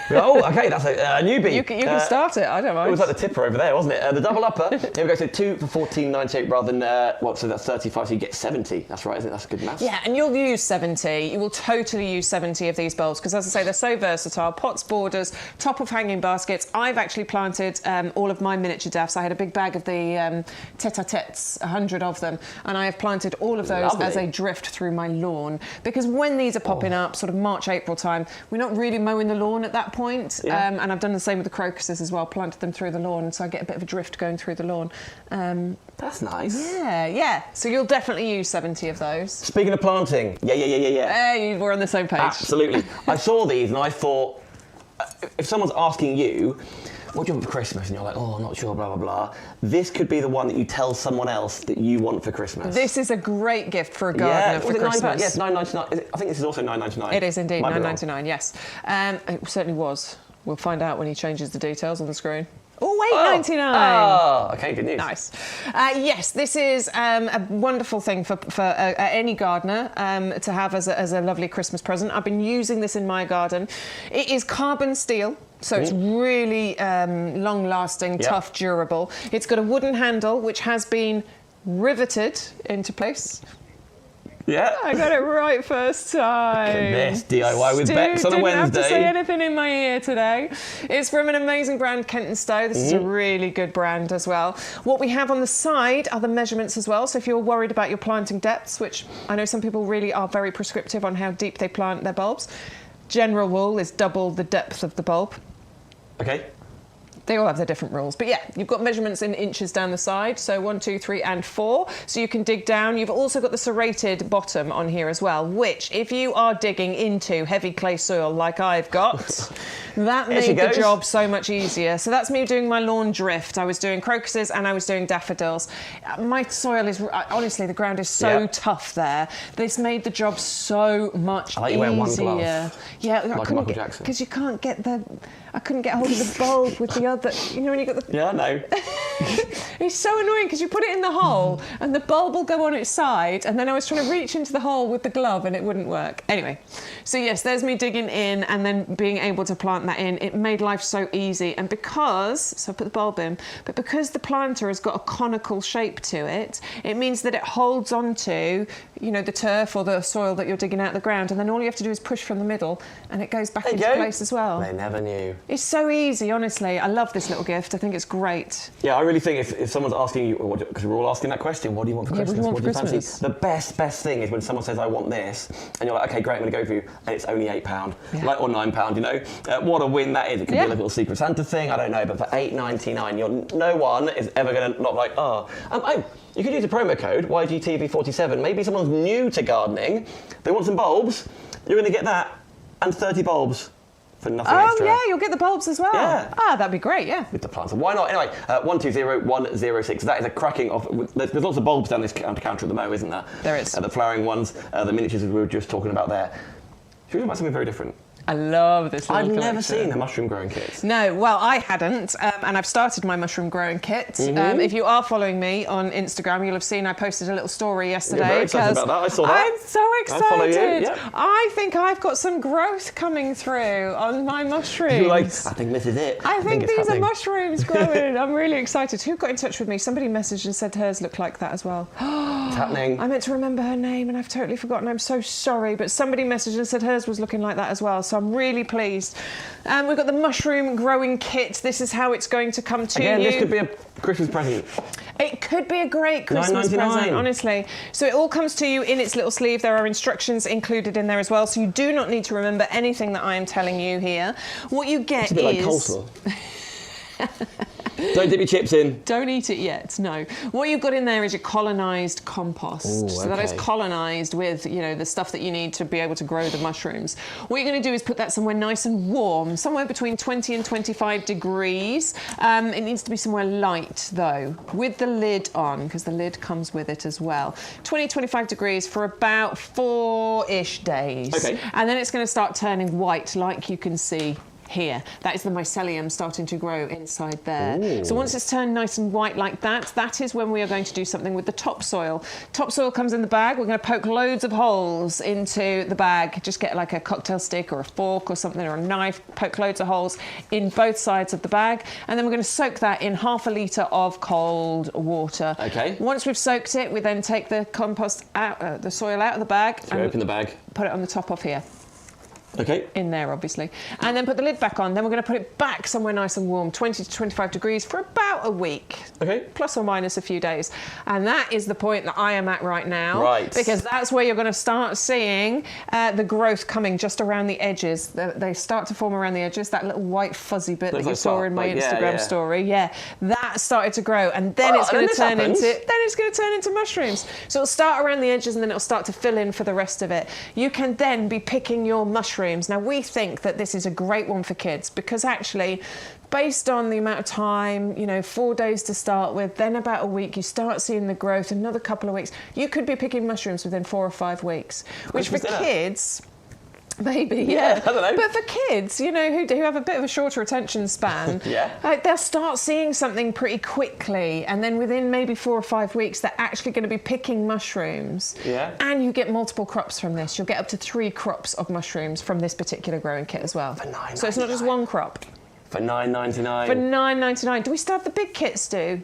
Oh, okay, that's a newbie. You can start it, I don't mind. It was like the tipper over there, wasn't it? The double upper. Here we go, so 2 for $14.98 rather than, so that's 35, so you get 70. That's right, isn't it? That's good maths. Yeah, and you'll use 70. You will totally use 70 of these bulbs, because as I say, they're so versatile. Pots, borders, top of hanging baskets. I've actually planted all of my miniature daffs. I had a big bag of the tete-a-tetes, 100 of them, and I have planted all of those as they drift through my lawn, because when these are popping up, sort of March, April time, we're not really mowing the lawn at that point. And I've done the same with the crocuses as well, planted them through the lawn, so I get a bit of a drift going through the lawn. That's nice. Yeah. So you'll definitely use 70 of those. Speaking of planting, yeah. We're on the same page. Absolutely. I saw these and I thought, if someone's asking you, what do you want for Christmas? And you're like, oh, I'm not sure, blah, blah, blah. This could be the one that you tell someone else that you want for Christmas. This is a great gift for a gardener for Christmas. Yes, £9.99. I think this is also £9.99. It is indeed, £9.99, yes. It certainly was. We'll find out when he changes the details on the screen. Oh, £8.99. Oh, okay, good news. Nice. Yes, this is a wonderful thing for any gardener to have as a lovely Christmas present. I've been using this in my garden. It is carbon steel. So it's really long-lasting, tough, durable. It's got a wooden handle which has been riveted into place. Yeah. I got it right first time. Look at this, DIY with Bex on a Wednesday. Didn't have to say anything in my ear today. It's from an amazing brand, Kent and Stowe. This is a really good brand as well. What we have on the side are the measurements as well. So if you're worried about your planting depths, which I know some people really are very prescriptive on how deep they plant their bulbs, general rule is double the depth of the bulb. Okay. They all have their different rules. But yeah, you've got measurements in inches down the side. So 1, 2, 3, and 4. So you can dig down. You've also got the serrated bottom on here as well, which if you are digging into heavy clay soil like I've got, that made the job so much easier. So that's me doing my lawn drift. I was doing crocuses and I was doing daffodils. My soil is, honestly, the ground is so tough there. This made the job so much easier. I like you wearing one glove. Yeah, like Michael Jackson. Because you can't get I couldn't get hold of the bulb with the other, you know when you got the... Yeah, I know. It's so annoying because you put it in the hole and the bulb will go on its side, and then I was trying to reach into the hole with the glove and it wouldn't work. Anyway, so yes, there's me digging in and then being able to plant that in. It made life so easy, and so I put the bulb in, but because the planter has got a conical shape to it, it means that it holds onto, the turf or the soil that you're digging out of the ground, and then all you have to do is push from the middle and it goes back into place as well. They never knew. It's so easy, honestly. I love this little gift. I think it's great. Yeah, I really think if someone's asking you, because we're all asking that question, what do you want for Christmas? What do you fancy? The best thing is when someone says, I want this, and you're like, okay, great, I'm going to go for you, and it's only £8, or £9, what a win that is. It could be a little Secret Santa thing, I don't know, but for $8.99, no one is ever going to not like, you could use a promo code, YGTV47. Maybe someone's new to gardening, they want some bulbs, you're going to get that, and 30 bulbs. For nothing extra. Oh, yeah, you'll get the bulbs as well. Yeah. That'd be great, yeah. With the plants. So why not? Anyway, 120106. That is a cracking off. There's lots of bulbs down this counter at the moment, isn't there? There is. The flowering ones, the miniatures we were just talking about there. Should we talk about something very different? I love this little collection. I've never seen a mushroom growing kit. No, well, I hadn't, and I've started my mushroom growing kit. If you are following me on Instagram, you'll have seen I posted a little story yesterday. You're very excited about that. I saw that. I'm so excited. I follow you. Yeah. I think I've got some growth coming through on my mushrooms. You're like, I think this is it. I think these are mushrooms growing. I'm really excited. Who got in touch with me? Somebody messaged and said hers looked like that as well. happening? I meant to remember her name and I've totally forgotten. I'm so sorry, but somebody messaged and said hers was looking like that as well, so I'm really pleased. We've got the mushroom growing kit. This is how it's going to come to you. Again, this could be a Christmas present. It could be a great Christmas present, honestly. So it all comes to you in its little sleeve. There are instructions included in there as well, so you do not need to remember anything that I am telling you here. What you get It's a bit like coleslaw. Don't dip your chips in. Don't eat it yet, no. What you've got in there is your colonised compost. Ooh, so that is colonised with, you know, the stuff that you need to be able to grow the mushrooms. What you're going to do is put that somewhere nice and warm, somewhere between 20 and 25 degrees. It needs to be somewhere light, though, with the lid on, because the lid comes with it as well. 20, 25 degrees for about 4-ish days. Okay. And then it's going to start turning white, like you can see here. That is the mycelium starting to grow inside there. Ooh. So once it's turned nice and white like that, that is when we are going to do something with the topsoil. Topsoil comes in the bag. We're going to poke loads of holes into the bag. Just get like a cocktail stick or a fork or something or a knife, poke loads of holes in both sides of the bag, and then we're going to soak that in half a litre of cold water. Okay. Once we've soaked it, we then take the compost out, the soil out of the bag. So open the bag. Put it on the top of here. Okay. In there, obviously. And then put the lid back on. Then we're going to put it back somewhere nice and warm, 20 to 25 degrees for about a week. Okay. Plus or minus a few days. And that is the point that I am at right now. Right. Because that's where you're going to start seeing the growth coming just around the edges. They start to form around the edges, that little white fuzzy bit that you saw in my Instagram story. Yeah. That started to grow. And then it's going to turn into mushrooms. So it'll start around the edges and then it'll start to fill in for the rest of it. You can then be picking your mushrooms. Now, we think that this is a great one for kids because actually, based on the amount of time, 4 days to start with, then about a week, you start seeing the growth, another couple of weeks. You could be picking mushrooms within 4 or 5 weeks, which for kids... Maybe, yeah. I don't know. But for kids, who have a bit of a shorter attention span, they'll start seeing something pretty quickly, and then within maybe 4 or 5 weeks, they're actually going to be picking mushrooms. Yeah. And you get multiple crops from this. You'll get up to 3 crops of mushrooms from this particular growing kit as well. For $9.99. So it's not just one crop. For $9.99. For $9.99. Do we still have the big kits, Stu?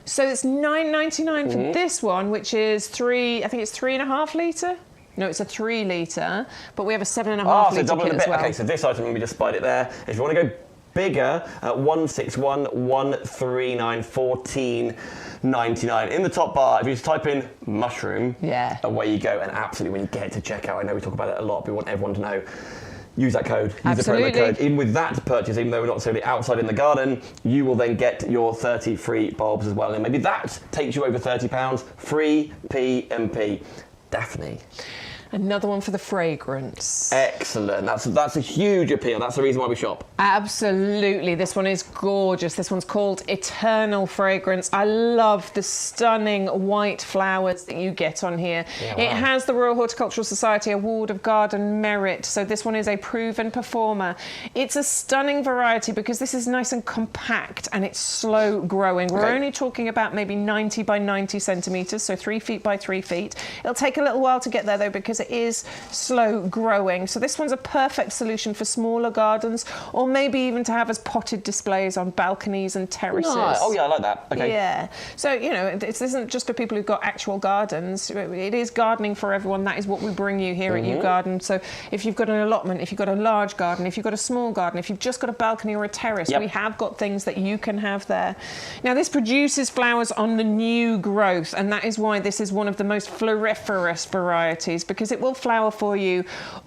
So it's $9.99 for this one, which is 3.5 litre. No, it's a 3 litre, but we have a 7.5 litre kit as well. Okay, so this item, we just spied it there. If you want to go bigger, 161 139 14.99. In the top bar, if you just type in mushroom, away you go. And absolutely, when you get to checkout, I know we talk about it a lot, but we want everyone to know. Use that code, use the promo code. Even with that purchase, even though we're not necessarily outside in the garden, you will then get your 30 free bulbs as well. And maybe that takes you over £30, free P&P. Daphne. Another one for the fragrance. Excellent. That's a huge appeal. That's the reason why we shop. Absolutely. This one is gorgeous. This one's called Eternal Fragrance. I love the stunning white flowers that you get on here. Yeah, wow. It has the Royal Horticultural Society Award of Garden Merit. So this one is a proven performer. It's a stunning variety because this is nice and compact and it's slow growing. We're only talking about maybe 90 by 90 centimetres, so 3 feet by 3 feet. It'll take a little while to get there though because it is slow growing. So this one's a perfect solution for smaller gardens or maybe even to have as potted displays on balconies and terraces. Nice. Oh yeah, I like that. Okay. Yeah. So, this isn't just for people who've got actual gardens. It is gardening for everyone. That is what we bring you here at YouGarden. So if you've got an allotment, if you've got a large garden, if you've got a small garden, if you've just got a balcony or a terrace, we have got things that you can have there. Now, this produces flowers on the new growth, and that is why this is one of the most floriferous varieties because it will flower for you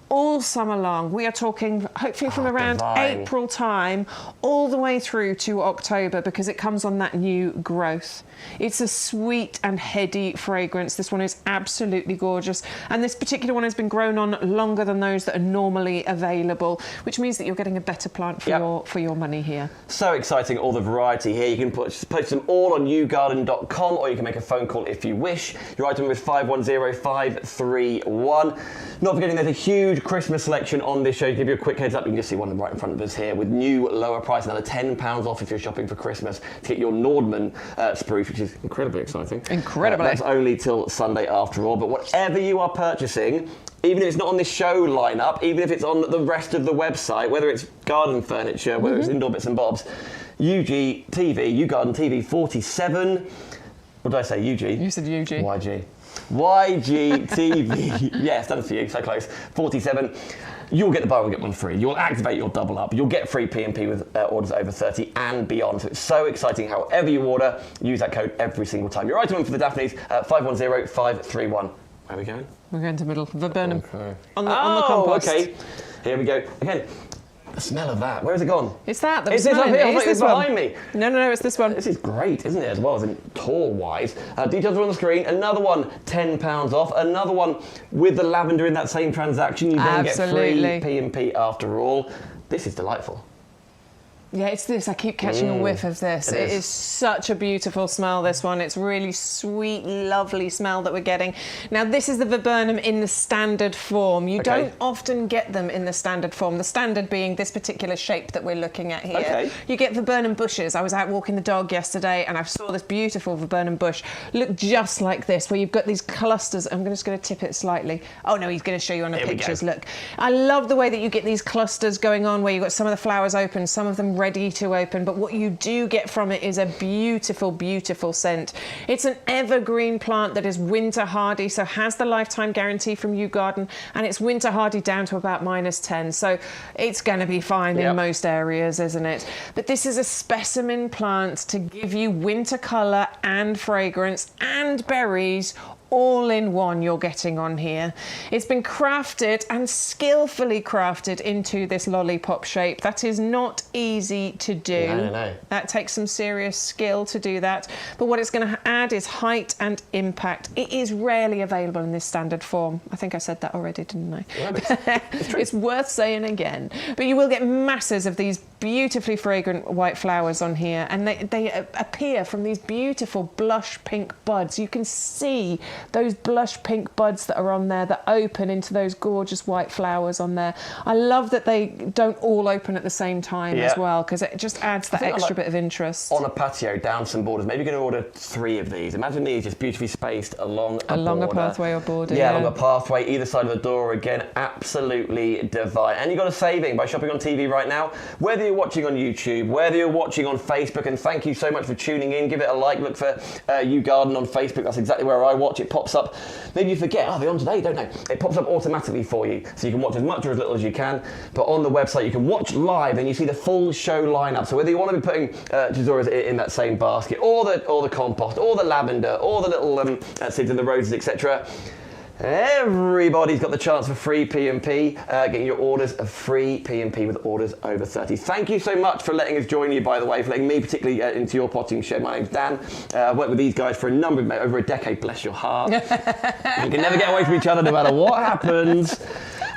all summer long. We are talking hopefully from around April time all the way through to October because it comes on that new growth. It's a sweet and heady fragrance. This one is absolutely gorgeous, and this particular one has been grown on longer than those that are normally available, which means that you're getting a better plant for your money here. So exciting, all the variety here. You can post them all on YouGarden.com, or you can make a phone call if you wish. Your item is 510531. Not forgetting there's a huge Christmas selection on this show. To give you a quick heads up, you can just see one right in front of us here with new lower price, another £10 off if you're shopping for Christmas to get your Nordman spruce, which is incredibly exciting. Incredibly. That's only till Sunday after all, but whatever you are purchasing, even if it's not on this show lineup, even if it's on the rest of the website, whether it's garden furniture, whether it's indoor bits and bobs, YouGarden TV 47, What did I say? UG? You said UG. YG. YGTV. Yes, done it for you. So close. 47. You'll get the buy one, get one free. You'll activate your double up. You'll get free P&P with orders over 30 and beyond. So it's so exciting. However you order, use that code every single time. Your item in for the Daphnes, 510531. Where are we going? We're going to middle. Viburnum. Okay. On the compost. Okay. Here we go. Again, the smell of that. Where has it gone? It's that. Is this up here? I thought it was behind me. No, it's this one. This is great, isn't it, as well as in tall-wise. Details are on the screen. Another one, £10 off. Another one with the lavender in that same transaction. You then get free P&P after all. This is delightful. Yeah, it's this. I keep catching a whiff of this. It is such a beautiful smell, this one. It's really sweet, lovely smell that we're getting. Now, this is the viburnum in the standard form. You don't often get them in the standard form. The standard being this particular shape that we're looking at here. Okay. You get viburnum bushes. I was out walking the dog yesterday and I saw this beautiful viburnum bush look just like this, where you've got these clusters. I'm just going to tip it slightly. Oh, no, he's going to show you on the pictures. Look, I love the way that you get these clusters going on, where you've got some of the flowers open, some of them ready to open, but what you do get from it is a beautiful, beautiful scent. It's an evergreen plant that is winter hardy, so has the lifetime guarantee from YouGarden, and it's winter hardy down to about -10, so it's going to be fine in most areas, isn't it? But this is a specimen plant to give you winter colour and fragrance and berries all in one you're getting on here. It's been crafted and skillfully crafted into this lollipop shape. That is not easy to do. No. That takes some serious skill to do that. But what it's going to add is height and impact. It is rarely available in this standard form. I think I said that already, didn't I? Yeah, it's worth saying again. But you will get masses of these beautifully fragrant white flowers on here, and they appear from these beautiful blush pink buds. You can see those blush pink buds that are on there that open into those gorgeous white flowers on there. I love that they don't all open at the same time as well, because it just adds that extra bit of interest. On a patio, down some borders, maybe you're going to order 3 of these. Imagine these just beautifully spaced along a pathway or border. Yeah, along a pathway, either side of the door. Again, absolutely divine. And you got a saving by shopping on TV right now. Whether you're watching on YouTube, whether you're watching on Facebook, and thank you so much for tuning in. Give it a like. Look for YouGarden on Facebook. That's exactly where I watch. It pops up. Maybe you forget, they're on today, don't they? It pops up automatically for you, so you can watch as much or as little as you can. But on the website, you can watch live and you see the full show lineup. So whether you want to be putting Jazoras in that same basket, or the compost, or the lavender, or the little seeds in the roses, etc., everybody's got the chance for free P&P, getting your orders of free P&P with orders over 30. Thank you so much for letting us join you, by the way, for letting me particularly into your potting shed. My name's Dan. I've worked with these guys for over a decade, bless your heart. You can never get away from each other no matter what happens.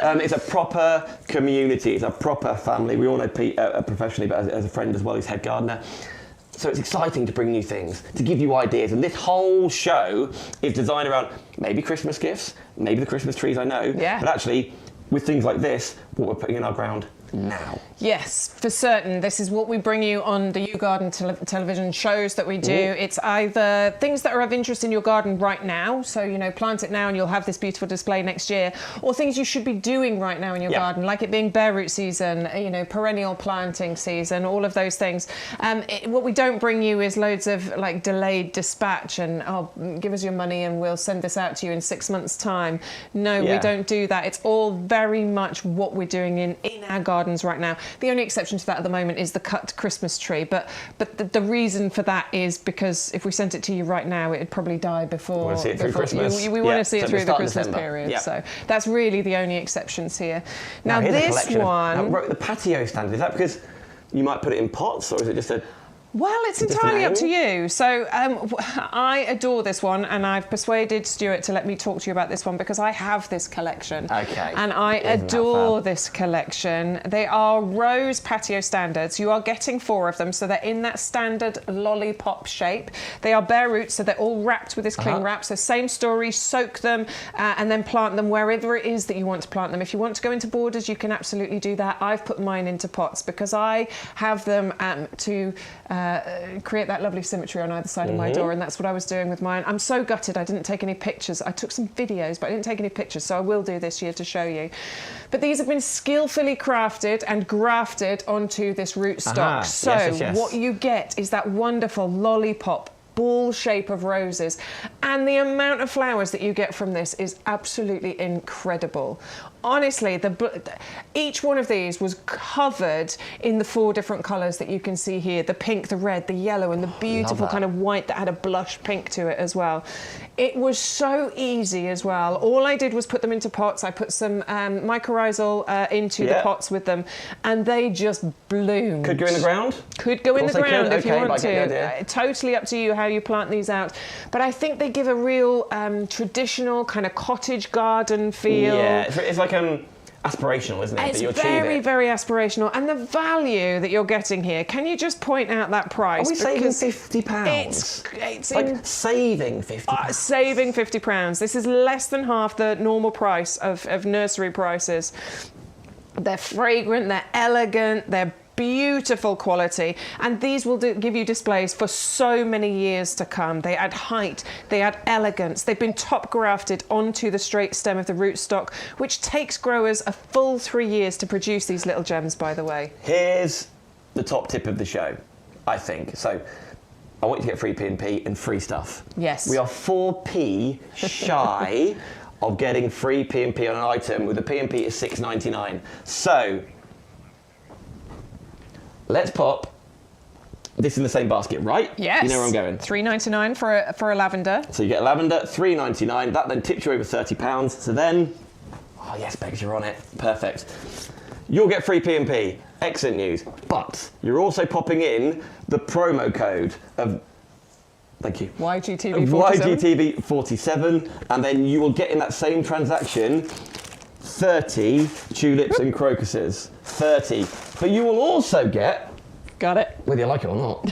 It's a proper community, it's a proper family. We all know Pete professionally, but as a friend as well, he's head gardener. So it's exciting to bring new things, to give you ideas. And this whole show is designed around maybe Christmas gifts, maybe the Christmas trees, I know. Yeah. But actually, with things like this, what we're putting in our ground now. Yes, for certain. This is what we bring you on the YouGarden television shows that we do. It's either things that are of interest in your garden right now, so, you know, plant it now and you'll have this beautiful display next year, or things you should be doing right now in your garden, like it being bare root season, you know, perennial planting season, all of those things. What we don't bring you is loads of like delayed dispatch and, oh, give us your money and we'll send this out to you in 6 months' time. No, we don't do that. It's all very much what we're doing in our gardens right now. The only exception to that at the moment is the cut Christmas tree, but the reason for that is because if we sent it to you right now, it'd probably die before. We want to see it through Christmas. We want to see it through the Christmas period. So that's really the only exceptions here. Now this one, the patio stand, is that because you might put it in pots, or is it just a... Well, it's entirely up to you. So I adore this one, and I've persuaded Stuart to let me talk to you about this one because I have this collection. Okay. And I adore this collection. They are rose patio standards. You are getting 4 of them, so they're in that standard lollipop shape. They are bare roots, so they're all wrapped with this cling wrap. So same story, soak them and then plant them wherever it is that you want to plant them. If you want to go into borders, you can absolutely do that. I've put mine into pots because I have them to create that lovely symmetry on either side of my door, and that's what I was doing with mine. I'm so gutted I didn't take any pictures. I took some videos, but I didn't take any pictures, so I will do this year to show you. But these have been skillfully crafted and grafted onto this rootstock. So what you get is that wonderful lollipop ball shape of roses. And the amount of flowers that you get from this is absolutely incredible. Honestly, each one of these was covered in the 4 different colours that you can see here. The pink, the red, the yellow, and the beautiful kind of white that had a blush pink to it as well. It was so easy as well. All I did was put them into pots. I put some mycorrhizal into the pots with them, and they just bloomed. Could go in the ground? Could go in the ground if you want to. Totally up to you how you plant these out. But I think they give a real traditional kind of cottage garden feel. Yeah, it's like aspirational, isn't it? It's very, very aspirational. And the value that you're getting here, can you just point out that price? Are we saving £50? It's like saving £50. Saving £50. This is less than half the normal price of nursery prices. They're fragrant, they're elegant, they're beautiful quality, and these will give you displays for so many years to come. They add height, they add elegance. They've been top grafted onto the straight stem of the rootstock, which takes growers a full 3 years to produce these little gems, by the way. Here's the top tip of the show, I think. So I want you to get free P&P and free stuff. Yes. We are 4p shy of getting free P&P on an item with a P&P is £6.99. So let's pop this in the same basket, right? Yes. You know where I'm going. £3.99 for a lavender. So you get a lavender, £3.99. That then tips you over £30. So then, oh yes, Bex, you're on it. Perfect. You'll get free P&P. Excellent news. But you're also popping in the promo code of, thank you, YGTV47. YGTV47, and then you will get in that same transaction 30 tulips and crocuses. 30. But you will also get, got it, whether you like it or not,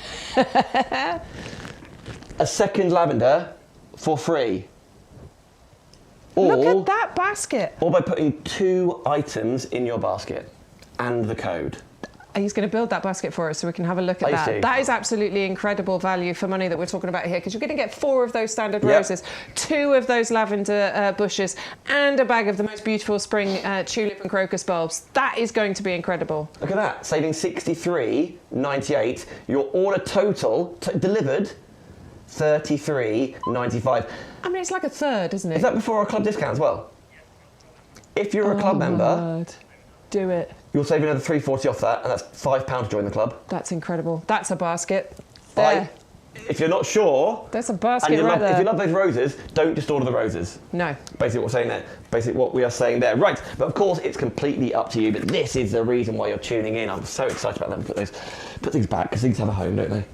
a second lavender for free. Or, look at that basket. Or by putting 2 items in your basket and the code. He's going to build that basket for us so we can have a look at that. That is absolutely incredible value for money that we're talking about here, because you're going to get 4 of those standard roses, 2 of those lavender bushes, and a bag of the most beautiful spring tulip and crocus bulbs. That is going to be incredible. Look at that, saving $63.98. Your order total delivered $33.95. I mean, it's like a third, isn't it? Is that before our club discount as well? If you're a club member, do it. You'll save another $3.40 off that, and that's £5 to join the club. That's incredible. That's a basket. There. If you're not sure, there's a basket right there. If you love those roses, don't just order the roses. No. Basically what we're saying there. Basically what we are saying there. Right, but of course it's completely up to you, but this is the reason why you're tuning in. I'm so excited about them. Put these back, because these have a home, don't they?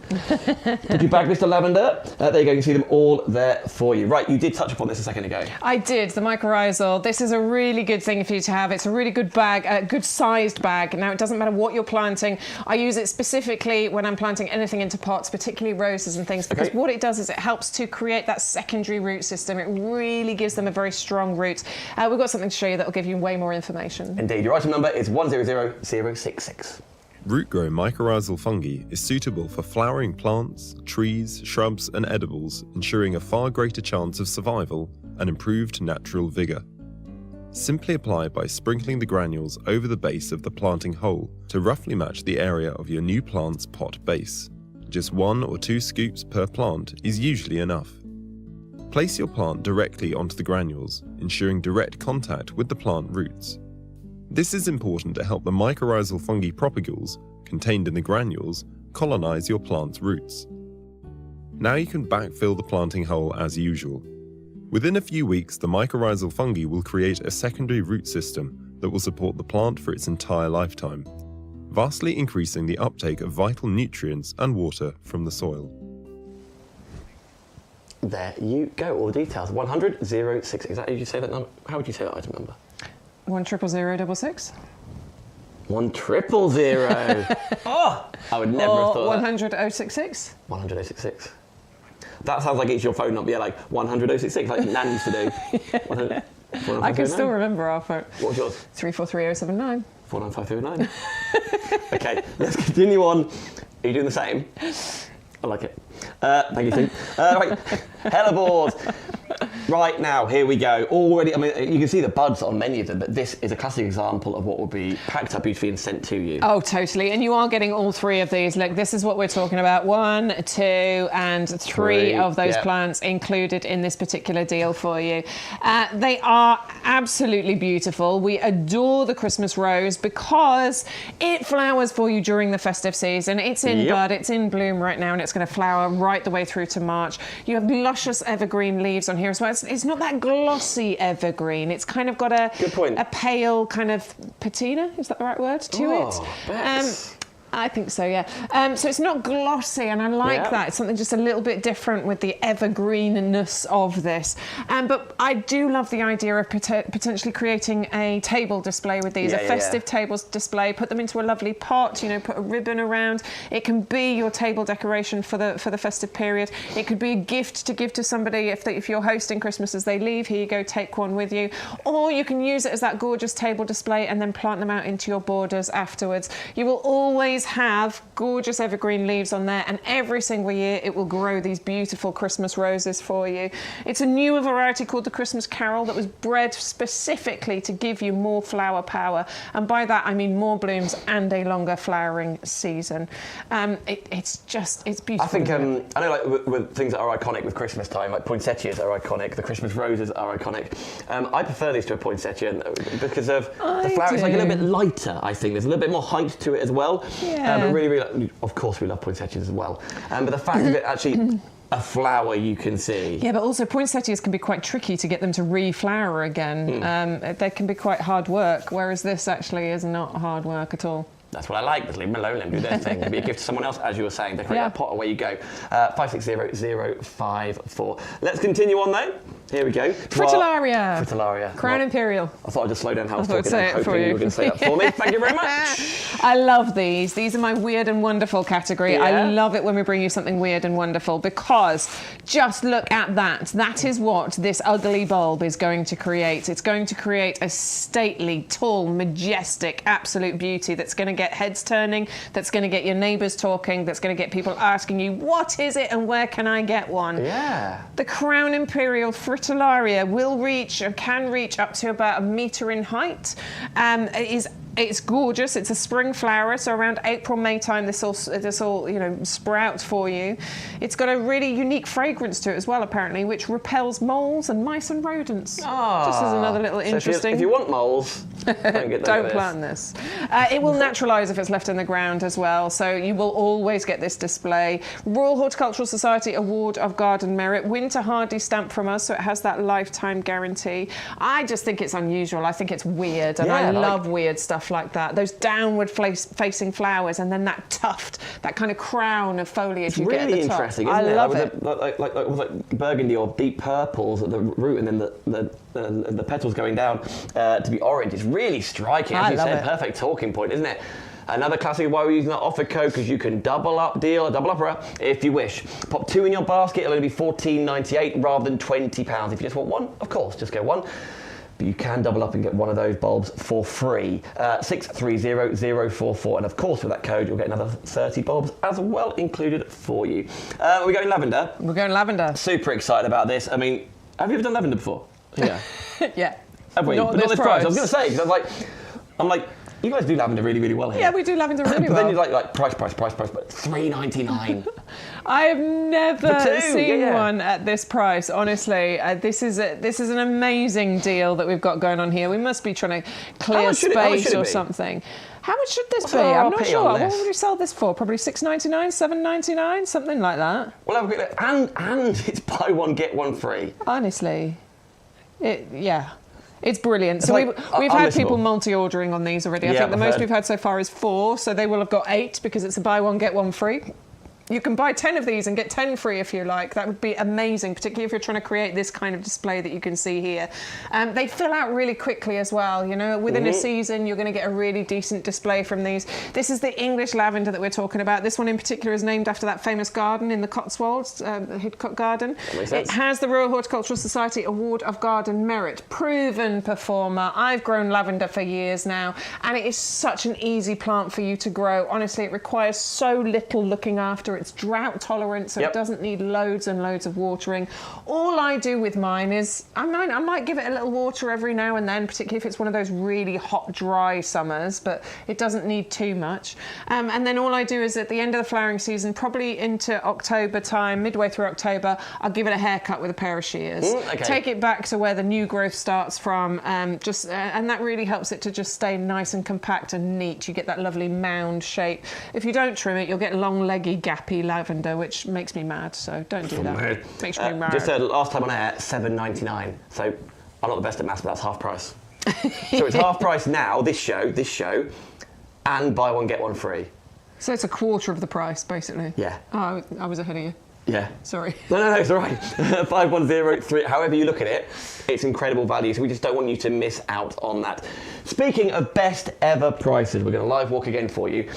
Did you bag Mr. Lavender? There you go, you can see them all there for you. Right, you did touch upon this a second ago. I did, the mycorrhizal. This is a really good thing for you to have. It's a really good bag, a good sized bag. Now, it doesn't matter what you're planting. I use it specifically when I'm planting anything into pots, particularly roses and things, because what it does is it helps to create that secondary root system. It really gives them a very strong root. We've got something to show you that will give you way more information. Indeed, your item number is 100066. Root-grown mycorrhizal fungi is suitable for flowering plants, trees, shrubs and edibles, ensuring a far greater chance of survival and improved natural vigour. Simply apply by sprinkling the granules over the base of the planting hole to roughly match the area of your new plant's pot base. Just 1 or 2 scoops per plant is usually enough. Place your plant directly onto the granules, ensuring direct contact with the plant roots. This is important to help the mycorrhizal fungi propagules, contained in the granules, colonize your plant's roots. Now you can backfill the planting hole as usual. Within a few weeks, the mycorrhizal fungi will create a secondary root system that will support the plant for its entire lifetime, vastly increasing the uptake of vital nutrients and water from the soil. There you go, all the details. 100066. Is that how you say that number? How would you say that item number? 100066. 1000. Oh, I would never have thought 100066. 100066. That sounds like it's your phone number, yeah, like 100066, like Nan used to do. I can still remember our phone. What's yours? 343079. 495309. Okay, let's continue on. Are you doing the same? I like it. Thank you, Tim. Right, hellebores. right now, here we go. Already, I mean, you can see the buds on many of them, but this is a classic example of what will be packed up beautifully and sent to you. Oh, totally. And you are getting all 3 of these. Look, this is what we're talking about. 1, 2, and 3 of those plants included in this particular deal for you. They are absolutely beautiful. We adore the Christmas rose because it flowers for you during the festive season. It's in bud, it's in bloom right now, and it's going to flower right the way through to March. You have luscious evergreen leaves on here as well. It's not that glossy evergreen. It's kind of got a pale kind of patina, is that the right word, to it? I think so, yeah. So it's not glossy, and I like that. It's something just a little bit different with the evergreenness of this. But I do love the idea of potentially creating a table display with these, a festive tables display. Put them into a lovely pot, you know, put a ribbon around. It can be your table decoration for the festive period. It could be a gift to give to somebody if you're hosting Christmas as they leave. Here you go, take one with you. Or you can use it as that gorgeous table display and then plant them out into your borders afterwards. You will always have gorgeous evergreen leaves on there, and every single year it will grow these beautiful Christmas roses for you. It's a newer variety called the Christmas Carol that was bred specifically to give you more flower power, and by that I mean more blooms and a longer flowering season. It's beautiful. I think I know, like with things that are iconic with Christmas time, like poinsettias are iconic, the Christmas roses are iconic. I prefer these to a poinsettia because of the flower is like a little bit lighter. I think there's a little bit more height to it as well. But really, of course, we love poinsettias as well. But the fact that it actually a flower you can see. Yeah, but also poinsettias can be quite tricky to get them to reflower again. They can be quite hard work, whereas this actually is not hard work at all. That's what I like. Just leave them alone and do their thing. It'll be a gift to someone else, as you were saying. Decorate that pot, away you go. 560054. Let's continue on though. Here we go. Fritillaria. Fritillaria. Crown Imperial. I thought I'd just slow down how I was talking. I'm hoping you were going to say that for me. Thank you very much. I love these. These are my weird and wonderful category. I love it when we bring you something weird and wonderful because just look at that. That is what this ugly bulb is going to create. It's going to create a stately, tall, majestic, absolute beauty that's going to get heads turning, that's going to get your neighbours talking, that's going to get people asking you, what is it and where can I get one? Yeah. The Crown Imperial Fritillaria can reach up to about 1 metre in height. It's gorgeous. It's a spring flower, so around April, May time, this all sprouts for you. It's got a really unique fragrance to it as well, apparently, which repels moles and mice and rodents. Just as another little interesting. If you want moles, don't plant this. It will naturalise if it's left in the ground as well, so you will always get this display. Royal Horticultural Society Award of Garden Merit, Winter Hardy stamp from us, so it has that lifetime guarantee. I just think it's unusual. I think it's weird, and I love weird stuff like that. Those downward facing flowers, and then that tuft, that kind of crown of foliage you get at the top. Really interesting, isn't it? I love it. Like burgundy or deep purples at the root, and then the petals going down to be orange. It's really striking. As you said, perfect talking point, isn't it? Another classic why we're using that offer code, because you can double up if you wish. Pop 2 in your basket, it'll only be $14.98 rather than £20. If you just want one, of course, just get one. But you can double up and get one of those bulbs for free. 630044, and of course with that code you'll get another 30 bulbs as well included for you. We're going lavender. We're going lavender. Super excited about this. I mean, have you ever done lavender before? Yeah. Yeah. Have we? Not but not this price. I was going to say, because I'm like, you guys do lavender really, really well here. Yeah, we do lavender really well. But then you're like price, but $3.99. I have never seen one at this price. Honestly, this is an amazing deal that we've got going on here. We must be trying to clear space or something. How much should this be? I'm not sure. What would you sell this for? Probably $6.99, $7.99, something like that. Well, have a quick look. And it's buy one get one free. Honestly, it's brilliant. So we've had people multi-ordering on these already. I think the most we've had so far is 4, so they will have got 8 because it's a buy one get one free. You can buy 10 of these and get 10 free if you like. That would be amazing, particularly if you're trying to create this kind of display that you can see here. They fill out really quickly as well. You know, within a season, you're going to get a really decent display from these. This is the English lavender that we're talking about. This one in particular is named after that famous garden in the Cotswolds, Hidcote Garden. It has the Royal Horticultural Society Award of Garden Merit. Proven performer. I've grown lavender for years now, and it is such an easy plant for you to grow. Honestly, it requires so little looking after. It's drought tolerant, so Yep. it doesn't need loads and loads of watering. All I do with mine is I might give it a little water every now and then, particularly if it's one of those really hot, dry summers, but it doesn't need too much. And then all I do is at the end of the flowering season, probably into October time, midway through October, I'll give it a haircut with a pair of shears. Okay. Take it back to where the new growth starts from, and that really helps it to just stay nice and compact and neat. You get that lovely mound shape. If you don't trim it, you'll get long, leggy, gappy lavender, which makes me mad. So don't do that. Makes me mad. Just last time on air, $7.99. So I'm not the best at maths, but that's half price. So it's half price now. This show, and buy one get one free. So it's a quarter of the price, basically. Yeah. Oh, I was ahead of you. Yeah. Sorry. No, it's all right. 5103. However you look at it, it's incredible value. So we just don't want you to miss out on that. Speaking of best ever prices, we're going to live walk again for you,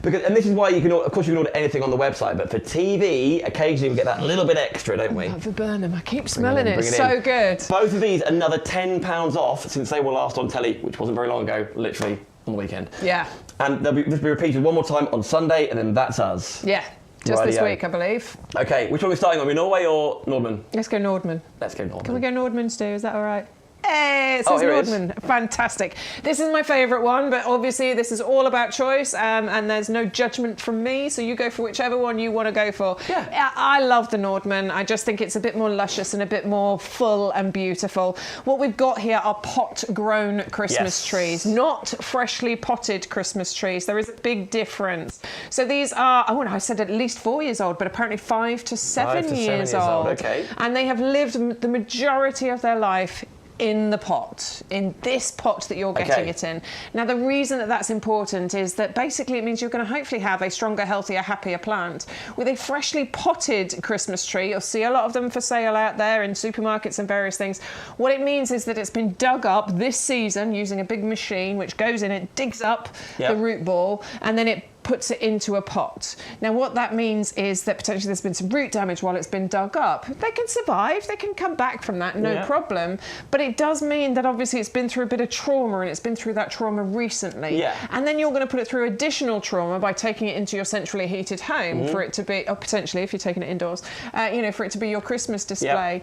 and this is why you can order anything on the website. But for TV, occasionally we get that little bit extra, don't we? The Burnham. I keep smelling it. Bring It's so good. Both of these, another £10 off since they were last on telly, which wasn't very long ago, literally on the weekend. Yeah. And they'll be repeated one more time on Sunday, and then that's us. Yeah. Just this Rightio. week, I believe. Okay, which one are we starting on? Are we Norway or Nordman? Let's go Nordman. Let's go Nordman. Can we go Nordman, Stu? Is that all right? Hey, it says here it is. Nordman. Fantastic. This is my favourite one, but obviously this is all about choice, and there's no judgment from me, so you go for whichever one you want to go for. Yeah. I love the Nordman. I just think it's a bit more luscious and a bit more full and beautiful. What we've got here are pot-grown Christmas trees, not freshly potted Christmas trees. There is a big difference. So these are, I said at least 4 years old, but apparently 5 to 7 years old. Okay. And they have lived the majority of their life in the pot, in this pot that you're getting it in. Now, the reason that that's important is that basically it means you're going to hopefully have a stronger, healthier, happier plant. With a freshly potted Christmas tree, you'll see a lot of them for sale out there in supermarkets and various things. What it means is that it's been dug up this season using a big machine which goes in, it digs up the root ball, and then it puts it into a pot. Now, what that means is that potentially there's been some root damage while it's been dug up. They can survive, they can come back from that, no problem. But it does mean that obviously it's been through a bit of trauma, and it's been through that trauma recently. Yeah. And then you're going to put it through additional trauma by taking it into your centrally heated home for it to be, or potentially if you're taking it indoors, for it to be your Christmas display.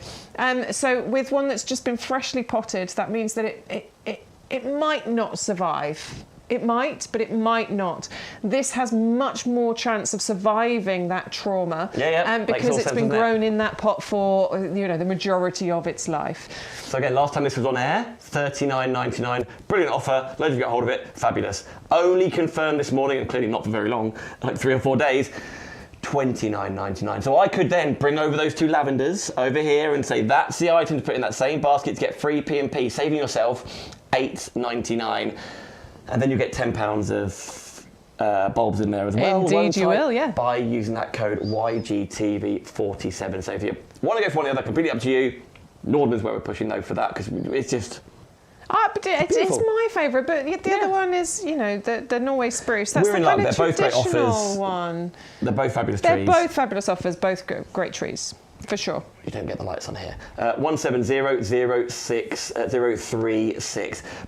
So with one that's just been freshly potted, that means that it might not survive. It might, but it might not. This has much more chance of surviving that trauma because it's been grown in that pot for the majority of its life. So again, last time this was on air, $39.99. Brilliant offer. Loads of you get hold of it. Fabulous. Only confirmed this morning, and clearly not for very long, like 3 or 4 days. $29.99. So I could then bring over those 2 lavenders over here and say that's the item to put in that same basket to get free P&P, saving yourself $8.99. And then you get £10 of bulbs in there as well. Indeed you will, yeah. By using that code YGTV47. So if you want to go for one of the other, completely up to you. Nordman's where we're pushing though for that, because it's just... But it's my favourite, but the other one is, the Norway spruce. That's We're the in kind love. of They're both great traditional offers. one. They're both fabulous They're trees. both fabulous offers, both great trees, for sure. You don't get the lights on here. 17006.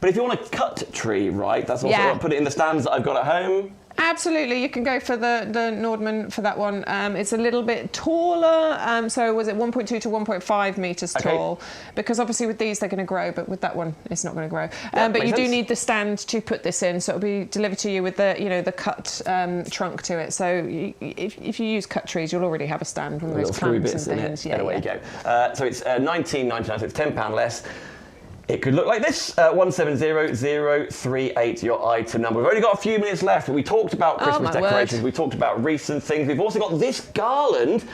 But if you want a cut tree, right, that's also I'll put it in the stands that I've got at home. Absolutely, you can go for the Nordman for that one. It's a little bit taller, so was it 1.2 to 1.5 metres tall? Because obviously with these they're going to grow, but with that one it's not going to grow. But you do need the stand to put this in, so it'll be delivered to you with the cut trunk to it. So if you use cut trees, you'll already have a stand with those clamps and things. Away you go. So it's $19.99, so it's £10 less. It could look like this, 170038, your item number. We've only got a few minutes left. We talked about Christmas decorations. We talked about recent things. We've also got this garland,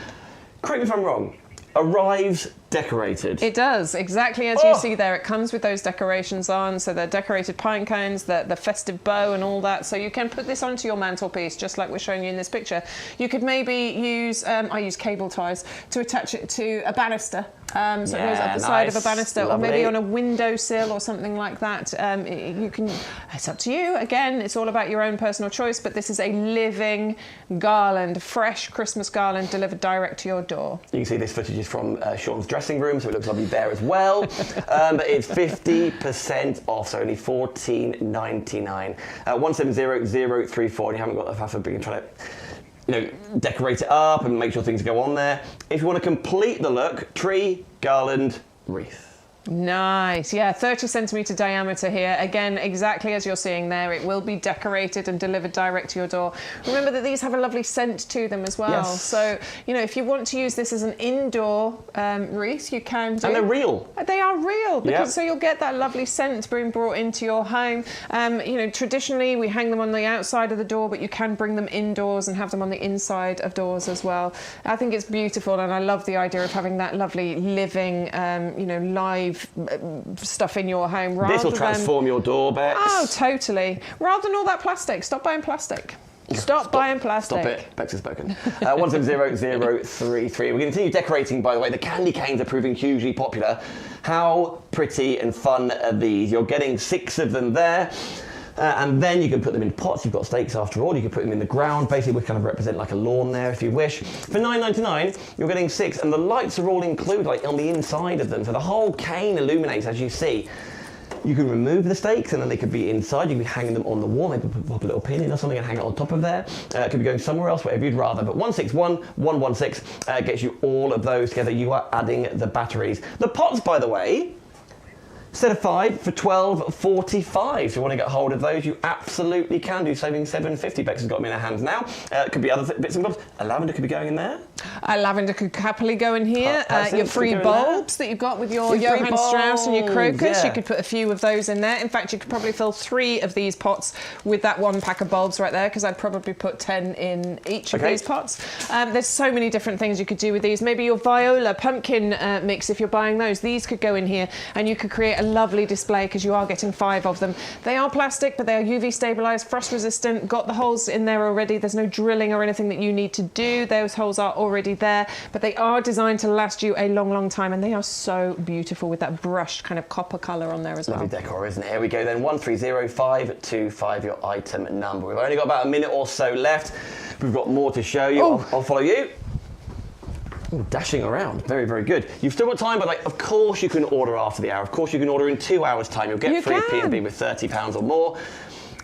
correct me if I'm wrong, arrives decorated. It does, exactly as you see there. It comes with those decorations on, so they're decorated pine cones, the festive bow and all that. So you can put this onto your mantelpiece, just like we're showing you in this picture. You could maybe use, I use cable ties, to attach it to a banister. So it goes up the side of a banister, or maybe on a windowsill or something like that. You can. It's up to you. Again, it's all about your own personal choice. But this is a living garland, fresh Christmas garland delivered direct to your door. You can see this footage is from Sean's dressing room, so it looks lovely there as well. But it's 50% off, so only $14.99. 170034. And you haven't got the faff of being trying to decorate it up and make sure things go on there. If you want to complete the look, tree, garland, wreath. Nice, yeah, 30 centimetre diameter here. Again, exactly as you're seeing there, it will be decorated and delivered direct to your door. Remember that these have a lovely scent to them as well. Yes. So, if you want to use this as an indoor wreath, you can do. And they're real. They are real, because Yep. so you'll get that lovely scent being brought into your home. Traditionally we hang them on the outside of the door, but you can bring them indoors and have them on the inside of doors as well. I think it's beautiful, and I love the idea of having that lovely living, live stuff in your home. This will transform your door, Bex. Oh, totally. Rather than all that plastic. Stop buying plastic. Stop buying plastic. Stop it. Bex has spoken. 170033. We're going to continue decorating, by the way. The candy canes are proving hugely popular. How pretty and fun are these? You're getting 6 of them there. And then you can put them in pots. You've got stakes after all. You can put them in the ground. Basically, we kind of represent like a lawn there if you wish. For $9.99, you're getting 6, and the lights are all included, like on the inside of them. So the whole cane illuminates, as you see. You can remove the stakes, and then they could be inside. You can be hanging them on the wall. Maybe pop a little pin in or something and hang it on top of there. It could be going somewhere else, whatever you'd rather. But 161116 gets you all of those together. You are adding the batteries. The pots, by the way, set of 5 for $12.45. If you want to get hold of those, you absolutely can do, saving $7.50. Bex has got them in her hands now. It could be other bits and bobs. A lavender could be going in there. Lavender could happily go in here. Your free could go in bulbs that you've got with your Johann Strauss and your crocus, yeah. you could put a few of those in there. In fact, you could probably fill 3 of these pots with that 1 pack of bulbs right there, because I'd probably put 10 in each of these pots. There's so many different things you could do with these. Maybe your viola pumpkin mix, if you're buying those, these could go in here, and you could create a lovely display, because you are getting 5 of them. They are plastic, but they are UV stabilized, frost resistant, got the holes in there already. There's no drilling or anything that you need to do. Those holes are already there, but they are designed to last you a long, long time, and they are so beautiful with that brushed kind of copper colour on there as well. Lovely decor, isn't it? Here we go then, 130525, your item number. We've only got about a minute or so left. We've got more to show you. I'll follow you. Ooh, dashing around, very, very good. You've still got time, but of course you can order after the hour. Of course you can order in 2 hours' time. You'll get free P&B with £30 or more.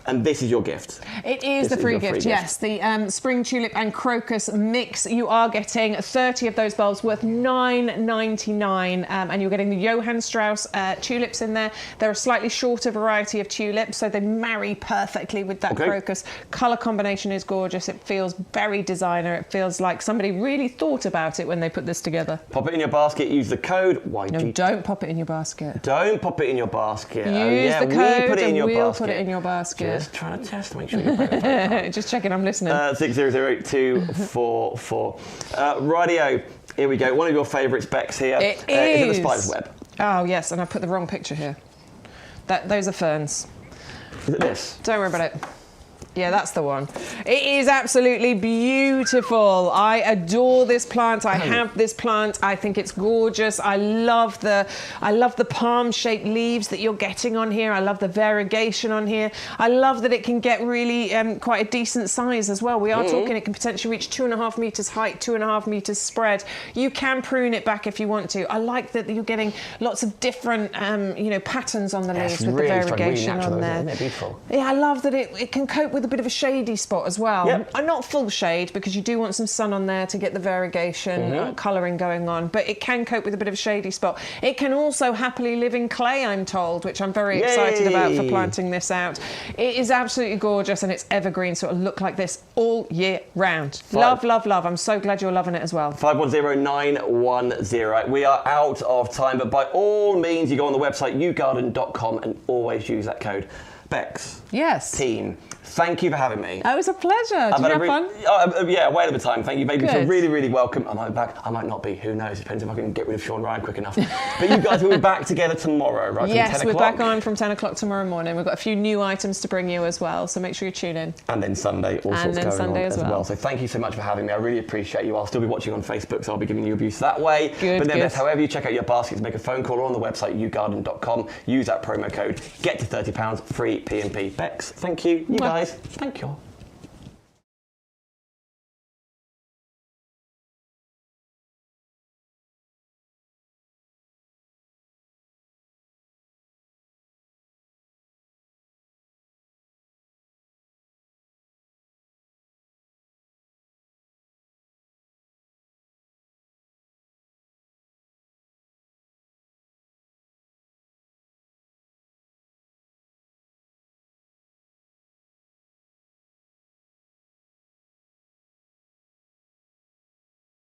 And this is your gift. It is the free gift, yes. The spring tulip and crocus mix. You are getting 30 of those bulbs worth $9.99, and you're getting the Johann Strauss tulips in there. They're a slightly shorter variety of tulips, so they marry perfectly with that crocus. Colour combination is gorgeous. It feels very designer. It feels like somebody really thought about it when they put this together. Pop it in your basket. Use the code YG. No, don't pop it in your basket. Don't pop it in your basket. Use the code, put it in your we'll basket. put it in your basket. Just trying to test to make sure you're paying. Just checking I'm listening. 600244. Radio, here we go. One of your favourites, Bex, here. It is it the spider's web? Oh, yes, and I put the wrong picture here. Those are ferns. Is it this? Don't worry about it. Yeah, that's the one. It is absolutely beautiful. I adore this plant. I have this plant. I think it's gorgeous. I love the palm-shaped leaves that you're getting on here. I love the variegation on here. I love that it can get really quite a decent size as well. We are talking it can potentially reach 2.5 metres height, 2.5 metres spread. You can prune it back if you want to. I like that you're getting lots of different patterns on the leaves with the variegation on there. Isn't it beautiful? Yeah, I love that it can cope with a bit of a shady spot as well. Yep. Not full shade, because you do want some sun on there to get the variegation colouring going on, but it can cope with a bit of a shady spot. It can also happily live in clay, I'm told, which I'm very excited about for planting this out. It is absolutely gorgeous, and it's evergreen, so it'll look like this all year round. Love, love, love. I'm so glad you're loving it as well. 510910. We are out of time, but by all means, you go on the website YouGarden.com and always use that code. Bex. Yes. Team. Thank you for having me. It was a pleasure. Did you have fun? Yeah, way over time. Thank you. Made me feel really, really welcome. I might be back. I might not be. Who knows? Depends if I can get rid of Sean Ryan quick enough. But you guys will be back together tomorrow, right? Yes, from 10 we're o'clock. back on from 10 o'clock tomorrow morning. We've got a few new items to bring you as well, so make sure you tune in. And then Sunday, all sorts going on as well. So thank you so much for having me. I really appreciate you. I'll still be watching on Facebook, so I'll be giving you abuse that way. But then however you check out your baskets, make a phone call or on the website, YouGarden.com. Use that promo code. Get to £30, free P&P. Bex, thank you. You guys, thank you.